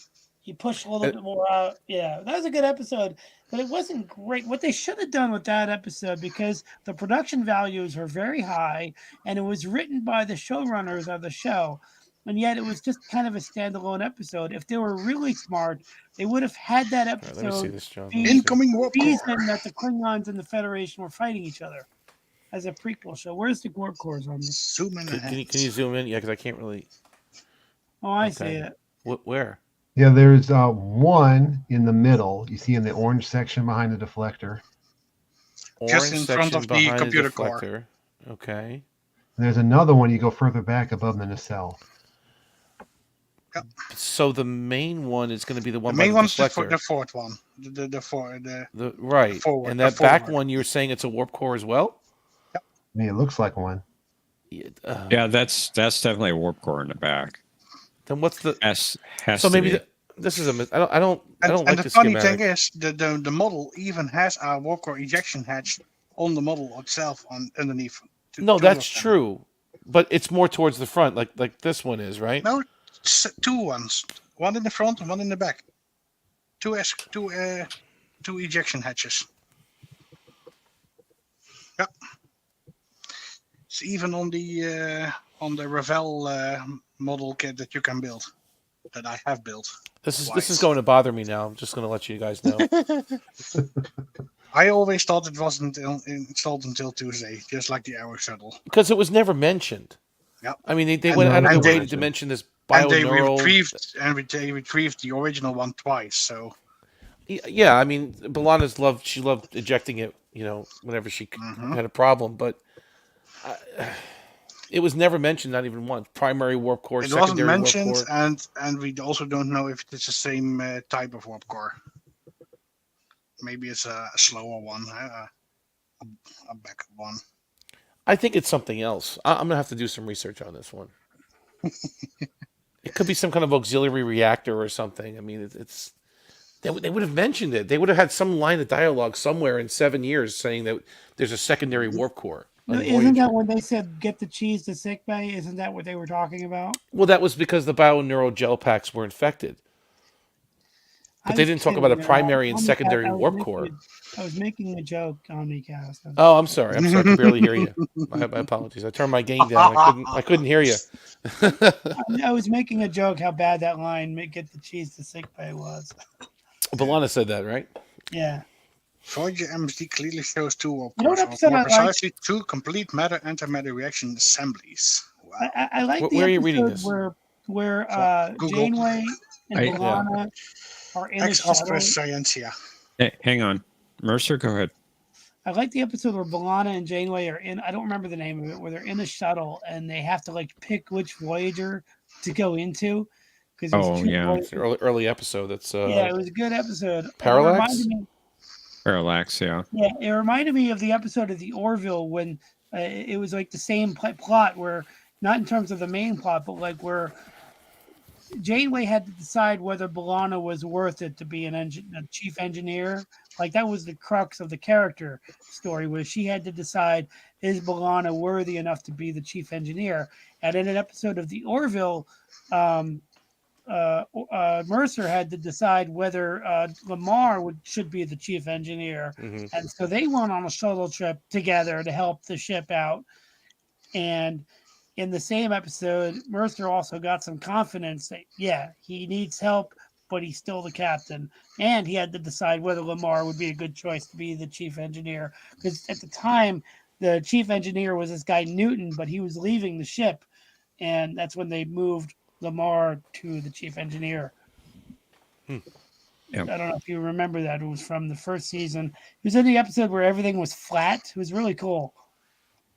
He pushed a little bit more out. Yeah, that was a good episode, but it wasn't great. What they should have done with that episode, because the production values are very high, and it was written by the showrunners of the show, and yet it was just kind of a standalone episode. If they were really smart, they would have had that All right, let me see episode this, John. be Incoming warp the core. reason that the Klingons and the Federation were fighting each other as a prequel show. Where's the warp cores on this? Zoom in ahead. Can you zoom in? Yeah, because I can't really. Oh, I see it. Where? Yeah, there's one in the middle. You see in the orange section behind the deflector. Just Orange in front section of the behind computer core. deflector. Okay. And there's another one you go further back above the nacelle. So the main one is going to be the The one main by the one's the deflector. fourth one. Right. forward- And the that back forward. one, you're saying it's a warp core as well? I mean, it looks like one. Yeah, that's definitely a warp core in the back. Then what's the? Has So to maybe be. this is a. I don't And like the the funny schematic. thing is, the model even has a warp core ejection hatch on the model itself underneath. No, Two that's of them. true, but it's more towards the front, like this one is, right? No, two ones. One in the front and one in the back. Two ejection hatches. Yeah. It's even on the Ravel model kit that you can build, that I have built. This is twice. going to bother me now. I'm just going to let you guys know. I always thought it wasn't installed until Tuesday, just like the Arrow shuttle. Because it was never mentioned. Yeah. I mean, they And went out of and the way they- to mention this And they bioneural. retrieved the original one twice. So Yeah, I mean, B'Elanna's she loved ejecting it, whenever she had a problem, but it was never mentioned, not even once. Primary warp core, it wasn't secondary mentioned, warp core. and we also don't know if it's the same type of warp core. Maybe it's a slower one, a backup one. I think it's something else. I'm going to have to do some research on this one. It could be some kind of auxiliary reactor or something. I mean, they would have mentioned it. They would have had some line of dialogue somewhere in 7 years saying that there's a secondary warp core. No, on isn't Voyager. that when they said get the cheese to sick bay? Isn't that what they were talking about? Well, that was because the bioneural gel packs were infected. But they didn't talk about a primary and secondary warp core. I was making a joke, Omnicast. Oh, I'm sorry. I can barely hear you. My apologies. I turned my gain down. I couldn't hear you. I was making a joke how bad that line "get the cheese to sick bay" was. B'Elanna said that, right? Yeah. Voyager MSD clearly shows two warp You know what cores, or episode more I like? precisely, two complete matter-antimatter reaction assemblies. Wow. I like the Where are you reading episode this? where Google. Janeway and I- B'Elanna are in a Ex shuttle. Astra Scientia. Hey, hang on. Mercer, go ahead. I like the episode where B'Elanna and Janeway are in. I don't remember the name of it. Where they're in a shuttle and they have to like pick which Voyager to go into. Because Oh, yeah. It's an early episode. That's yeah, it was a good episode. Parallax? It reminded me, Parallax, yeah. yeah, it reminded me of the episode of the Orville when it was like the same plot where not in terms of the main plot, but like where Janeway had to decide whether B'Elanna was worth it to be a chief engineer. Like that was the crux of the character story, where she had to decide, is B'Elanna worthy enough to be the chief engineer? And in an episode of the Orville, Mercer had to decide whether Lamar should be the chief engineer. Mm-hmm. And so they went on a shuttle trip together to help the ship out. And in the same episode, Mercer also got some confidence that, yeah, he needs help, but he's still the captain. And he had to decide whether Lamar would be a good choice to be the chief engineer. Because at the time, the chief engineer was this guy Newton, but he was leaving the ship. And that's when they moved Lamar to the chief engineer. Yep. I don't know if you remember that. It was from the first season. It was in the episode where everything was flat. It was really cool.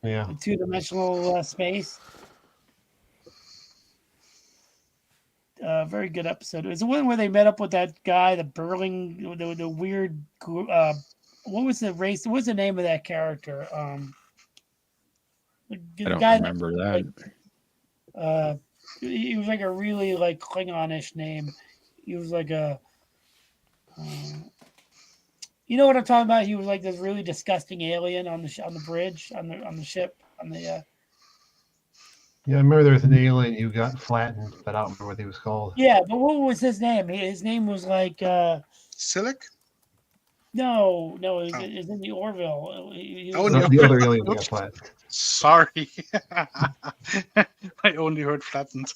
Yeah. The two-dimensional space. Very good episode. It was the one where they met up with that guy, the Burling, the weird. What was the race? What was the name of that character? I don't remember that. He was like a really like Klingon-ish name. He was like a. You know what I'm talking about? He was like this really disgusting alien on the bridge on the ship on the. Yeah, I remember there was an alien who got flattened, but I don't remember what he was called. Yeah, but what was his name? His name was like. Silic? No, it was in the Orville. The other alien got flattened. Sorry. I only heard flattened.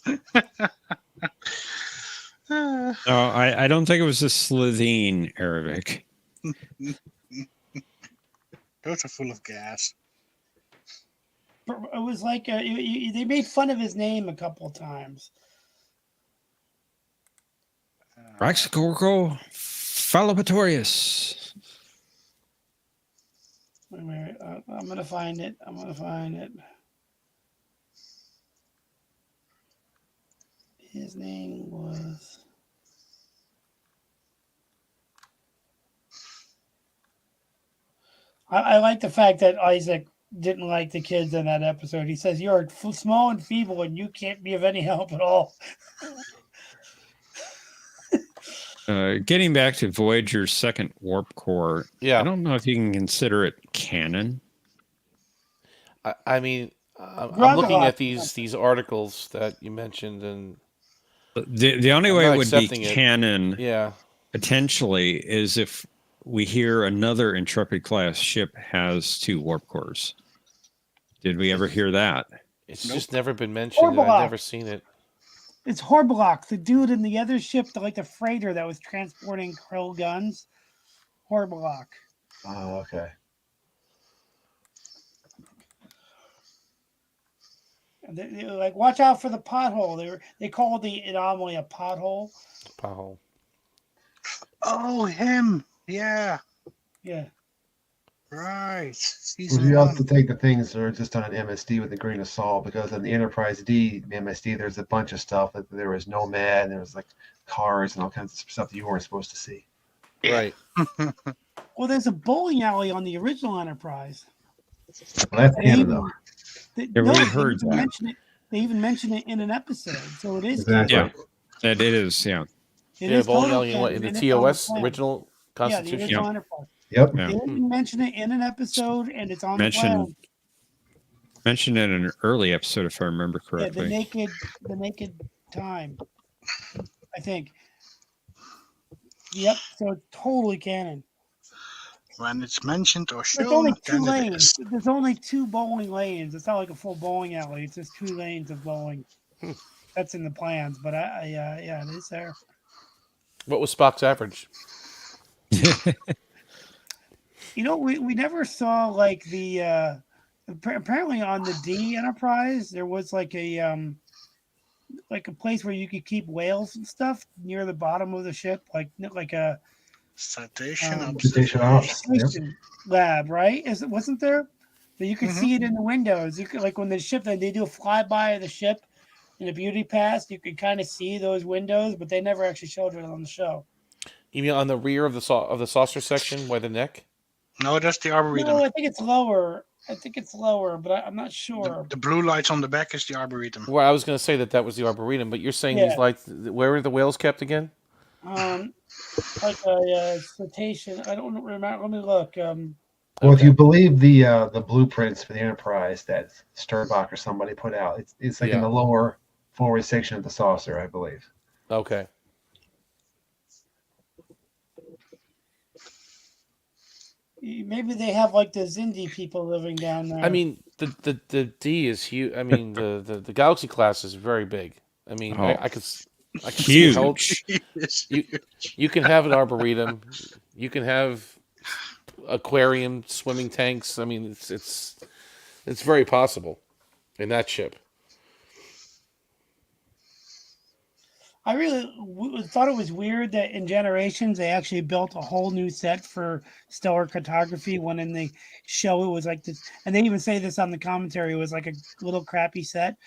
No, I don't think it was a Slitheen, Arabic. Those are full of gas. It was like they made fun of his name a couple of times. Raxacorico Fallopatorius. Wait, I'm gonna find it. His name was. I like the fact that Isaac didn't like the kids in that episode. He says, "You're small and feeble, and you can't be of any help at all." Getting back to Voyager's second warp core, Yeah. I don't know if you can consider it canon. I mean, I'm looking at these articles that you mentioned, and The only way it would be canon, yeah, potentially, is if we hear another Intrepid class ship has 2 warp cores. Did we ever hear that? It's just never been mentioned. I've never seen it. It's Horblock, the dude in the other ship, the freighter that was transporting Krill guns. Horblock. Oh, okay. They were like, watch out for the pothole. They called the anomaly a pothole. Pothole. Oh, him. Yeah. Yeah. Right. We have to take the things that are just on an MSD with a grain of salt, because on the Enterprise D MSD, there's a bunch of stuff that there was Nomad, there was like cars and all kinds of stuff that you weren't supposed to see. Right. Well, there's a bowling alley on the original Enterprise. Well, that's canon, though. We heard that. They even mention it in an episode, so it is. Exactly. Yeah, it is. Yeah. Bowling alley in the TOS original Constitution. Yeah, the original Enterprise. Yep. Yeah. They didn't mention it in an episode, and it's on the plan. Mentioned in an early episode, if I remember correctly. Yeah, the naked time, I think. Yep. So it's totally canon. When it's mentioned or There's shown, only 2 then it lanes. is. There's only 2 bowling lanes. It's not like a full bowling alley. It's just 2 lanes of bowling. That's in the plans, but yeah, it is there. What was Spock's average? You know, we never saw like the apparently on the D Enterprise there was like a place where you could keep whales and stuff near the bottom of the ship, like a Citation lab, right? Wasn't there? That you could see it in the windows. You could, like when the ship they do a flyby of the ship in the Beauty Pass, you could kind of see those windows, but they never actually showed it on the show. You mean on the rear of the saucer section by the neck? No, that's the Arboretum. No, I think it's lower. I think it's lower, but I'm not sure. The blue lights on the back is the arboretum. Well, I was going to say that was the arboretum, but you're saying Yeah. these lights. Where are the whales kept again? Like a citation. I don't remember. Let me look. Well, if you believe the blueprints for the Enterprise that Sturbach or somebody put out, it's like in the lower forward section of the saucer, I believe. Okay. Maybe they have like the Zindi people living down there. I mean, the D is huge. I mean, the Galaxy class is very big. I mean, I could see how you can have an arboretum, you can have aquarium, swimming tanks. I mean, it's very possible in that ship. I really thought it was weird that in Generations they actually built a whole new set for stellar cartography when in the show it was like this, and they even say this on the commentary, it was like a little crappy set.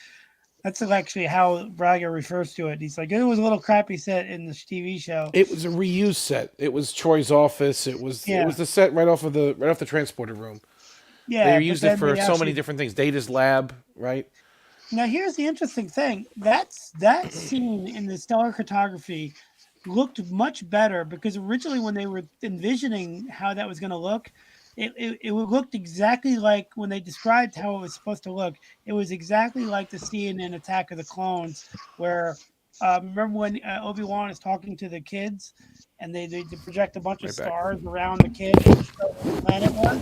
That's actually how Braga refers to it. He's like, it was a little crappy set in the TV show. It was a reused set. It was Troy's office. It was the set right off the transporter room. Yeah, they reused it for so many different things. Data's lab, right? Now, here's the interesting thing. That scene in the stellar cartography looked much better because originally when they were envisioning how that was going to look, it looked exactly like when they described how it was supposed to look. It was exactly like the scene in Attack of the Clones where, remember when Obi-Wan is talking to the kids and they project a bunch of stars around the kids and show where the planet was?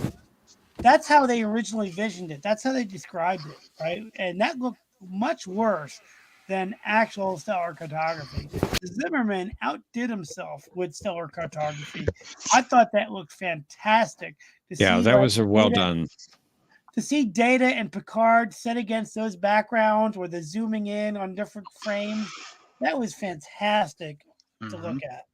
That's how they originally visioned it. That's how they described it, right? And that looked much worse than actual stellar cartography. Zimmerman outdid himself with stellar cartography. I thought that looked fantastic. That was a well done. To see Data and Picard set against those backgrounds where they're zooming in on different frames, that was fantastic to look at.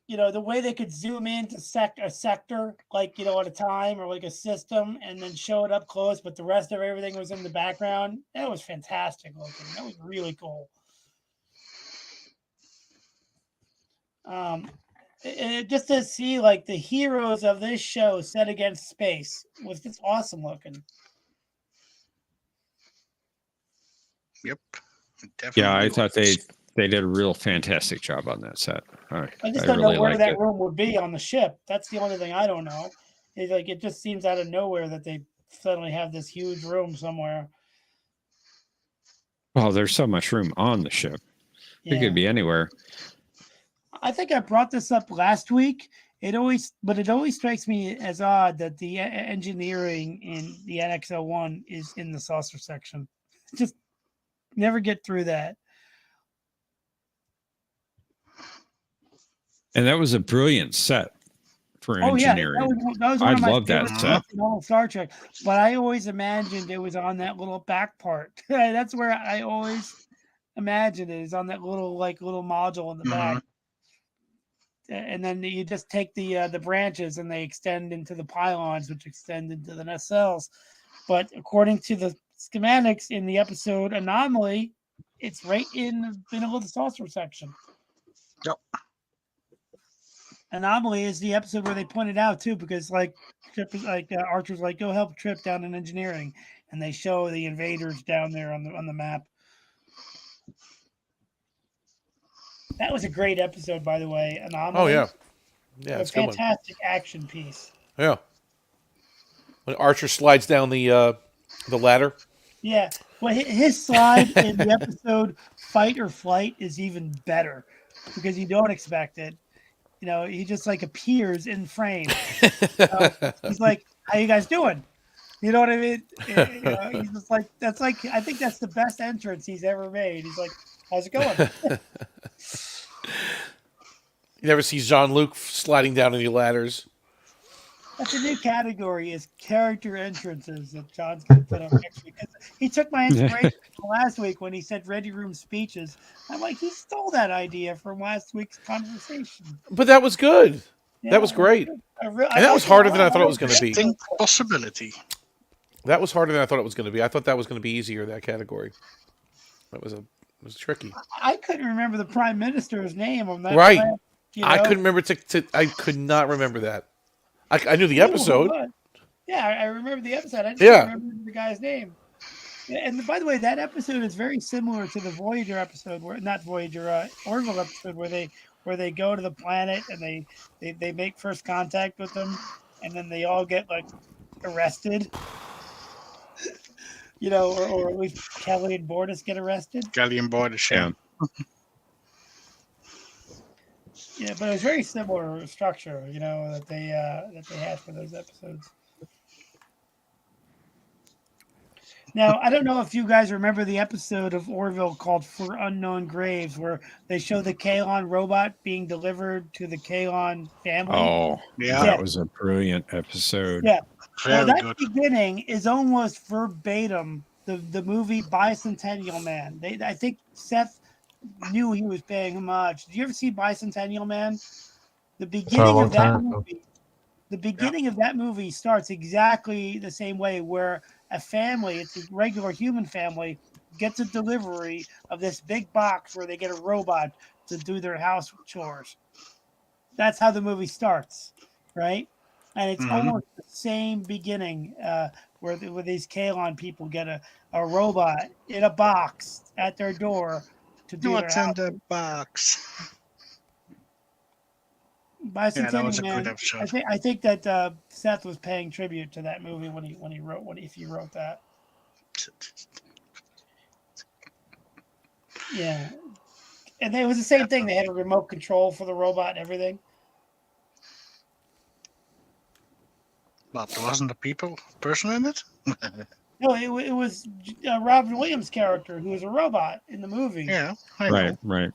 You know, the way they could zoom into a sector, like, you know, at a time or like a system and then show it up close, but the rest of everything was in the background. That was fantastic looking. That was really cool. Just to see like the heroes of this show set against space was just awesome looking. Yep. Definitely. Yeah, I thought they did a real fantastic job on that set. I just don't know where that room would be on the ship. That's the only thing I don't know. It's like it just seems out of nowhere that they suddenly have this huge room somewhere. Well, there's so much room on the ship. It could be anywhere. I think I brought this up last week. It always strikes me as odd that the engineering in the NX-01 is in the saucer section. Just never get through that. And that was a brilliant set for engineering. That was one I of my love that set. in all of Star Trek, but I always imagined it was on that little back part. That's where I always imagined it is on that little module in the back. And then you just take the branches and they extend into the pylons, which extend into the nacelles. But according to the schematics in the episode Anomaly, it's right in the middle of the saucer section. Yep. Anomaly is the episode where they pointed out too, because Archer's like, go help Trip down in engineering, and they show the invaders down there on the map. That was a great episode, by the way. Anomaly. Oh yeah, it's a fantastic action piece. Yeah. When Archer slides down the ladder. Yeah. Well, his slide in the episode Fight or Flight is even better because you don't expect it. You know, he just like appears in frame. He's like, "How you guys doing?" You know what I mean? He's just like, that's like, I think that's the best entrance he's ever made. He's like, "How's it going?" You never see Jean-Luc sliding down any ladders. That's a new category, is character entrances that John's going to put up next week. He took my inspiration from last week when he said ready room speeches. I'm like, he stole that idea from last week's conversation. But that was good. Yeah, that was great. And that was harder than I thought it was going to be. Possibility. That was harder than I thought it was going to be. I thought that was going to be easier, that category. It was tricky. I couldn't remember the prime minister's name on that. Right. Plan, I couldn't remember I could not remember that. I knew the knew who it episode. was. Yeah, I remember the episode. I just Yeah. can't remember the guy's name. And by the way, that episode is very similar to the Voyager episode, where not Voyager, Orville episode, where they go to the planet and they make first contact with them, and then they all get like arrested. Or at least Kelly and Bortus get arrested. Kelly and Bortus, Yeah. Yeah, but it was very similar structure, that they had for those episodes. Now, I don't know if you guys remember the episode of Orville called For Unknown Graves, where they show the Kalon robot being delivered to the Kalon family. Oh, Yeah. that was a brilliant episode. Yeah. Well, Very that good. beginning is almost verbatim the movie Bicentennial Man. I think Seth knew he was paying homage. Did you ever see Bicentennial Man? The beginning long of that time ago. movie. The beginning of that movie starts exactly the same way, where a family, it's a regular human family, gets a delivery of this big box where they get a robot to do their house chores. That's how the movie starts, right? And it's almost the same beginning where these Kalon people get a robot in a box at their door to do What's their in house. the box? Bicentennial that was a Man. good episode. I think that Seth was paying tribute to that movie when he wrote that. Yeah, and it was the same thing. They had a remote control for the robot and everything. But there wasn't a person in it? No, it was Robin Williams' character who was a robot in the movie. Yeah, I know. Right.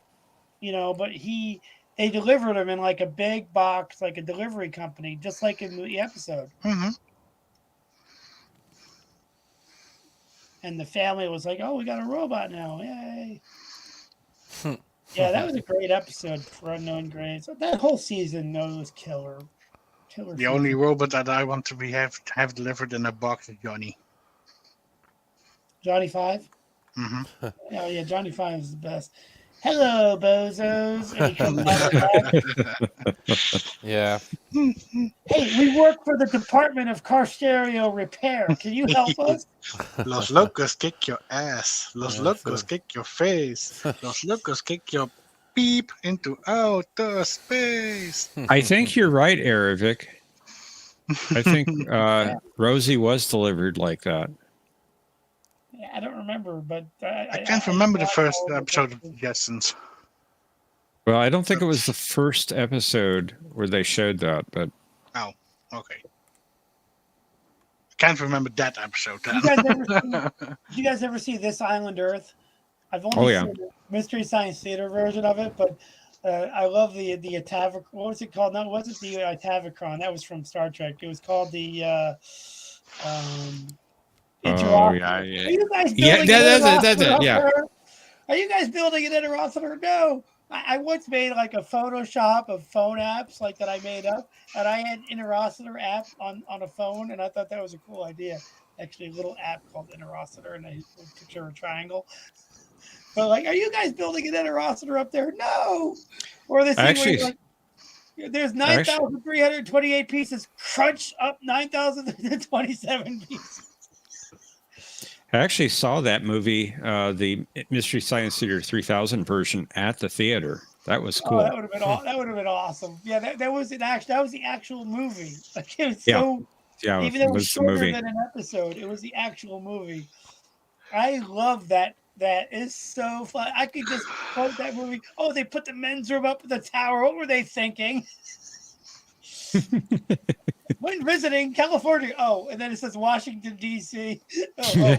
But they delivered him in like a big box, like a delivery company, just like in the episode. Mm-hmm. And the family was like, "Oh, we got a robot now! Yay!" Yeah, that was a great episode for Unknown Graves. That whole season, was killer. The only robot that I want to have delivered in a box is Johnny. Johnny Five. Mm-hmm. Oh yeah, Johnny Five is the best. Hello, bozos. And he comes out of the back. Yeah. Hey, we work for the Department of Car Stereo Repair. Can you help us? Los locos kick your ass. Los locos kick your face. Los locos kick your beep into outer space. I think you're right, Erevic. I think Rosie was delivered like that. I don't remember, but I can't remember the first episode of Jetsons. Well, I don't think it was the first episode where they showed that, but Oh, okay. I can't remember that episode. Then. Did you guys ever see This Island Earth? I've only seen the Mystery Science Theater version of it, but I love the Atavachron. What was it called? No, it wasn't the Atavachron. That was from Star Trek. It was called the Interrogator. yeah. Are you guys Yeah, building that's it. Yeah. Are you guys building an interrogator? No. I once made like a Photoshop of phone apps like that I made up, and I had interrogator app on a phone, and I thought that was a cool idea. Actually, a little app called interrogator, and I picture a triangle. But like, are you guys building an interrogator up there? No. Or this Actually, like, there's 9,328 pieces. Crunch up 9,027 pieces. I actually saw that movie, the Mystery Science Theater 3000 version, at the theater. That was cool. Oh, that would have been that would have been awesome. Yeah, that was the actual movie. Like, it was so. Yeah, Even though it was the shorter movie. than an episode, it was the actual movie. I love that. That is so fun. I could just quote that movie. Oh, they put the men's room up at the tower. What were they thinking? When visiting California. Oh, and then it says Washington, D.C. Oh.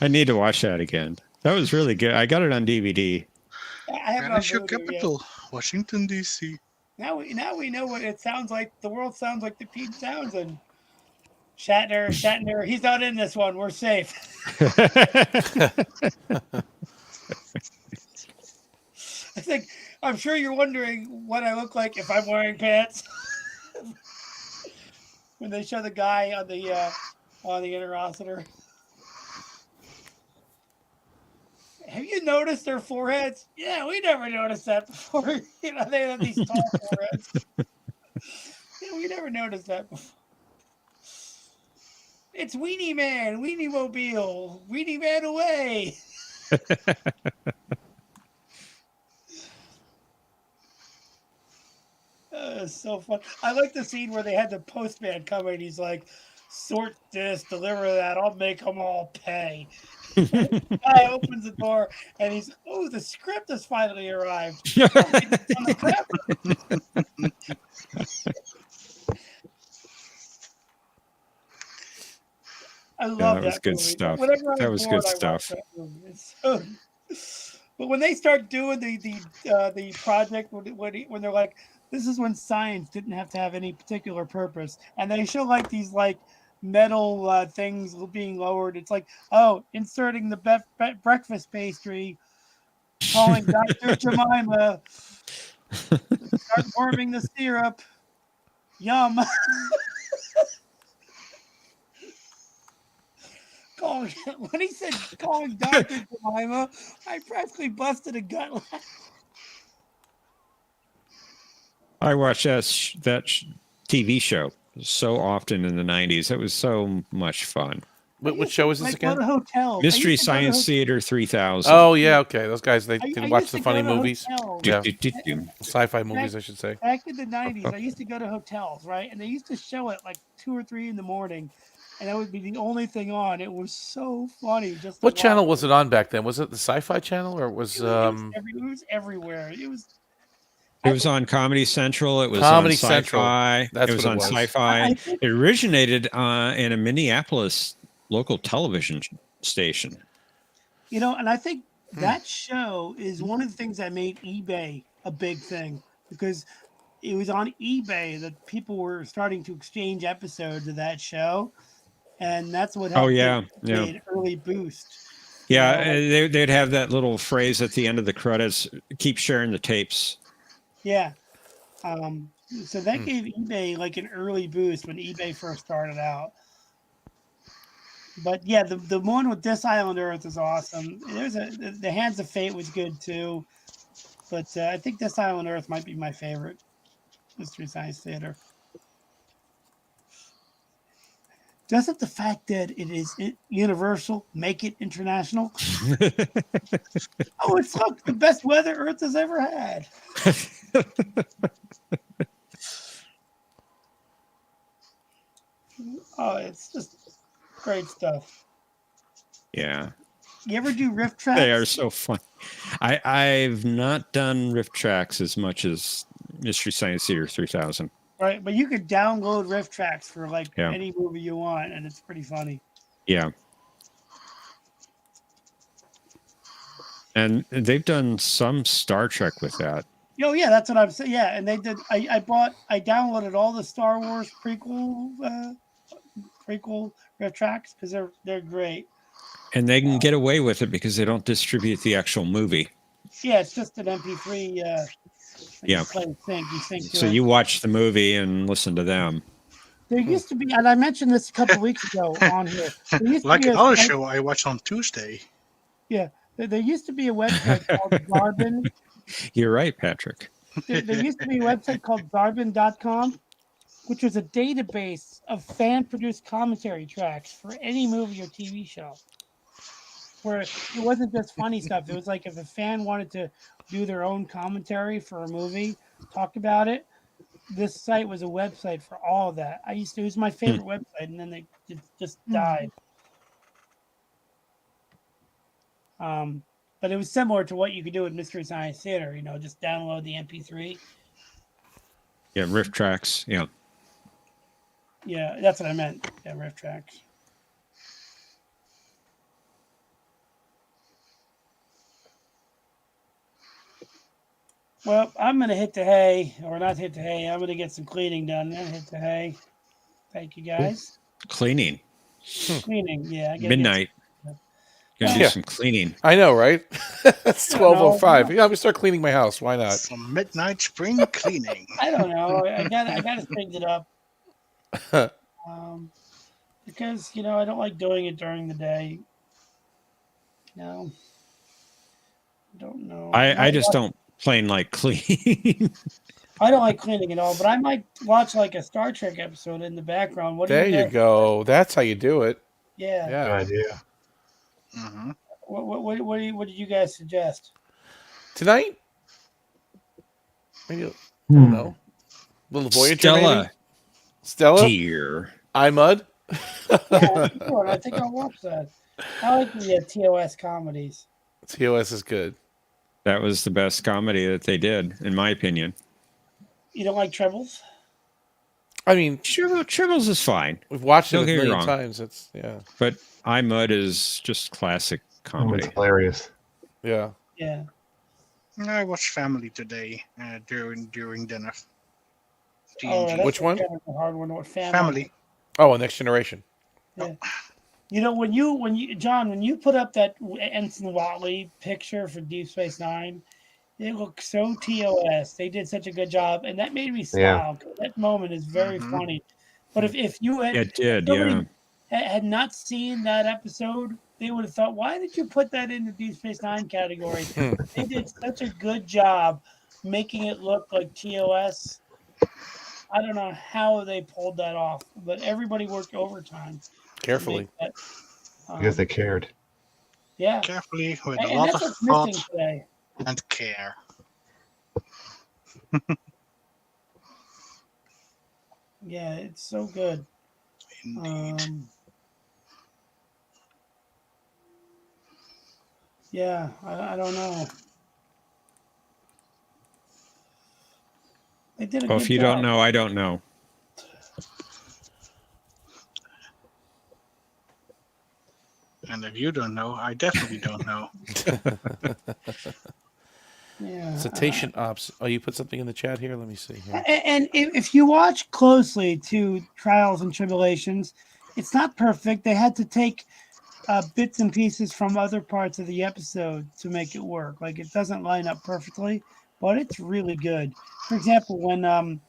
I need to watch that again. That was really good. I got it on DVD. I have Where is your capital? Washington, D.C. Now we know what it sounds like. The world sounds like the Pete Townsend. Shatner, he's not in this one. We're safe. I'm sure you're wondering what I look like if I'm wearing pants. When they show the guy on the interrogator. Have you noticed their foreheads? Yeah, we never noticed that before. They have these tall foreheads. Yeah, we never noticed that before. It's Weenie Man, Weenie Mobile, Weenie Man away. It's so fun. I like the scene where they had the postman come and he's like, sort this, deliver that, I'll make them all pay. The guy opens the door and he's, oh, the script has finally arrived. I'll read this on the crap. I love that was that good movie. stuff. Whenever That I'm was bored, good I watch stuff. that movie. It's so... But when they start doing the project, when they're like, this is when science didn't have to have any particular purpose, and they show like these like metal things being lowered. It's like, oh, inserting the breakfast pastry, calling Dr. Jemima, start warming the syrup. Yum. When he said calling Dr. Jemima, I practically busted a gut laugh. I watched that TV show so often in the 90s. It was so much fun. What show is this Go again? to hotels. Mystery Science Theater 3000. Oh yeah, okay. Those guys they I can watch used the to funny go to movies. hotels. Yeah, Do-do-do-do. sci-fi movies, I should say. Back in the 90s, I used to go to hotels, right? And they used to show it like 2 or 3 in the morning. And that would be the only thing on. It was so funny. Just to What channel watch. was it on back then? Was it the Sci-Fi Channel or was It was everywhere. It was on Comedy Central. It was Comedy on Central? Sci-Fi. That's it was what it on was. Sci-Fi. I think- It originated in a Minneapolis local television station. and I think that show is one of the things that made eBay a big thing, because it was on eBay that people were starting to exchange episodes of that show, and that's what helped yeah, give it an early boost. Yeah, they'd have that little phrase at the end of the credits: "Keep sharing the tapes." Yeah. So that gave eBay like an early boost when eBay first started out. But yeah, the one with This Island Earth is awesome. The Hands of Fate was good too, but I think This Island Earth might be my favorite Mystery Science Theater. Doesn't the fact that it is universal make it international? Oh, it's look the best weather Earth has ever had. Oh, it's just great stuff. Yeah. You ever do riff tracks? They are so fun. I've not done riff tracks as much as Mystery Science Theater 3000. Right, but you could download riff tracks for like any movie you want, and it's pretty funny. Yeah. And they've done some Star Trek with that. Oh yeah, that's what I'm saying. Yeah, and they did. I downloaded all the Star Wars prequel riff tracks because they're great. And they can get away with it because they don't distribute the actual movie. Yeah, it's just an MP3. Yeah. You sync So you watch the movie and listen to them. There used to be, and I mentioned this a couple of weeks ago on here. Like another show I watched on Tuesday. Yeah, there used to be a website called Zarbin. You're right, Patrick. There used to be a website called Zarbin.com, which was a database of fan-produced commentary tracks for any movie or TV show. Where it wasn't just funny stuff. It was like if a fan wanted to do their own commentary for a movie, talk about it, this site was a website for all of that. It was my favorite website, and then it just died. But it was similar to what you could do with Mystery Science Theater, just download the MP3. Yeah, riff tracks. Yeah. Yeah, that's what I meant. Yeah, riff tracks. Well, I'm going to hit the hay, or not hit the hay. I'm going to get some cleaning done, then hit the hay. Thank you, guys. Cleaning. Cleaning, yeah. Midnight. Gonna do some cleaning. I know, right? It's 12:05. Yeah, I'm gonna start cleaning my house. Why not? Some midnight spring cleaning. I don't know. I gotta change it up. Because I don't like doing it during the day. I don't know. I just don't plain like clean. I don't like cleaning at all, but I might watch like a Star Trek episode in the background. What do There you you guys? go. That's how you do it. Yeah. Good Yeah. idea. Mm-hmm. What did you guys suggest? Tonight? Maybe, I Hmm. don't know. Little Voyager, maybe? Stella, Stella? dear. iMud? Yeah, sure. I think I'll watch that. I like the TOS comedies. TOS is good. That was the best comedy that they did, in my opinion. You don't like Tribbles? I mean, Tribbles is fine, we've watched it Don't a get me million wrong. times. It's but iMud is just classic Oh, comedy. it's hilarious. yeah. Yeah. I watched Family today during dinner. Oh, TNG. that's Which one? kind of a hard one. What Family. Oh, Next Generation. You know, when you John, when you put up that Ensign Watley picture for Deep Space Nine, it looked so TOS. They did such a good job, and that made me smile. 'Cause that moment is very Mhm. funny. But if you had It did, somebody yeah. had not seen that episode, they would have thought, "Why did you put that in the Deep Space Nine category?" They did such a good job making it look like TOS. I don't know how they pulled that off, but everybody worked overtime. to Carefully. make that, Because they cared. yeah, Carefully, with a and lot that's of what's missing thought today. and care. Yeah, it's so good. Indeed. Yeah, I don't know. They did a Well, good if you job. don't know, I don't know. And if you don't know, I definitely don't know. Yeah. Cetacean Ops. Oh, you put something in the chat here? Let me see here. And if you watch closely to Trials and Tribulations, it's not perfect. They had to take bits and pieces from other parts of the episode to make it work. Like it doesn't line up perfectly, but it's really good. For example, when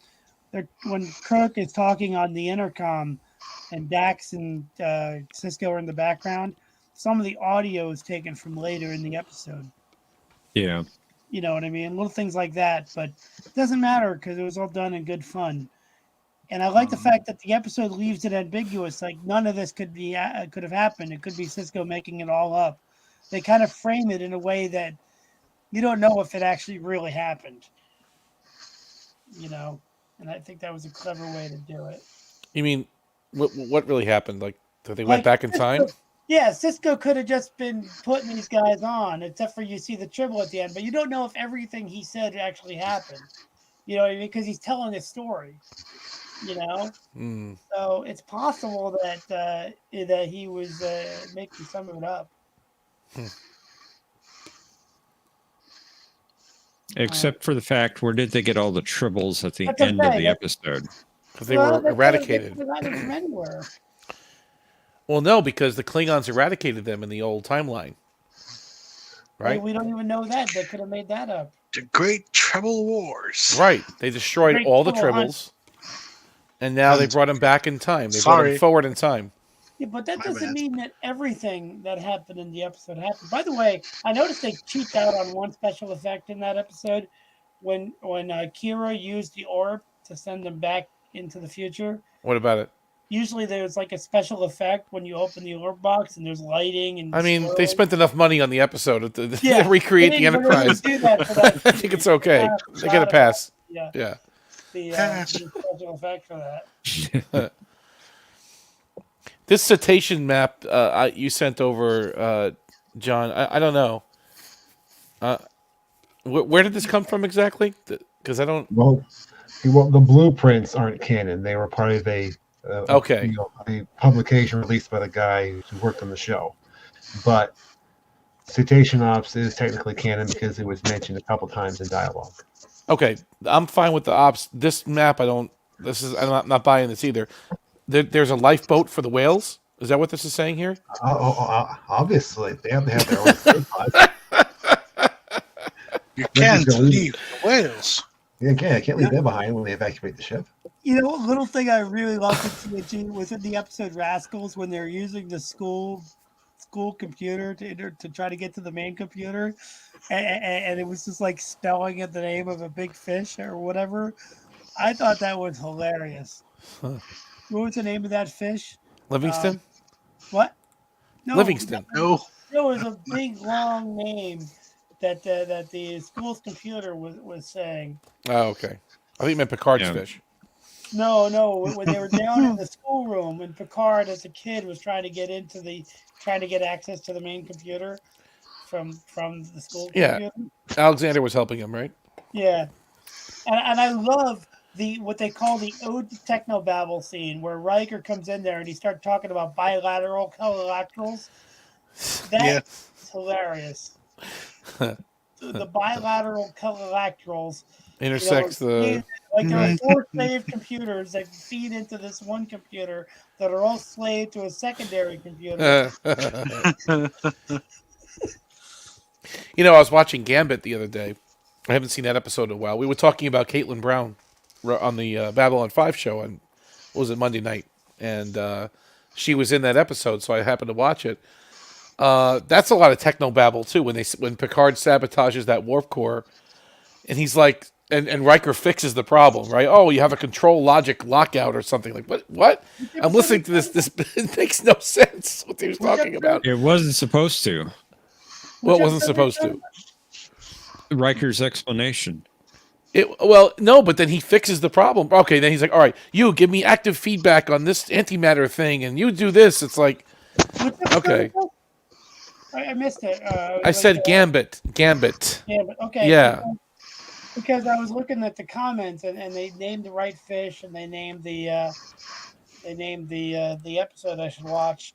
Kirk is talking on the intercom, and Dax and Cisco are in the background, some of the audio is taken from later in the episode. Yeah. You know what I mean? Little things like that, but it doesn't matter because it was all done in good fun. And I like the fact that the episode leaves it ambiguous. Like none of this could have happened. It could be Cisco making it all up. They kind of frame it in a way that you don't know if it actually really happened. You know, and I think that was a clever way to do it. You mean, what really happened? Like, that they went back in Cisco, time? Yeah, Cisco could have just been putting these guys on, except for you see the Tribble at the end, but you don't know if everything he said actually happened. You know what I mean? Because he's telling a story. You know, so it's possible that he was making some of it up. Except for the fact, where did they get all the tribbles at the That's end of okay. the episode? Because they were eradicated. They got them from anywhere. Well, no, because the Klingons eradicated them in the old timeline. Right? We don't even know that. They could have made that up. The Great Tribble Wars. Right. They destroyed Great all the Tribble Tribbles, and now they brought them back in time. They brought them Sorry. forward in time. Yeah, but that My doesn't bad. mean that everything that happened in the episode happened. By the way, I noticed they cheaped out on one special effect in that episode when Kira used the orb to send them back into the future. What about it? Usually there's like a special effect when you open the orb box and there's lighting and I mean, they swirling. spent enough money on the episode to Yeah, recreate they the didn't really Enterprise. do that for that. I think it's okay. They get a pass. Yeah. Yeah. The special effect for that. This cetacean map you sent over, John, I don't know. Where did this come from exactly? Because I don't... Well, the blueprints aren't canon. They were part of a publication released by the guy who worked on the show. But Cetacean Ops is technically canon because it was mentioned a couple times in dialogue. Okay, I'm fine with the ops. This map, I'm not buying this either. There's a lifeboat for the whales. Is that what this is saying here? Obviously, they have to have their own escape pod. You can't leave the whales. Yeah, I can't leave them behind when they evacuate the ship. You know, a little thing I really loved in TNG was in the episode Rascals when they're using the school school computer to try to get to the main computer, and it was just like spelling the name of a big fish or whatever. I thought that was hilarious. Huh. What was the name of that fish? Livingston? What? No, Livingston. No. there was a big long name that the school's computer was saying. Oh, okay. I think you meant Picard's Yeah. fish. No, when they were down in the schoolroom, and Picard, as a kid, was trying to get access to the main computer from the school Yeah. computer. Alexander was helping him, right? Yeah, and I love what they call the Ode to Technobabble scene, where Riker comes in there and he starts talking about bilateral collilaterals. That's hilarious. The bilateral collilaterals Intersects the. like there are 4 slave computers that feed into this one computer that are all slave to a secondary computer. You know, I was watching Gambit the other day. I haven't seen that episode in a while. We were talking about Caitlin Brown on the Babylon 5 show on, what was it, Monday night? And she was in that episode, so I happened to watch it. That's a lot of technobabble, too, when Picard sabotages that warp core, and he's like, and Riker fixes the problem, right? Oh, you have a control logic lockout or something. Like, what? I'm listening to this. It makes no sense what he was talking about. It wasn't supposed to. Well, it wasn't supposed to. Riker's explanation. Well, no, but then he fixes the problem. Okay, then he's like, all right, you give me active feedback on this antimatter thing, and you do this. It's like, okay. I missed it. I said Gambit. Gambit. Gambit. Okay. Yeah. Because I was looking at the comments, and they named the right fish, and they named the episode I should watch.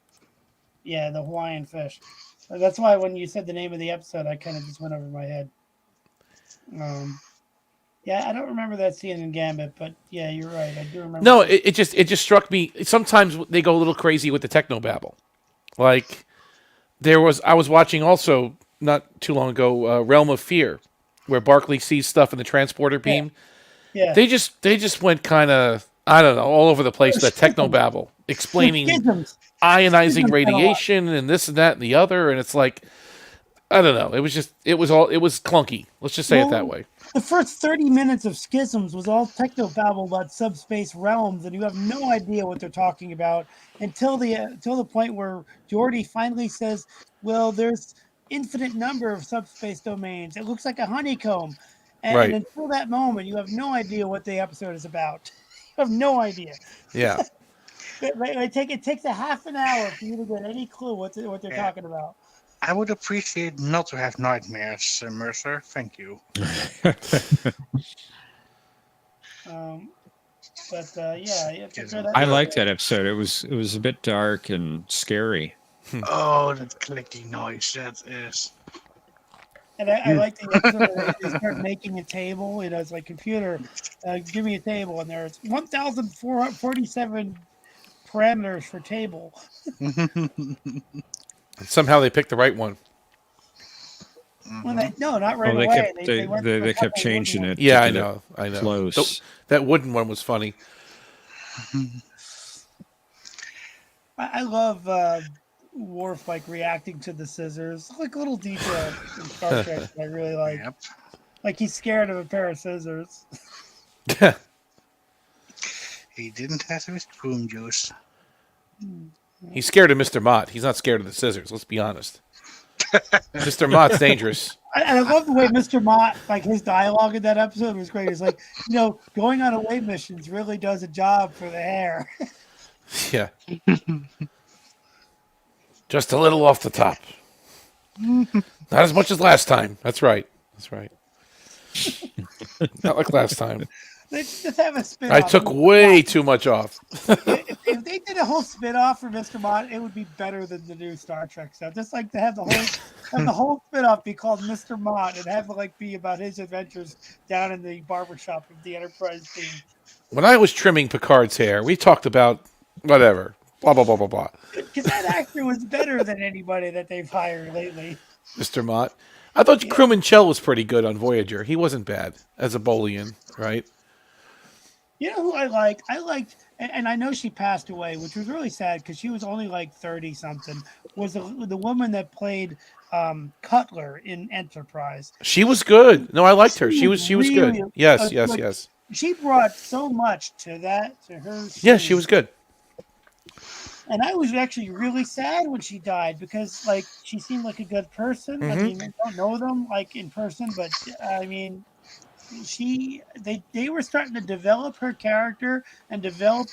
Yeah, the Hawaiian fish. That's why when you said the name of the episode, I kind of just went over my head. Yeah, I don't remember that scene in Gambit, but yeah, you're right. I do remember. No, it just struck me. Sometimes they go a little crazy with the technobabble. Like I was watching also not too long ago, Realm of Fear, where Barclay sees stuff in the transporter beam. Yeah. They just went kind of, I don't know, all over the place. That technobabble explaining ionizing radiation and this and that and the other, and it's like, I don't know. It was clunky. Let's just say it that way. The first 30 minutes of Schisms was all technobabble about subspace realms, and you have no idea what they're talking about until the point where Geordi finally says, "Well, there's infinite number of subspace domains. It looks like a honeycomb." And until that moment, you have no idea what the episode is about. You have no idea. Yeah. It takes a half an hour for you to get any clue what they're talking about. I would appreciate not to have nightmares, Mercer. Thank you. I liked that episode. It was a bit dark and scary. Oh, that clicky noise, that is. And I like the episode where they start making a table. It's like, computer, give me a table, and there's 1,447 parameters for table. Somehow they picked the right one. Well, not right they away. Kept, they kept changing it. Yeah, I know. Close. That wooden one was funny. I love Worf reacting to the scissors, like little detail in Star Trek that I really like. Yep. Like he's scared of a pair of scissors. He didn't have his spoon juice. He's scared of Mr. Mott. He's not scared of the scissors. Let's be honest. Mr. Mott's dangerous. And I love the way Mr. Mott, his dialogue in that episode was great. It's like, going on away missions really does a job for the hair. Yeah. Just a little off the top. Not as much as last time. That's right. Not like last time. They just have a spin-off. I took way too much off. If they did a whole spin-off for Mr. Mott, it would be better than the new Star Trek stuff. Just to have the whole spin-off be called Mr. Mott and have it be about his adventures down in the barbershop of the Enterprise team. When I was trimming Picard's hair, we talked about whatever. Blah, blah, blah, blah, blah. Because that actor was better than anybody that they've hired lately. Mr. Mott. I thought Crewman Chell was pretty good on Voyager. He wasn't bad as a Bolian, right? You know who I liked? I liked and I know she passed away, which was really sad because she was only like 30 something. Was the woman that played Cutler in Enterprise? She was good. No, I liked her. She was good. really Yes, yes, like, yes. she brought so much to her. Yeah, she was good. And I was actually really sad when she died because, like, she seemed like a good person. I Mhm. mean, I don't know them like in person, but I mean, they were starting to develop her character and develop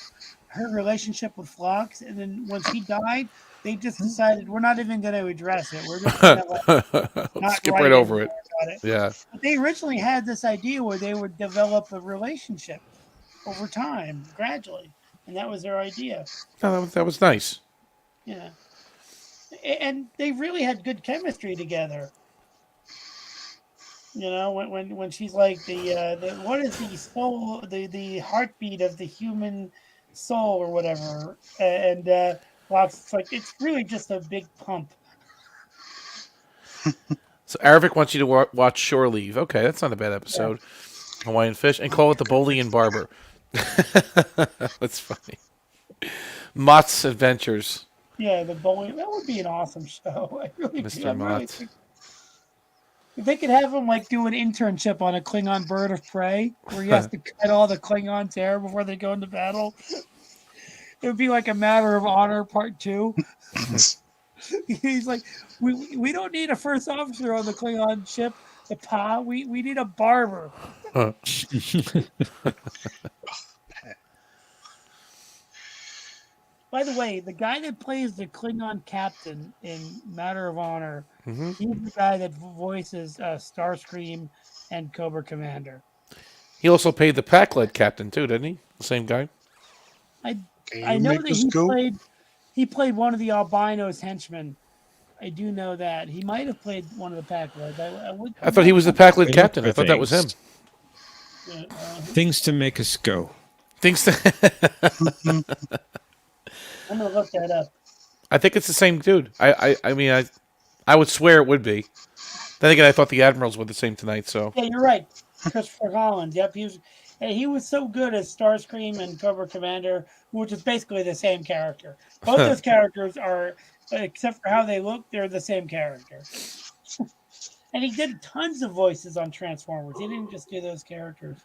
her relationship with Phlox, and then when she died, they just decided we're not even going to address it. We're just going to not Skip write right any over more it. about it. Yeah. But they originally had this idea where they would develop a relationship over time, gradually, and that was their idea. No, that was nice. Yeah, and they really had good chemistry together. You know, when she's like the what is the soul, the heartbeat of the human soul or whatever, and Locke's like it's really just a big pump. So Aravic wants you to watch Shore Leave. Okay, that's not a bad episode. Hawaiian Fish, and call it the Bolian Barber. That's funny. Mott's Adventures. Yeah, the bowling, that would be an awesome show. I really Mr. do. I really Mott. think if they could have him like do an internship on a Klingon bird of prey, where he has to cut all the Klingons' hair before they go into battle, it would be like a Matter of Honor Part 2. He's like, we don't need a first officer on the Klingon ship, the Pa. We need a barber. By the way, the guy that plays the Klingon captain in Matter of Honor, Mhm. he's the guy that voices Starscream and Cobra Commander. He also paid the Pac-Led captain too, didn't he? The same guy. I know that he played one of the albinos henchmen. I do know that he might have played one of the Pac-Leds. I thought he was the Pac-Led captain. I thought that was him. Things to make us go. Things to. I'm gonna look that up. I think it's the same dude. I mean, I would swear it would be. Then again, I thought the Admirals were the same tonight. So Yeah, you're right. Christopher Holland. Yep, he was so good as Starscream and Cobra Commander, which is basically the same character. Both those characters are, except for how they look, they're the same character. And he did tons of voices on Transformers. He didn't just do those characters.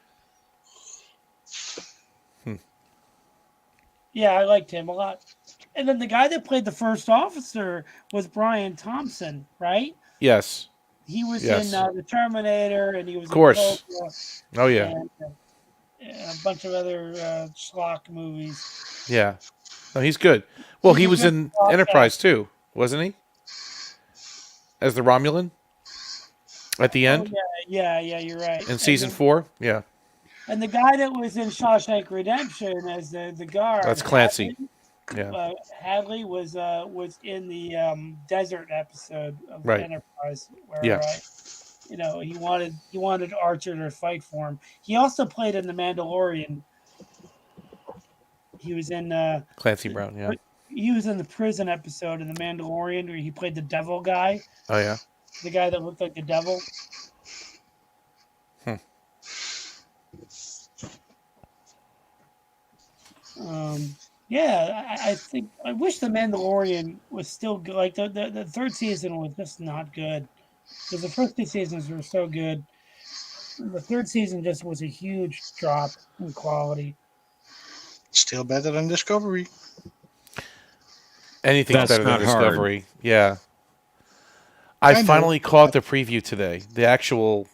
Yeah, I liked him a lot. And then the guy that played the first officer was Brian Thompson, right? yes, He was Yes. in The Terminator, and he was of course. in Cobra, Oh yeah, and a bunch of other schlock movies. yeah. No, he's good. Well, he was in Okay. Enterprise too, wasn't he? As the Romulan at the end Yeah, you're right. in season 4. Yeah, And the guy that was in Shawshank Redemption as the guard. that's Clancy. Yeah, Hadley was in the desert episode of Right. Enterprise, where Yeah. he wanted Archer to fight for him. He also played in The Mandalorian. He was in Clancy Brown. Yeah. he was in the prison episode in The Mandalorian where he played the devil guy, Oh yeah. the guy that looked like the devil. Yeah, I think I wish The Mandalorian was still good. Like the third season was just not good because the first 2 seasons were so good. The third season just was a huge drop in quality. Still better than Discovery. Anything's That's better than not hard. Discovery. Yeah. I know. finally caught the preview today. The actual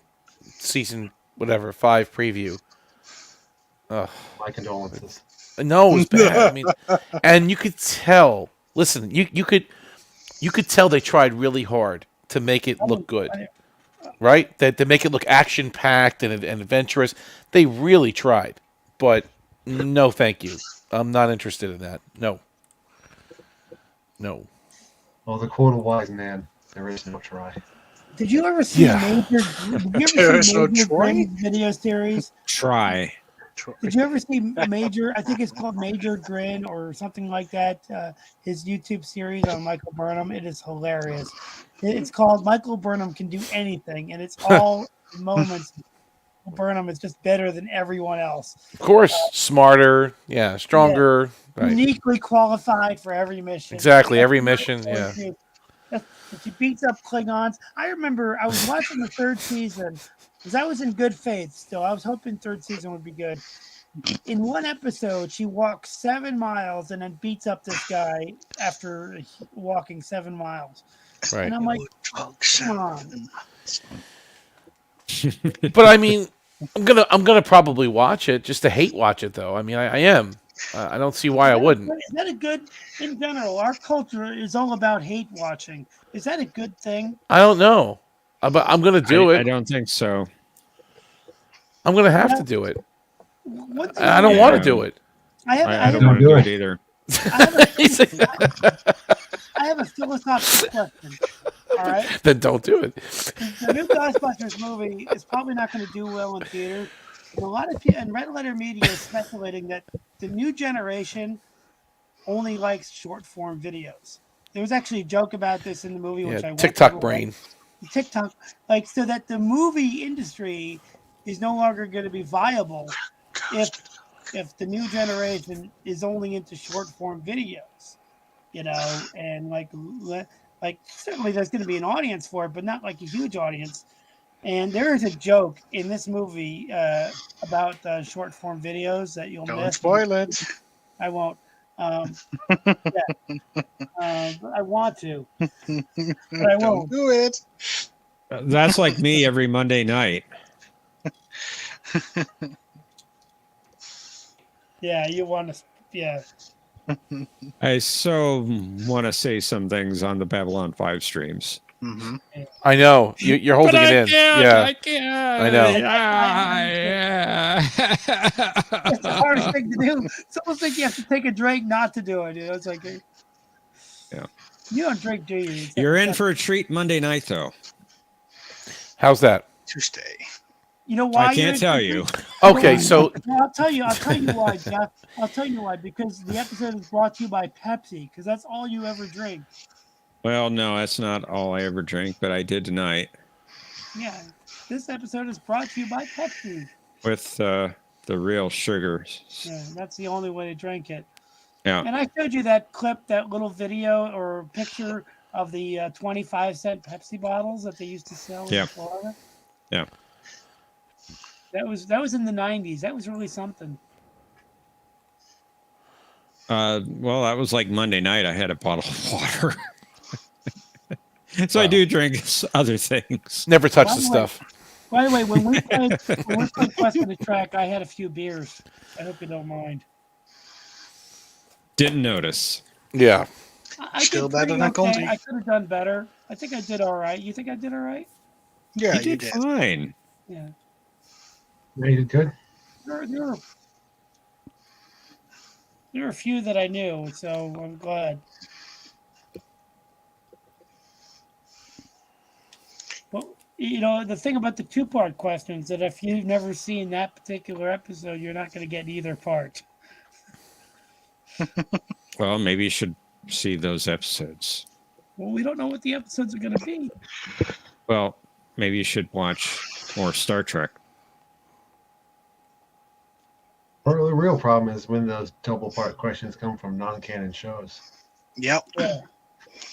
season 5 preview. Ugh. My condolences. No, it was bad. I mean, and you could tell. Listen, you could tell they tried really hard to make it look good, right? That to make it look action packed and adventurous. They really tried, but no, thank you. I'm not interested in that. No. Well, the quote of wise man, there is no try. Did you ever see Yeah. There is no Major Troy? Grimm's video series? Try. Did you ever see Major? I think it's called Major Grin or something like that. His YouTube series on Michael Burnham. It is hilarious. It's called Michael Burnham Can Do Anything, and it's all moments Burnham is just better than everyone else. Of course, smarter, stronger, right? Uniquely qualified for every mission. Exactly, every mission, yeah. She beats up Klingons. I remember I was watching the third season because I was in good faith still. I was hoping third season would be good. In one episode, she walks 7 miles and then beats up this guy after walking 7 miles. Right. And I'm like, come on. But I mean, I'm gonna probably watch it just to hate watch it though. I mean, I am. I don't see why I wouldn't. Is that a good, in general, our culture is all about hate watching. Is that a good thing? I don't know, but I'm gonna do it. I don't think so. I'm gonna have to do it. What I don't want to do it. I don't want to do it either. I have a philosophical question. All right. Then don't do it. The new Ghostbusters movie is probably not going to do well in theaters. And a lot of people and Red Letter Media is speculating that the new generation only likes short form videos. There was actually a joke about this in the movie, which I won't TikTok give brain. away. TikTok, like, so that the movie industry is no longer going to be viable if the new generation is only into short form videos, and like certainly there's going to be an audience for it, but not like a huge audience. And there is a joke in this movie about short form videos that you'll Don't miss. spoil it. I won't. But I want to, but I won't. Don't do it. That's like me every Monday night. Yeah, you want to. Yeah. I so want to say some things on the Babylon 5 streams. Mm-hmm. I know you're holding it in. I can't. I know. It's the hardest thing to do. It's almost like you have to take a drink not to do it. It's like, yeah. You don't drink, do you? You're in for a treat Monday night, though. How's that? Tuesday. You know why? I can't tell you. Okay, so I'll tell you why, Jeff. I'll tell you why. Because the episode is brought to you by Pepsi. Because that's all you ever drink. Well, no, that's not all I ever drink, but I did tonight. Yeah, this episode is brought to you by Pepsi. With the real sugars. Yeah, that's the only way to drink it. Yeah. And I showed you that clip, that little video or picture of the 25-cent Pepsi bottles that they used to sell in Florida. Yeah. That was in the 90s. That was really something. Well, that was like Monday night. I had a bottle of water. So I do drink other things. Never touch the stuff. By the way, when we played Quest for the Track, I had a few beers. I hope you don't mind. Didn't notice. Yeah. I Still did better pretty than okay. Conti. I could have done better. I think I did all right. You think I did all right? Yeah, you did fine. Yeah. Yeah, you did good. There are a few that I knew, so I'm glad. Well, the thing about the two-part questions that if you've never seen that particular episode, you're not going to get either part. Well, maybe you should see those episodes. Well, we don't know what the episodes are going to be. Well, maybe you should watch more Star Trek. Well, the real problem is when those double part questions come from non-canon shows. Yep. Yeah.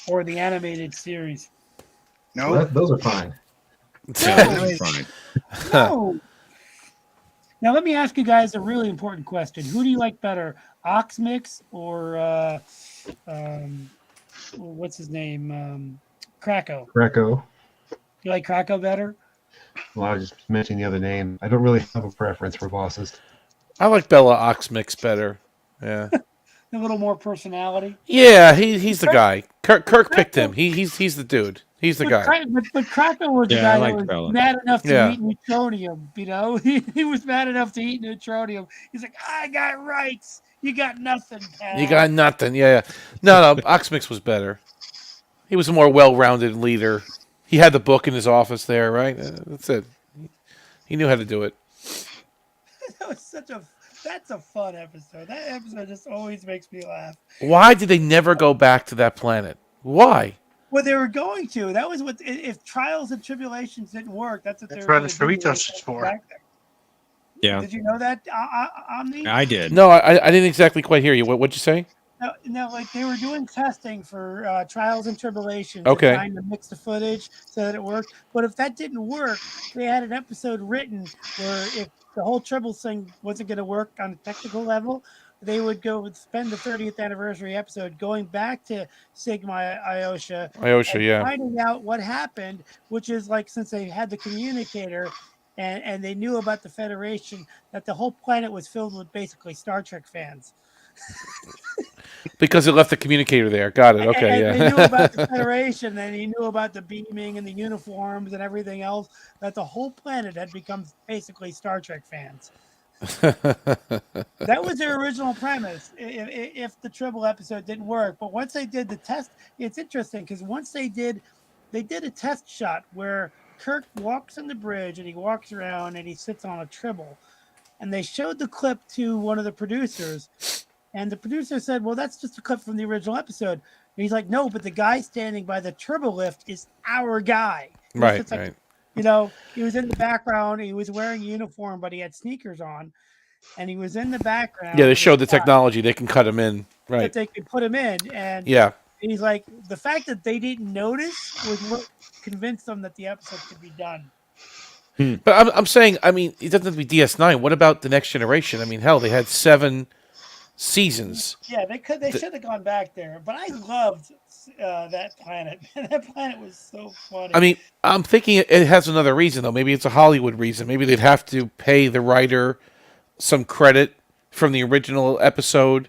Or the animated series. No. Well, those are fine. Yeah, fine. No. Now let me ask you guys a really important question. Who do you like better, Ox Mix or what's his name? Krakow. Greco. You like Krakow better? Well, I was just mentioning the other name. I don't really have a preference for bosses. I like Bella Oxmix better. Yeah. A little more personality. Yeah, he's the guy. Kirk picked him. He's the dude. He's the guy. But Krakow was the Yeah, I guy like that was Bella. mad enough to Yeah. eat neutronium. He was mad enough to eat neutronium. He's like, I got rights. You got nothing, pal. You got nothing. Yeah. No, Oxmix was better. He was a more well-rounded leader. He had the book in his office there, right? That's it. He knew how to do it. That was that's a fun episode. That episode just always makes me laugh. Why did they never go back to that planet? Why? Well, they were going to. That was what. If trials and tribulations didn't work, that's what they That's were what going the to do. Doritos is for. Back there. Yeah, Did you know that, Omni? I did. No, I didn't exactly quite hear you. What'd you say? No, no, like they were doing testing for Trials and Tribulations and Okay. trying to mix the footage so that it worked. But if that didn't work, they had an episode written where if the whole Tribble thing wasn't going to work on a technical level, they would go and spend the 30th anniversary episode going back to Sigma Iosha Iosha, and yeah. finding out what happened, which is like since they had the communicator and they knew about the Federation, that the whole planet was filled with basically Star Trek fans. Because it left the communicator there. Got it. Okay, And they knew about the yeah. Federation, and he knew about the beaming and the uniforms and everything else. That the whole planet had become basically Star Trek fans. That was their original premise. If the Tribble episode didn't work, but once they did the test, it's interesting because once they did a test shot where Kirk walks on the bridge and he walks around and he sits on a Tribble, and they showed the clip to one of the producers. And the producer said, well, that's just a clip from the original episode. And he's like, no, but the guy standing by the turbo lift is our guy. Right, Like, right. you know, he was in the background. He was wearing a uniform, but he had sneakers on. And he was in the background. Yeah, they showed the technology. They can cut him in. Right. That they could put him in. And yeah. He's like, the fact that they didn't notice was what convinced them that the episode could be done. But I'm saying, I mean, it doesn't have to be DS9. What about the Next Generation? I mean, hell, they had 7 seasons. Yeah, they should have gone back there. But I loved that planet. That planet was so funny. I mean, I'm thinking it has another reason, though. Maybe it's a Hollywood reason. Maybe they'd have to pay the writer some credit from the original episode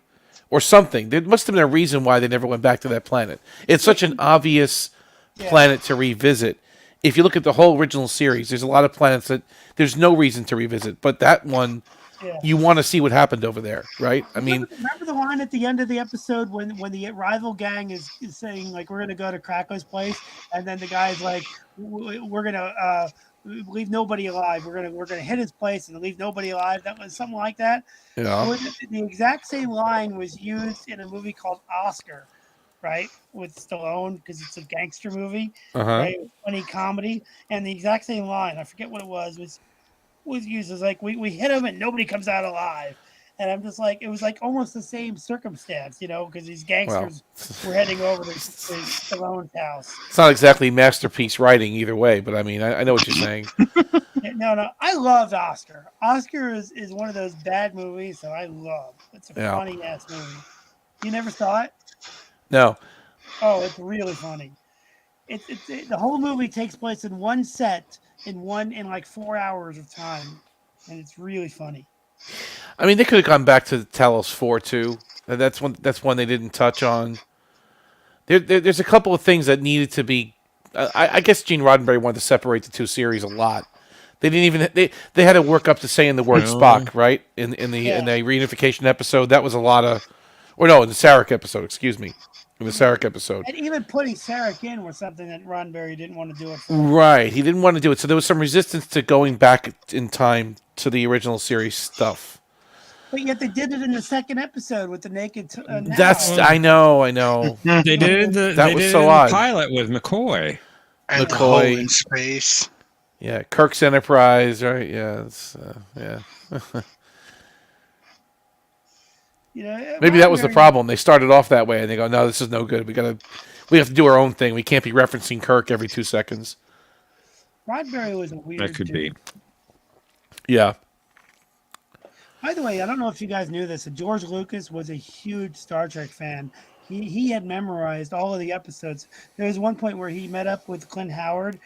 or something. There must have been a reason why they never went back to that planet. It's such an obvious planet to revisit. If you look at the whole original series, there's a lot of planets that there's no reason to revisit. But that one, you want to see what happened over there, right? I mean, remember the line at the end of the episode when the rival gang is saying, like, we're going to go to Krako's place, and then the guy's like, we're going to leave nobody alive. We're gonna hit his place and leave nobody alive. That was something like that. Yeah. The exact same line was used in a movie called Oscar, right, with Stallone, because it's a gangster movie, right? Funny comedy, and the exact same line, I forget what it was used as like we hit him and nobody comes out alive. And I'm just like, it was like almost the same circumstance, you know, because these gangsters were heading over to Stallone's house. It's not exactly masterpiece writing either way, but I mean, I know what you're saying. No, I loved Oscar. Oscar is one of those bad movies that I love. It's a funny ass movie. You never saw it? No. Oh, it's really funny. The whole movie takes place in one set in like 4 hours of time, and it's really funny. I mean, they could have gone back to Talos 4 too. That's one they didn't touch on. There's a couple of things that needed to be. I guess Gene Roddenberry wanted to separate the two series a lot. They didn't even they had to work up to saying the word Spock, right? In the reunification episode, that was a lot of, or no, in the Sarek episode. Excuse me, in the Sarek episode. And even putting Sarek in was something that Roddenberry didn't want to do it for. Right, he didn't want to do it, so there was some resistance to going back in time to the original series stuff. But yet they did it in the second episode with the naked. I know. They did it. That was so odd. Pilot with McCoy. And the hole in space. Yeah, Kirk's Enterprise, right? Yeah, yeah. Maybe that was the problem. They started off that way, and they go, "No, this is no good. We have to do our own thing. We can't be referencing Kirk every 2 seconds." Roddenberry was a weird. That could be. Yeah. By the way, I don't know if you guys knew this. George Lucas was a huge Star Trek fan. He had memorized all of the episodes. There was one point where he met up with Clint Howard,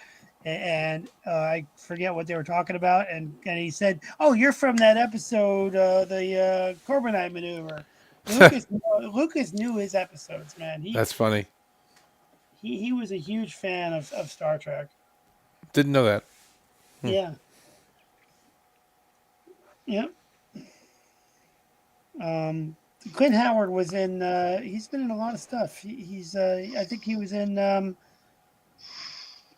and I forget what they were talking about, and he said, "Oh, you're from that episode, the Corbinite maneuver." Lucas knew his episodes, man. That's funny. He was a huge fan of Star Trek. Didn't know that. Yeah. Yep. Clint Howard was in. He's been in a lot of stuff. He's. I think he was in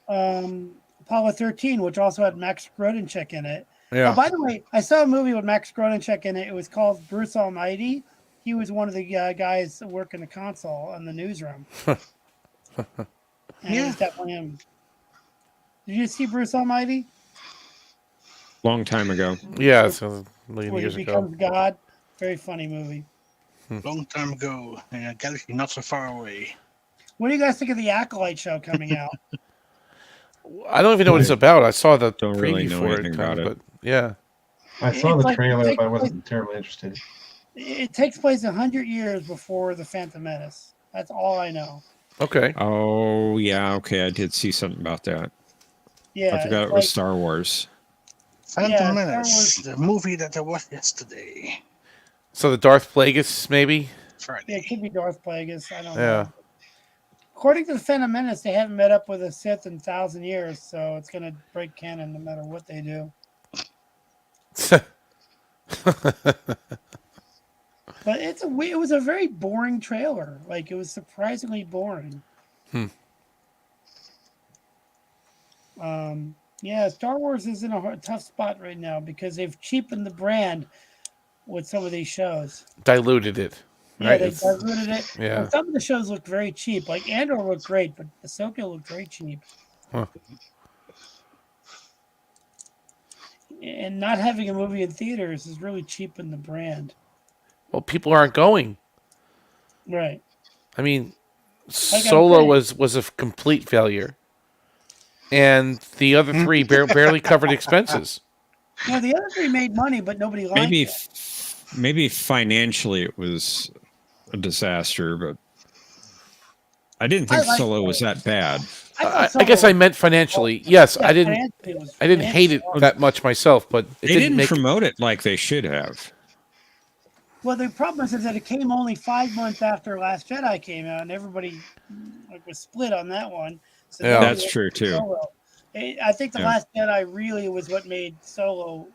Apollo 13, which also had Max Grodenchik in it. Yeah. Oh, by the way, I saw a movie with Max Grodenchik in it. It was called Bruce Almighty. He was one of the guys that work in the console in the newsroom. It was definitely him. Did you see Bruce Almighty? long time ago. Yeah, it's a million Where he years ago. becomes God. Very funny movie. Long time ago, in a galaxy not so far away. What do you guys think of the Acolyte show coming out? I don't even know what it's about. I saw the Don't really preview know for it, anything kind about of, it. but yeah. I saw It's the like- trailer, it's but I like- wasn't terribly interested. It takes place 100 years before the Phantom Menace. That's all I know. Okay. Oh yeah, okay. I did see something about that. Yeah, I forgot it's it was like- Star Wars. Phantom Yeah, Star Menace, Wars- the movie that I watched yesterday. So the Darth Plagueis, maybe? Friday. Yeah, it could be Darth Plagueis. I don't Yeah. know. According to the Phantom Menace, they haven't met up with a Sith in 1,000 years, so it's going to break canon no matter what they do. But it was a very boring trailer. Like, it was surprisingly boring. Yeah, Star Wars is in a tough spot right now because they've cheapened the brand with some of these shows. Diluted it. Yeah, Right? they It's- diluted it. yeah. And some of the shows look very cheap. Like Andor looked great, but Ahsoka looked very cheap. Huh. And not having a movie in theaters has really cheapened the brand. Well, people aren't going. Right. I mean, I'm Solo saying. was a complete failure. And the other three barely covered expenses. Yeah, the other three made money, but nobody liked Maybe, it. maybe financially it was a disaster, but I didn't think I liked Solo was that bad. I guess I meant financially. Yes, Yeah, I didn't financially it was hate it financially that much myself, but it They didn't make promote it like they should have. Well, the problem is that it came only 5 months after Last Jedi came out, and everybody was split on that one. So Yeah. nobody That's went true, to too. Solo. I think the Yeah. Last Jedi really was what made Solo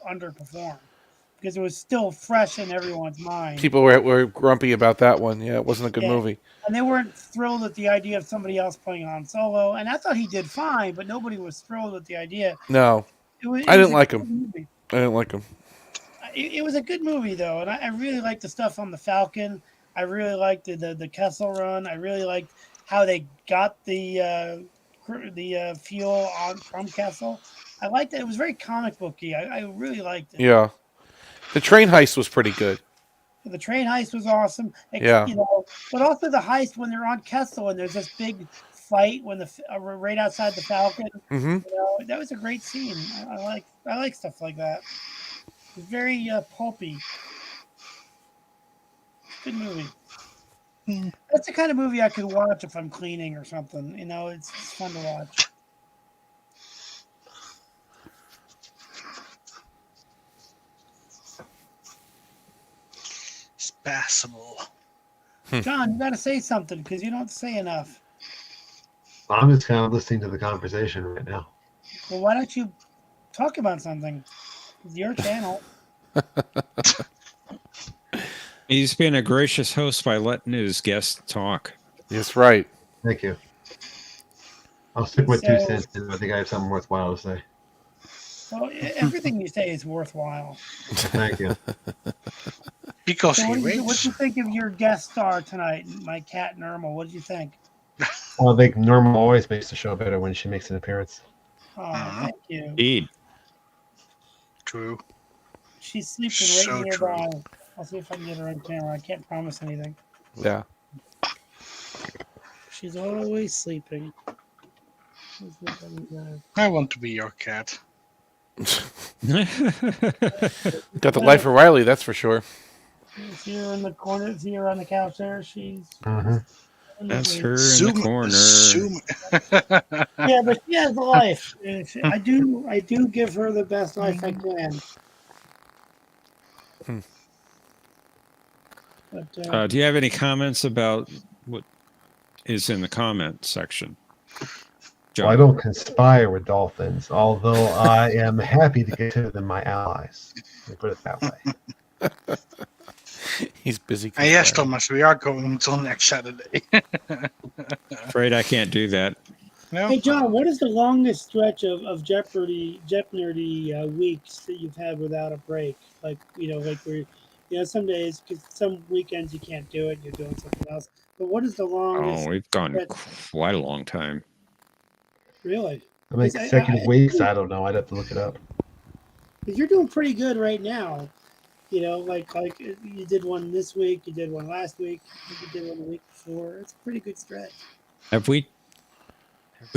underperform because it was still fresh in everyone's mind. people were grumpy about that one. Yeah, it wasn't a good Yeah. movie. And they weren't thrilled at the idea of somebody else playing Han Solo. And I thought he did fine, but nobody was thrilled with the idea. No, It was, I it was didn't a like good him. movie. I didn't like him. It was a good movie though, and I really liked the stuff on the Falcon. I really liked the Kessel Run. I really liked how they got the fuel on from Kessel. I liked it. It was very comic booky. I really liked it. Yeah, the train heist was pretty good. The train heist was awesome. Yeah. You know, but also the heist when they're on Kessel and there's this big fight when right outside the Falcon. Hmm. You know, that was a great scene. I like stuff like that. It's very pulpy. Good movie. That's the kind of movie I could watch if I'm cleaning or something. You know, it's fun to watch. It's passable. John, you got to say something because you don't say enough. I'm just kind of listening to the conversation right now. Well, why don't you talk about something? It's your channel. He's been a gracious host by letting his guests talk. That's right. Thank you. I'll stick with 2 So- cents, and I think I have something worthwhile to say. Well, everything you say is worthwhile. Thank you. Because So he what do you waits. think of your guest star tonight, my cat Norma? What did you think? Well, I think Norma always makes the show better when she makes an appearance. Oh, thank you. Indeed. True. She's sleeping So right nearby. I'll see if I can get her on camera. I can't promise anything. Yeah. She's always sleeping. I want to be your cat. Got the life of Riley, that's for sure. See her in the corner. See her on the couch there. She's. That's her in Zoom- the corner. zoom- Yeah, but she has a life. I do give her the best life I can. But Do you have any comments about what is in the comment section? Well, I don't conspire with dolphins, although I am happy to consider them my allies. Let me put it that way. He's busy. Yes, conspiring. Thomas, we are going until next Saturday. Afraid I can't do that. No? Hey, John, what is the longest stretch of Jeopnerdy weeks that you've had without a break? Like, like where, some days, because some weekends you can't do it, you're doing something else. But what is the longest? Oh, we've gone stretch? quite a long time. Really? How many consecutive weeks? I don't know. I'd have to look it up. 'Cause you're doing pretty good right now. You know, like you did one this week, you did one last week, I think you did one the week before. It's a pretty good stretch. Have we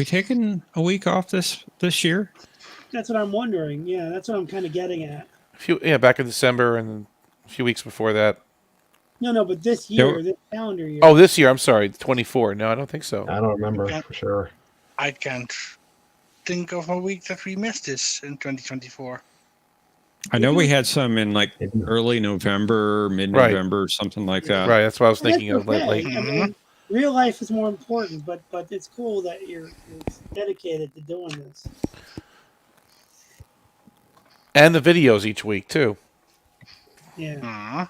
taken a week off this year? That's what I'm wondering. Yeah, that's what I'm kind of getting at. Back in December and a few weeks before that. No, but this There- year, this calendar year. Oh, this year. I'm sorry, 24. No, I don't think so. I don't remember Okay. for sure. I can't think of a week that we missed this in 2024. I know we had some in like early November, mid-November, something like that. Right, that's what I was And that's thinking of okay. lately. I mean, real life is more important, but it's cool that you're dedicated to doing this. And the videos each week too. Yeah.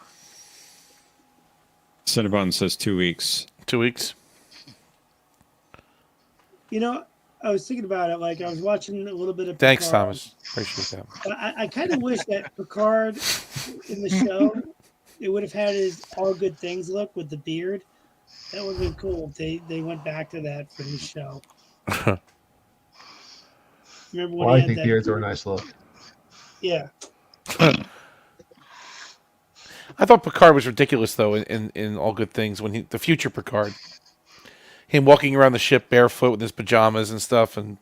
Cinnabon says 2 weeks. 2 weeks. You know, I was thinking about it. Like I was watching a little bit of. Thanks, Picard, Thomas. Appreciate that. But I kind of wish that Picard in the show, it would have had his all good things look with the beard. That would have been cool if they went back to that for his show. Remember when Well, he I had think that beards are a nice look. Yeah. I thought Picard was ridiculous though in All Good Things when the future Picard, him walking around the ship barefoot with his pajamas and stuff, and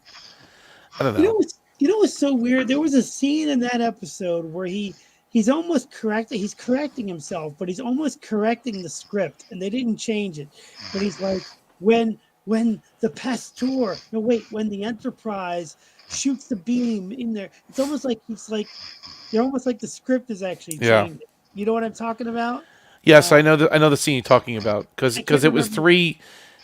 I don't know. You know what's so weird? There was a scene in that episode where he's almost correcting. He's correcting himself, but he's almost correcting the script, and they didn't change it. But he's like, when the Pasteur, no wait, when the Enterprise shoots the beam in there, it's almost like they're almost like the script is actually changing. You know what I'm talking about? Yes, I know the scene you're talking about because it was remember.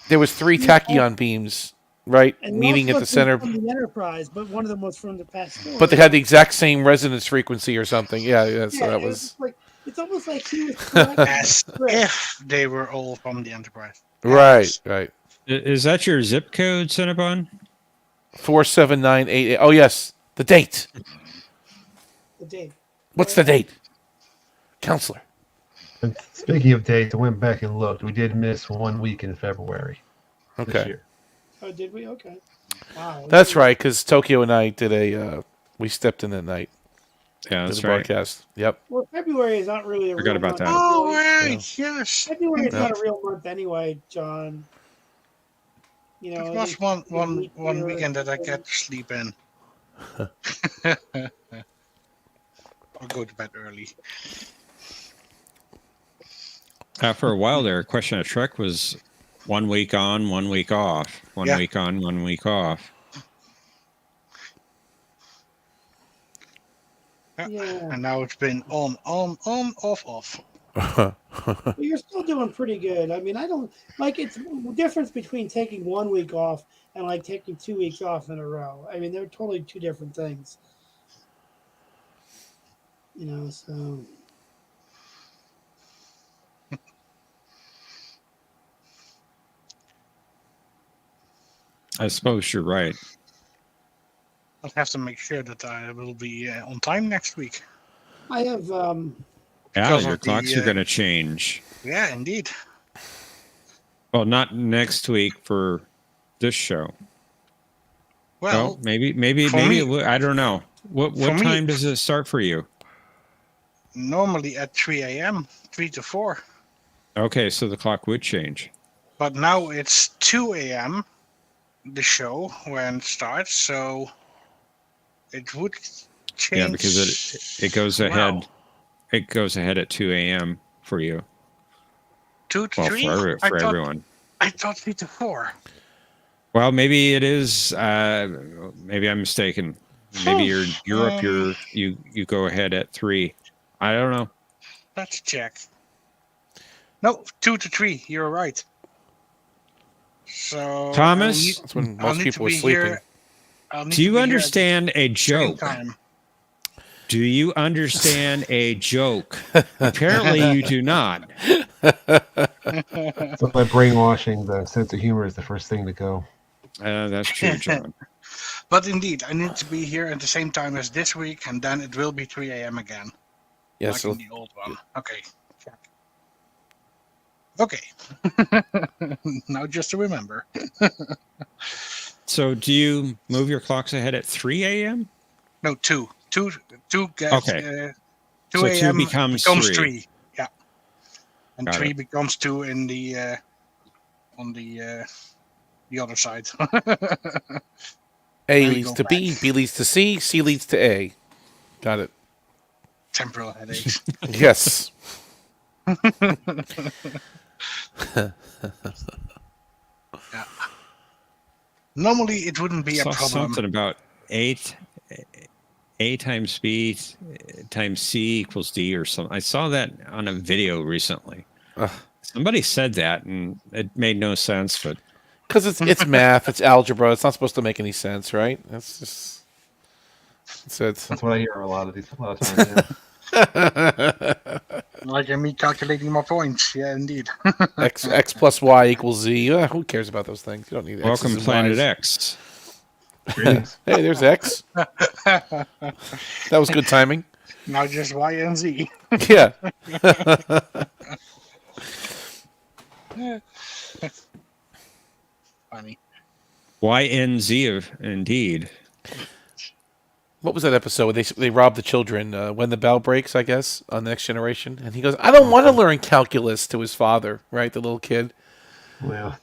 there was three tachyon beams, right, And meeting at the center, from the Enterprise, but one of them was from the Pasteur. but they had the exact same resonance frequency or something. Yeah, so that it was like it's almost like he was correcting the As script. if they were all from the Enterprise. right. Is that your zip code, Cinnabon? 47988. Oh yes, the date. The date. What's the date, Counselor? And speaking of dates, I went back and looked. We did miss 1 week in February. This Okay, year. Oh, did we? Okay. Wow. that's right. Because Tokyo and I did we stepped in that night. Yeah, Did that's the right. broadcast. Yep. Well, February is not really a Forgot real about month. that. Oh, anyway. right. Yes. February is Yeah. not a real month anyway, John. You know, It was there's one leap year weekend that I and- get to sleep in. Or go to bed early. For a while there, Question of Trek was 1 week on, 1 week off. One Yeah. week on, 1 week off. Yeah. And now it's been on, off. But you're still doing pretty good. I mean, I don't like it's the difference between taking 1 week off and like taking 2 weeks off in a row. I mean, they're totally two different things. You know, so I suppose you're right. I'll have to make sure that I will be on time next week. I have Yeah, Because your of the, clocks are going to change. Yeah, indeed. Well, not next week for this show. Well, maybe for it me- would. I don't know. What for me- time does it start for you? normally at 3 a.m., 3 to 4. Okay, so the clock would change. But now it's 2 a.m., the show, when it starts, so it would change. Yeah, because it goes ahead. Wow. It goes ahead at 2 a.m. for you. 2 to Well, 3? for I thought, everyone. I thought 3 to 4. Well, maybe it is. Maybe I'm mistaken. Maybe you're Europe. You go ahead at 3. I don't know. Let's check. No, 2 to 3. You're right. So Thomas? That's when I'll most need people to are be sleeping. here. I'll need Do to you be here at the understand a same joke? time. Do you understand a joke? Apparently, you do not. So by brainwashing, the sense of humor is the first thing to go. That's true, John. But indeed, I need to be here at the same time as this week, and then it will be 3 a.m. again. Yeah, like so in the old one. Okay. Okay. Now just to remember. So, do you move your clocks ahead at 3 a.m.? No, 2. 2 Okay. 2 So 2 a.m. becomes 3. 3. Yeah, and Got 3 it. becomes 2 in the on the other side. A you leads go to B, back. B leads to C, C leads to A. Got it. Temporal headaches. Yes. Yeah. Normally, it wouldn't be a Saw problem. something about A times B times C equals D or something. I saw that on a video recently. Ugh. Somebody said that, and it made no sense. But Because it's math, it's algebra. It's not supposed to make any sense, right? That's just it. That's what I hear a lot of times. Yeah. Like me calculating my points. Yeah, indeed. X plus Y equals Z. Who cares about those things? You don't need X's welcome, and Planet Y's. X. Greetings. Hey, there's X. That was good timing. Now just Y and Z. Yeah. Funny. YNZ, indeed. What was that episode where they robbed the children when the bell breaks, I guess, on the Next Generation? And he goes, I don't want to learn calculus to his father, right? The little kid. Well,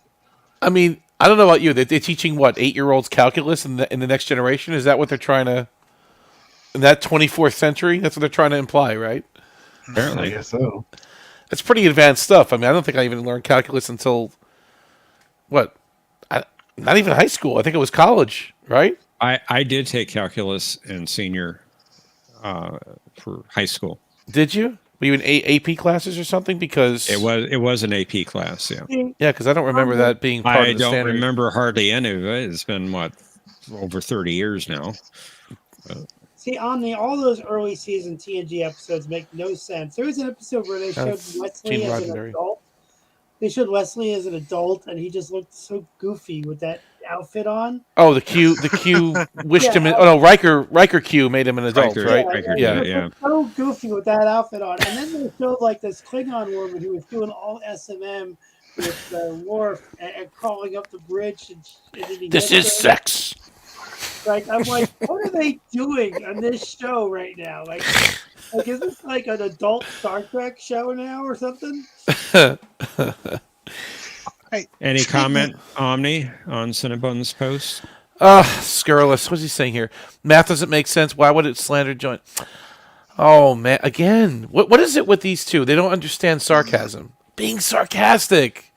I mean, I don't know about you. They're teaching, what, 8-year-olds calculus in the Next Generation? Is that what they're trying to... In that 24th century? That's what they're trying to imply, right? I Apparently. guess so. It's pretty advanced stuff. I mean, I don't think I even learned calculus until... What? Not even high school. I think it was college, right? I did take calculus in senior for high school. Did you? Were you in AP classes or something? Because It was an AP class, yeah. yeah, because I don't remember that being part I of the don't standard. remember hardly any of it. It's been, what, over 30 years now. See, Omni, all those early season TNG episodes make no sense. There was an episode where they showed That's Wesley Gene as an Roddenberry. adult. They showed Wesley as an adult, and he just looked so goofy with that outfit on. Oh, the Q wished him. Oh no, Riker Q made him an adult, Riker, right? Riker, Yeah. yeah. He was so goofy with that outfit on. And then they showed like this Klingon woman who was doing all S&M with Worf and crawling up the bridge. And then he This hits is her. sex. Like, I'm like, what are they doing on this show right now? Like is this like an adult Star Trek show now or something? Hey, Any comment, Omni, on Cinnabon's post? Scurrilous. What's he saying here? Math doesn't make sense. Why would it slander joint? Oh man, again. What is it with these two? They don't understand sarcasm. Being sarcastic.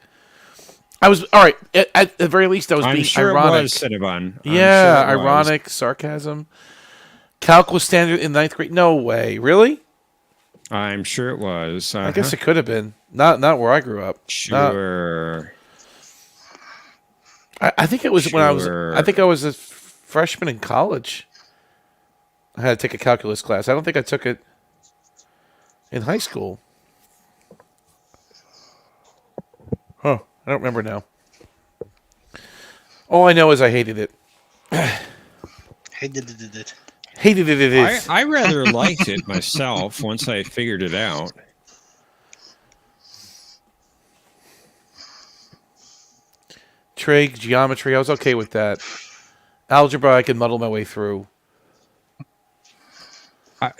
I was all right. At the very least, I was I'm being sure ironic. it was Cinnabon. Yeah, I'm sure it was. ironic sarcasm. Calculus standard in 9th grade? No way. Really? I'm sure it was. I guess it could have been. Not where I grew up. Sure. I think it was when I was. Sure. I think I was a freshman in college. I had to take a calculus class. I don't think I took it in high school. Huh. I don't remember now. All I know is I hated it. hated it. Hated it. I rather liked it myself once I figured it out. Trig, geometry, I was okay with that. Algebra, I could muddle my way through.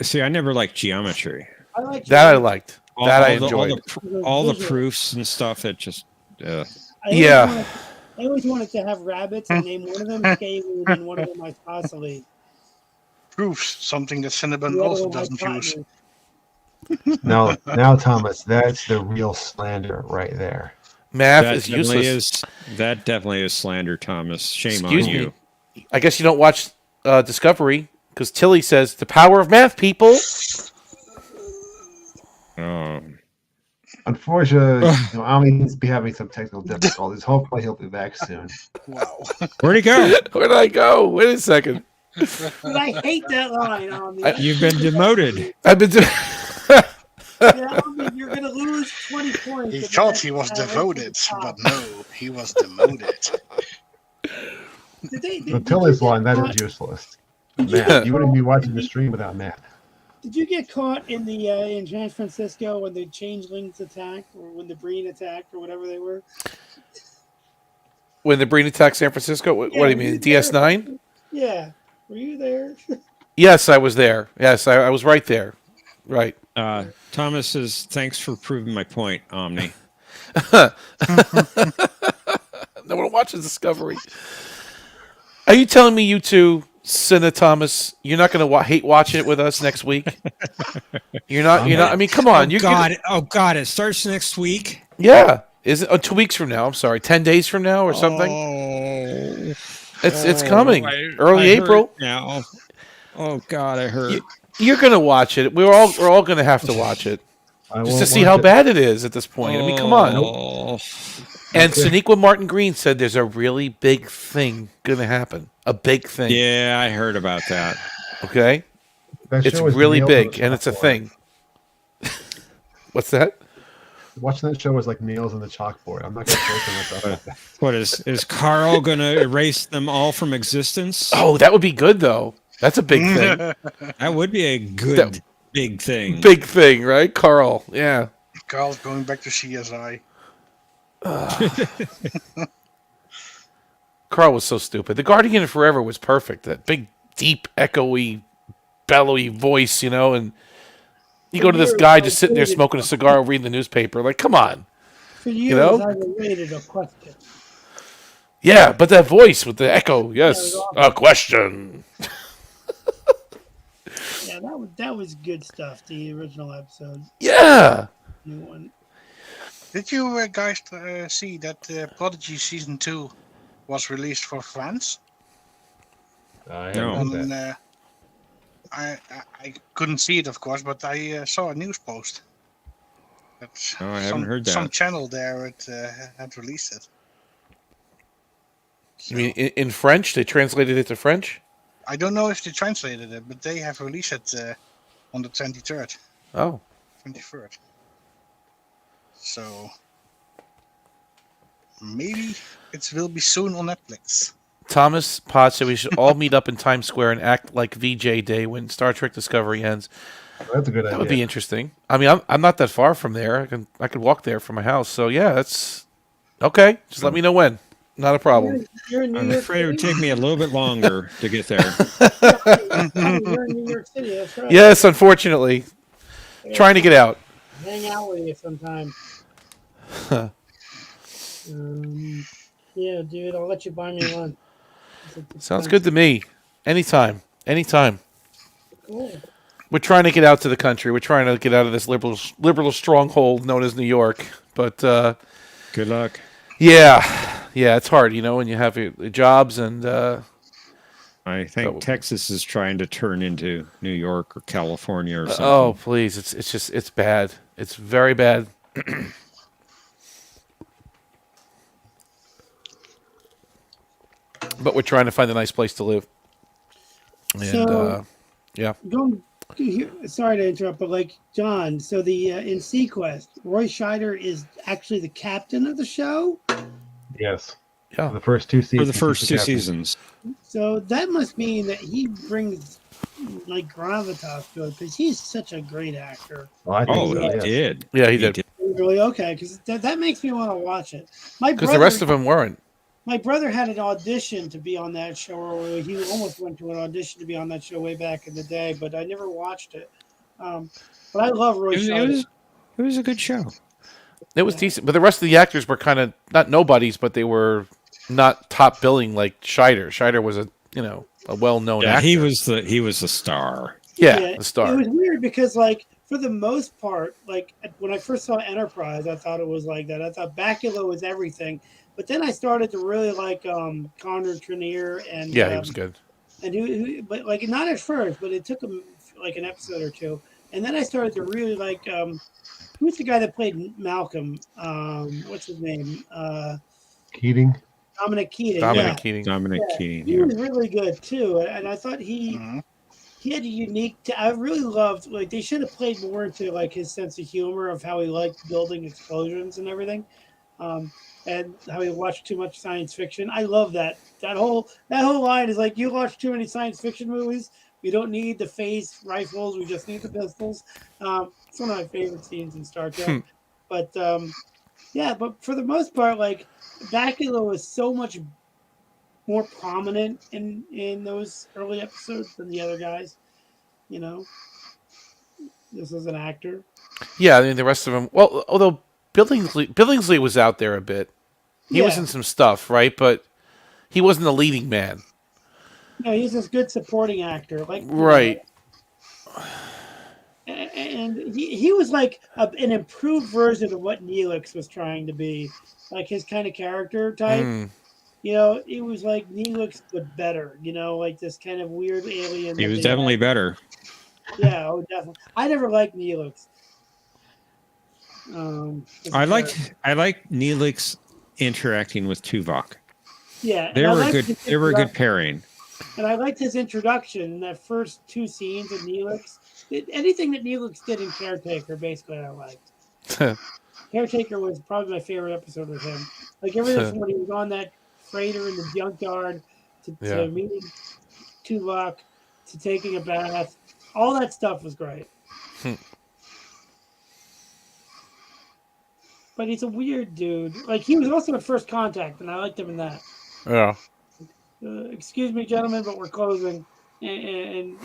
See, I never liked geometry. I like That I liked. That I enjoyed. All the proofs and stuff. It just. I always wanted to have rabbits and name one of them Scalene and one of them Isosceles. Proofs, something that Cinnabon The other also one doesn't use. Now, Thomas, that's the real slander right there. Math that is definitely useless. That definitely is slander, Thomas. Shame Excuse on you. me. I guess you don't watch Discovery because Tilly says the power of math, people. Oh. Unfortunately, Omni needs to be having some technical difficulties. Hopefully, he'll be back soon. Wow. Where'd he go? Where'd I go? Wait a second. But I hate that line on the. You've been demoted. I've been. Yeah, I mean, you're going to lose 20 points. He if thought that- he was right devoted, to the but top. no, he was demoted. The Tilly's line, that is useless. Matt, you wouldn't be watching the stream without Matt. Did you get caught in the in San Francisco when the changelings attacked, or when the Breen attacked, or whatever they were? When the Brainy attacked San Francisco? What do you mean? DS9? Yeah, were you there? Yes, I was there. Yes, I was right there. Right. Thomas says, thanks for proving my point, Omni. No one watches Discovery. Are you telling me you two, Cinna Thomas, you're not going to hate watching it with us next week? You're not. You're not. I mean, come on. Oh God! It starts next week. Yeah. Is it 2 weeks from now? I'm sorry, 10 days from now or something. Oh, It's coming. Early I April. hurt now. Oh God, I hurt. You're going to watch it. We're all going to have to watch it just to see how bad it is at this point. I mean, come on. And Sonequa Martin Green said there's a really big thing going to happen. A big thing. Yeah, I heard about that. Okay. That It's show is really nails on big, the and it's a chalkboard. thing. What's that? Watching that show was like nails on the chalkboard. I'm not going to torture myself like that. What is Carl going to erase them all from existence? Oh, that would be good, though. That's a big thing. That would be a good big thing. Big thing, right? Carl, yeah. Carl's going back to CSI. Carl was so stupid. The Guardian of Forever was perfect. That big, deep, echoey, bellowy voice, and you go to this guy just sitting there smoking a cigar, reading the newspaper. Like, come on. For years, I've awaited a question. Yeah, but that voice with the echo, yes, a question. Yeah, that was good stuff. The original episode. Yeah. New one. Did you guys see that Prodigy season 2 was released for France? I couldn't see it, of course, but I saw a news post. I haven't heard that. Some channel there had released it. You mean in French? They translated it to French? I don't know if they translated it, but they have released it on the 23rd. Oh. 23rd. So maybe it will be soon on Netflix. Thomas Potts said we should all meet up in Times Square and act like VJ Day when Star Trek Discovery ends. That's a good idea. That would be interesting. I mean, I'm not that far from there. I could walk there from my house. So yeah, that's okay. Just let me know when. Not a problem. You're in New I'm York afraid it would City? take me a little bit longer to get there. You're in New York City. That's right. Yes, unfortunately. Trying to get out. Hang out with you sometime. Yeah, dude, I'll let you buy me lunch. Sounds good to me. Anytime. Cool. We're trying to get out to the country. We're trying to get out of this liberal stronghold known as New York. But good luck. Yeah, it's hard, when you have your jobs and. I think Texas is trying to turn into New York or California or something. Oh, please! It's bad. It's very bad. But we're trying to find a nice place to live. And yeah. Sorry to interrupt, but like John, so the in Sequest, Roy Scheider is actually the captain of the show. Yes. Yeah. For the first two seasons. For the first two seasons. So that must mean that he brings like gravitas to it because he's such a great actor. Oh, he did. Yeah, he did. Really okay, because that makes me want to watch it. Because the rest of them weren't. My brother had an audition to be on that show, or he almost went to an audition to be on that show way back in the day, but I never watched it. But I love Roy Scheider. It was a good show. It was decent, but the rest of the actors were kind of not nobodies, but they were not top billing like Scheider. Scheider was a well-known actor. He was the star. Yeah, the star. It was weird because like for the most part, like when I first saw Enterprise, I thought it was like that. I thought Bakula was everything. But then I started to really like Connor Trenier and he was good. And who, but like not at first, but it took him like an episode or two, and then I started to really like who's the guy that played Malcolm? What's his name? Keating. Dominic Keating. Dominic Keating. He was really good too, and I thought he had a unique. I really loved like they should have played more into like his sense of humor of how he liked building explosions and everything. And how he watched too much science fiction. I love that. That whole line is like, you watch too many science fiction movies. We don't need the phase rifles. We just need the pistols. It's one of my favorite scenes in Star Trek. But but for the most part, like Bakula was so much more prominent in those early episodes than the other guys. You know, just as an actor. Yeah, I mean the rest of them. Well, although Billingsley was out there a bit. He was Yeah. in some stuff, right? But he wasn't the leading man. No, he's this good supporting actor, like Right. and he was like an improved version of what Neelix was trying to be, like his kind of character type. Mm. You know, it was like Neelix but better. You know, like this kind of weird alien. He that was they definitely had. better. Yeah, oh, definitely. I never liked Neelix. I liked Neelix interacting with Tuvok. Yeah, They were a good pairing. And I liked his introduction in that first 2 scenes of Neelix. Anything that Neelix did in Caretaker, basically, I liked. Caretaker was probably my favorite episode with him. Like everything from when he was on that freighter in the junkyard to meeting Tuvok to taking a bath. All that stuff was great. But he's a weird dude. Like he was also at First Contact, and I liked him in that. Yeah. Excuse me, gentlemen, but we're closing, and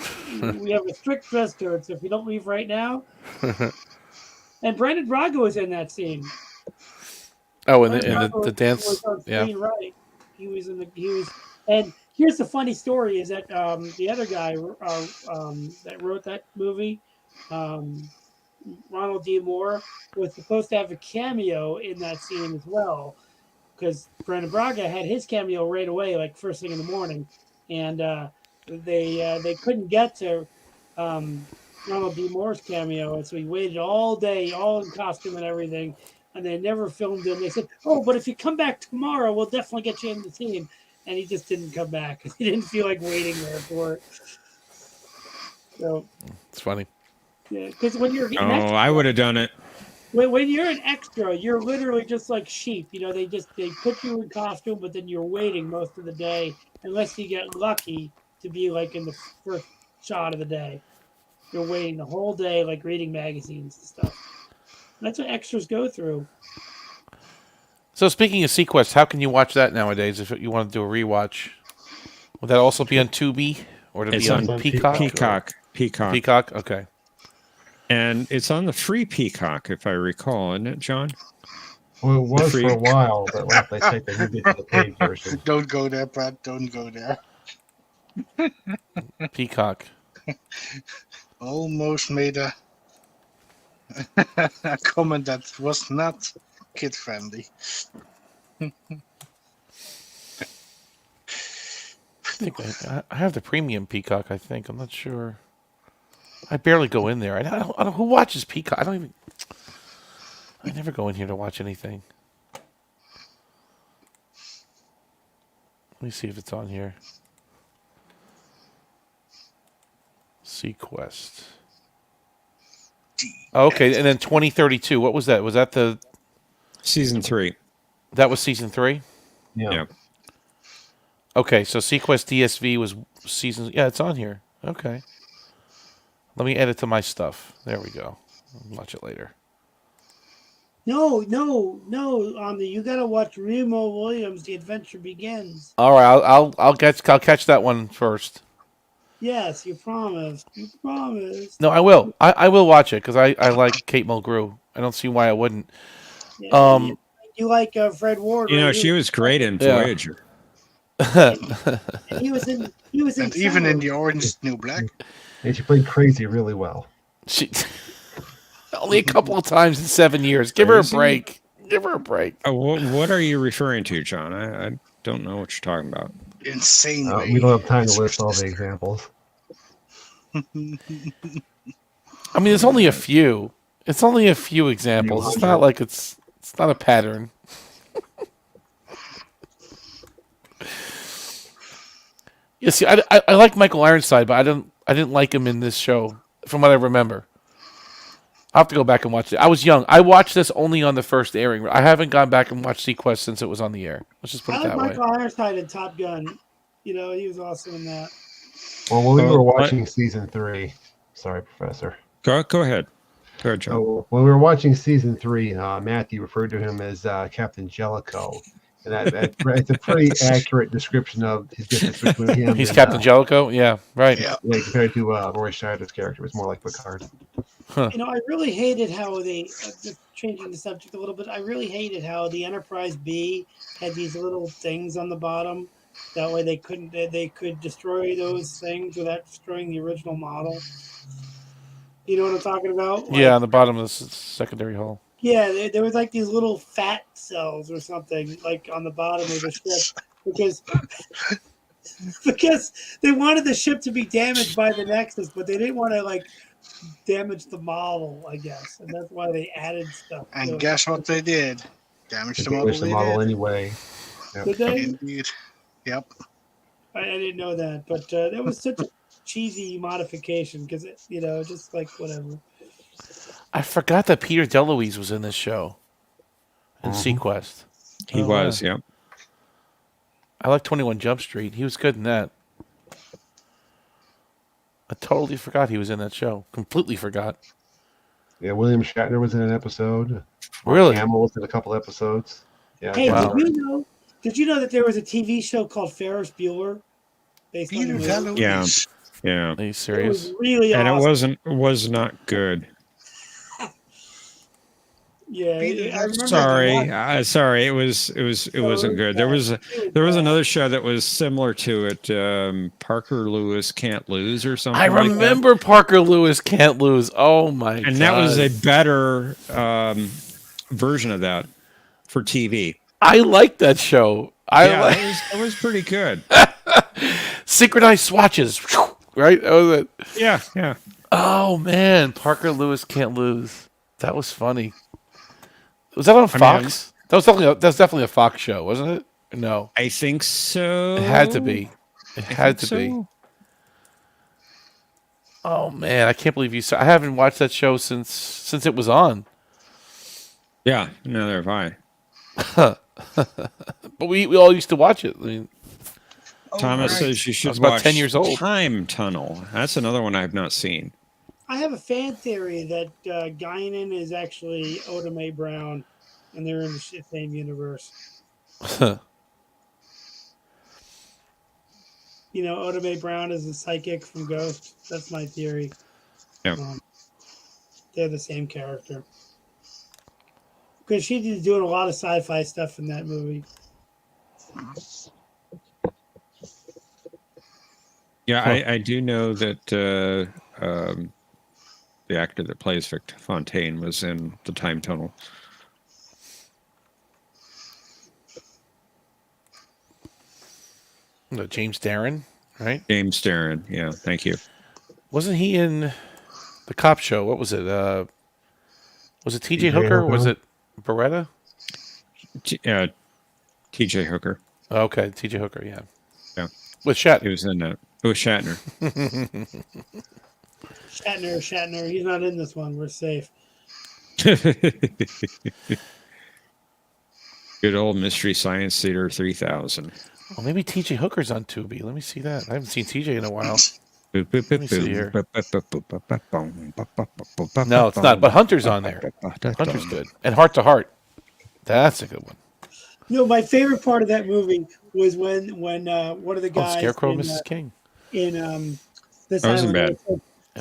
we have a strict dress code. So if you don't leave right now, and Brandon Braga was in that scene. Oh, and the dance. Was on screen, right. He was, and here's the funny story: is that the other guy that wrote that movie, Ronald D. Moore, was supposed to have a cameo in that scene as well, because Brandon Braga had his cameo right away, like first thing in the morning, and they couldn't get to Ronald D. Moore's cameo, and so he waited all day, all in costume and everything, and they never filmed him. They said, "Oh, but if you come back tomorrow, we'll definitely get you in the scene," and he just didn't come back. He didn't feel like waiting there for it. So it's funny. Yeah, because when you're I would have done it. When you're an extra, you're literally just like sheep. You know, they put you in costume, but then you're waiting most of the day, unless you get lucky to be like in the first shot of the day. You're waiting the whole day, like reading magazines and stuff. That's what extras go through. So speaking of Sequest, how can you watch that nowadays? If you want to do a rewatch, will that also be on Tubi or to be on Peacock? Peacock. Okay. And it's on the free Peacock, if I recall, isn't it, John? Well, it was for a while, but last I checked, they moved it to the paid version. Don't go there, Pat. Don't go there. Peacock. Almost made a comment that was not kid friendly. I think I have the premium Peacock. I think I'm not sure. I barely go in there. I don't who watches Peacock. I never go in here to watch anything. Let me see if it's on here. Sequest. Okay, and then 2032. What was that? Was that the season 3? That was season 3? Yeah. Okay, so Sequest DSV was season. Yeah, it's on here. Okay. Let me add it to my stuff. There we go. I'll watch it later. No, you gotta watch Remo Williams. The Adventure Begins. All right, I'll catch that one first. Yes, you promised. You promised. No, I will. I will watch it because I like Kate Mulgrew. I don't see why I wouldn't. Yeah, you like Fred Ward? You know, she was great in Voyager. He was in. And even in the Orange is the New Black. And she played Crazy really well. She only a couple of times in 7 years. Give her a break. Give her a break. What are you referring to, John? I don't know what you're talking about. Insane. We don't have time to list all the examples. I mean, it's only a few. It's only a few examples. It's not like it's not a pattern. You see, I like Michael Ironside, but I didn't like him in this show, from what I remember. I'll have to go back and watch it. I was young. I watched this only on the first airing. I haven't gone back and watched Sequest since it was on the air. Let's just put it that way. Michael Ironside in Top Gun. You know, he was awesome in that. Well, when we were watching season 3, sorry, Professor. Go ahead. Go ahead, John. When we were watching season 3, Matthew referred to him as Captain Jellicoe. And it's a pretty accurate description of his difference between him. He's and, Captain Jellicoe. Yeah, right. Yeah. Yeah, compared to Roy Scheider's character, it's more like Picard. You know, I really hated how they just changing the subject a little bit. I really hated how the Enterprise B had these little things on the bottom. That way, they could destroy those things without destroying the original model. You know what I'm talking about? Like, Yeah, on the bottom of the secondary hull. yeah, there was like these little fat cells or something like on the bottom of the ship because they wanted the ship to be damaged by the Nexus, but they didn't want to like damage the model, I guess, and that's why they added stuff. to And it. guess what they did? Damage the They model. wish the They model did. anyway. Yep. Did they? Indeed. Yep. I didn't know that, but that was such a cheesy modification because just like whatever. I forgot that Peter DeLuise was in this show. In Sequest. He was, yeah. I like 21 Jump Street. He was good in that. I totally forgot he was in that show. Completely forgot. Yeah, William Shatner was in an episode. Really? Hamill was in a couple episodes. Yeah. Hey, Wow. did you know that there was a TV show called Ferris Bueller based on Peter the movie? DeLuise. Yeah. Are you It serious? was really And awesome. it was not good. Yeah, Peter I remember. Sorry. It wasn't good. There was another show that was similar to it. Parker Lewis Can't Lose or something. I like that. remember Parker Lewis Can't Lose. Oh my god. And that was a better version of that for TV. I like that show. That was pretty good. Synchronized swatches. Right? That was it. Yeah. Oh man, Parker Lewis Can't Lose. That was funny. Was that on Fox? That's definitely a Fox show, wasn't it? No. I think so. It had to be. It had to be. So. Oh man, I can't believe you saw. I haven't watched that show since it was on. Yeah, neither have I. But we all used to watch it. I mean, Thomas says you I should was about watch 10 years old. Time Tunnel. That's another one I've not seen. I have a fan theory that Guinan is actually Oda Mae Brown, and they're in the same universe. Oda Mae Brown is the psychic from Ghost. That's my theory. Yeah. They're the same character. Because she's doing a lot of sci-fi stuff in that movie. Yeah, I do know that the actor that plays Victor Fontaine was in the Time Tunnel. James Darren, right? James Darren. Yeah, thank you. Wasn't he in the cop show? What was it? Was it T.J. T.J. Hooker? Hooker? Was it Beretta? T.J. Hooker. Oh, okay, T.J. Hooker. Yeah. Yeah. With He Shatner. was in that. It was Shatner. Shatner. He's not in this one. We're safe. Good old Mystery Science Theater 3000. Well, maybe T.J. Hooker's on Tubi. Let me see that. I haven't seen T.J. in a while. Let me see here. No, it's not. But Hunter's on there. Hunter's good. And Heart to Heart. That's a good one. My favorite part of that movie was when one of the guys Scarecrow in, and Mrs. King. in this That wasn't bad.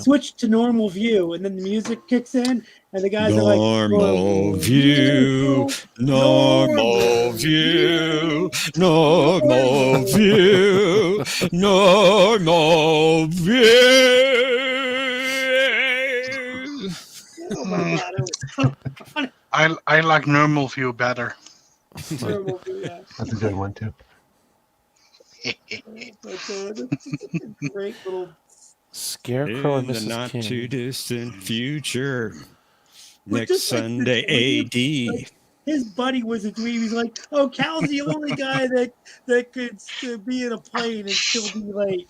switch to normal view, and then the music kicks in, and the guys are like, Normal view, normal view, normal view, normal view. Oh my god, it was so funny. I like normal view better. Normal view, yeah. That's a good one too. But that's a great little. Scarecrow and In the Mrs. not King. too distant future, But next just like Sunday AD. His buddy was a dweeb. He's like, "Oh, Cal's the only guy that could be in a plane and still be late."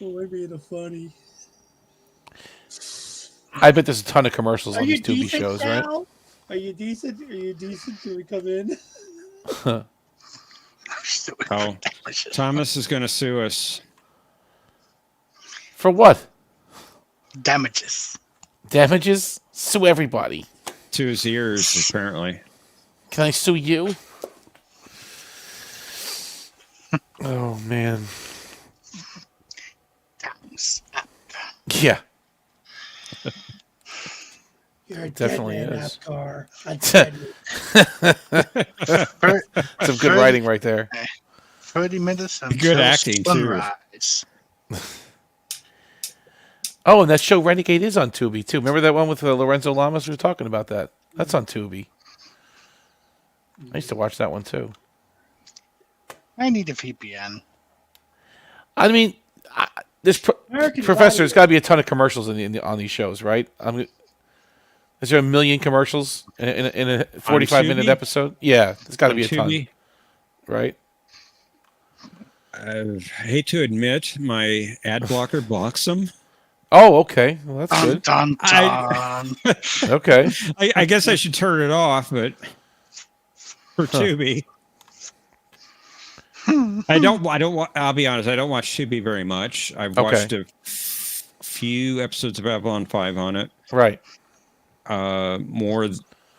Boy, being a funny. I bet there's a ton of commercials Are on you these Tubi decent, shows, right? Cal? Are you decent? Are you decent? Can we come in? Oh, Thomas is going to sue us. For what? Damages. Damages? Sue everybody. To his ears, apparently. Can I sue you? Oh man. Thumbs up. Yeah. You're a It definitely dead man, is. Apgar. A dead man. Some good writing right there. 30 minutes until Good acting, too. sunrise. Oh, and that show Renegade is on Tubi too. Remember that one with Lorenzo Lamas? We were talking about that. That's on Tubi. I used to watch that one too. I need a VPN. I mean, this American Professor, there's Gladiator. got to be a ton of commercials on these shows, right? Is there a million commercials in a 45-minute Tubi? episode? Yeah, there's got to On be a ton, Tubi? right? I hate to admit, my ad blocker blocks them. Oh, okay. Well, that's Dun, good. dun, dun. Okay. I guess I should turn it off, but for Tubi, I'll be honest. I don't watch Tubi very much. I've watched a few episodes of Babylon 5 on it. Right. More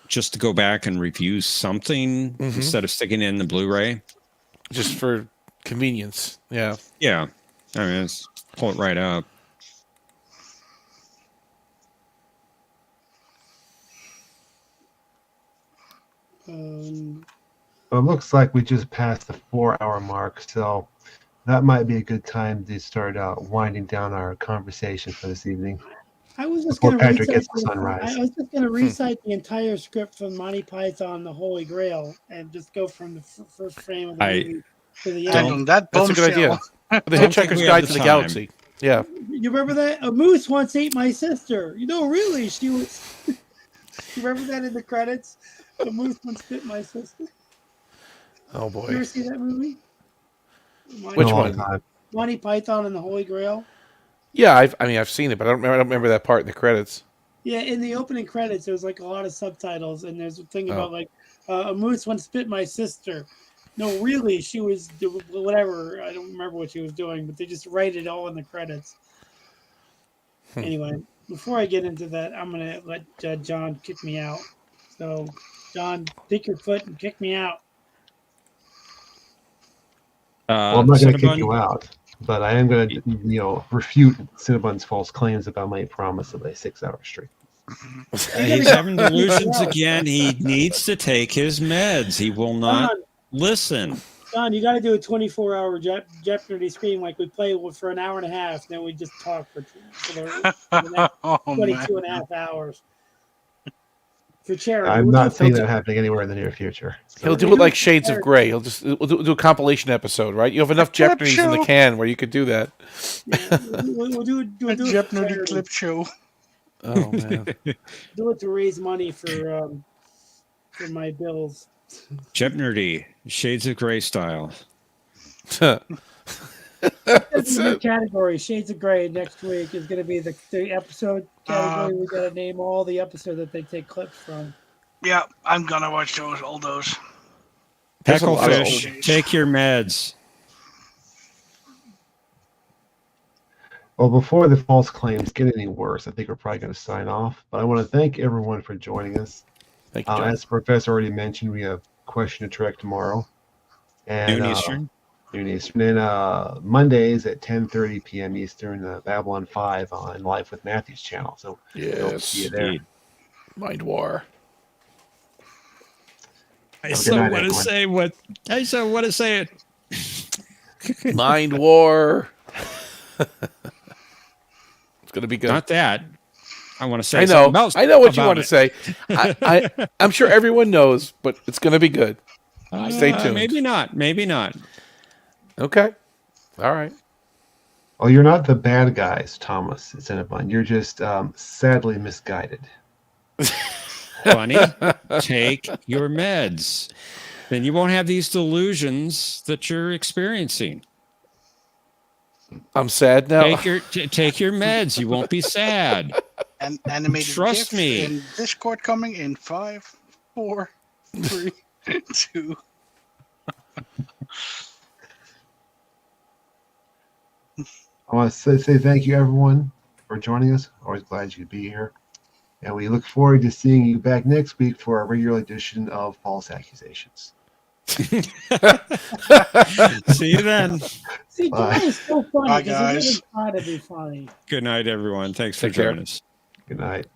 just to go back and review something instead of sticking it in the Blu-ray. Just for convenience. Yeah. Yeah. I mean, let's pull it right up. Well, it looks like we just passed the 4-hour mark, so that might be a good time to start winding down our conversation for this evening. I was just Before going to Patrick gets the sunrise. I was just going to recite the entire script from Monty Python, The Holy Grail, and just go from the first frame of the movie to the And end. on that That's a good idea. bombshell, The Hitchhiker's Guide to the Galaxy. Yeah. You remember that? A moose once ate my sister. You know, really, she was. You remember that in the credits? A moose once bit my sister. Oh You boy. ever see that movie? Which Been a long one? time. Monty Python and the Holy Grail. Yeah, I've seen it, but I don't remember that part in the credits. Yeah, in the opening credits, there's like a lot of subtitles, and there's a thing about like a moose once bit my sister. No, really, she was whatever. I don't remember what she was doing, but they just write it all in the credits. Anyway, before I get into that, I'm gonna let John kick me out. So, John, pick your foot and kick me out. Well, I'm not going to kick Cinnabon? you out, but I am going to, refute Cinnabon's false claims about my promise of a 6-hour streak. He's having delusions again. He needs to take his meds. He will not listen. John, you got to do a 24-hour Jeopnerdy stream like we play for an hour and a half, then we just talk for the next 22 and a half hours. For charity. I'm not seeing that happening anywhere in the near future. So. He'll do it like Shades of Grey. We'll do a compilation episode, right? You have enough Jeopnerdys in the can where you could do that. Yeah, we'll do it. a Jeopnerdy clip show. Oh man. Do it to raise money for my bills. Jeopnerdy, Shades of Grey style. That's a new category. Shades of Grey next week is going to be the episode category. We got to name all the episodes that they take clips from. Yeah, I'm gonna watch all those. Hecklefish, take your meds. Well, before the false claims get any worse, I think we're probably going to sign off. But I want to thank everyone for joining us. Thank you, John. As the professor already mentioned, we have Question to Trek tomorrow. And, Noon Eastern. Noon Eastern. And Mondays at 10:30 p.m. Eastern, Babylon 5 on Life with Matthew's channel. So we'll see you there. Mind War. I so want to say what I so want to say it. Mind War. It's gonna be good. Not that. I want to say. I know what you want to say. I'm sure everyone knows, but it's gonna be good. Stay tuned. Maybe not. Maybe not. Okay. All right. Oh, you're not the bad guys, Thomas. It's Cinnabon. You're just sadly misguided. Bunny, take your meds. Then you won't have these delusions that you're experiencing. I'm sad now. Take your meds. You won't be sad. And animated Trust GIF me. in Discord coming in 5, 4, 3, 2. I want to say thank you, everyone, for joining us. Always glad you could be here. And we look forward to seeing you back next week for our regular edition of False Accusations. See you then. See, Bye. John is so funny Bye, because he guys. doesn't try to be funny. Good night, everyone. Thanks for Take care. joining us. Good night.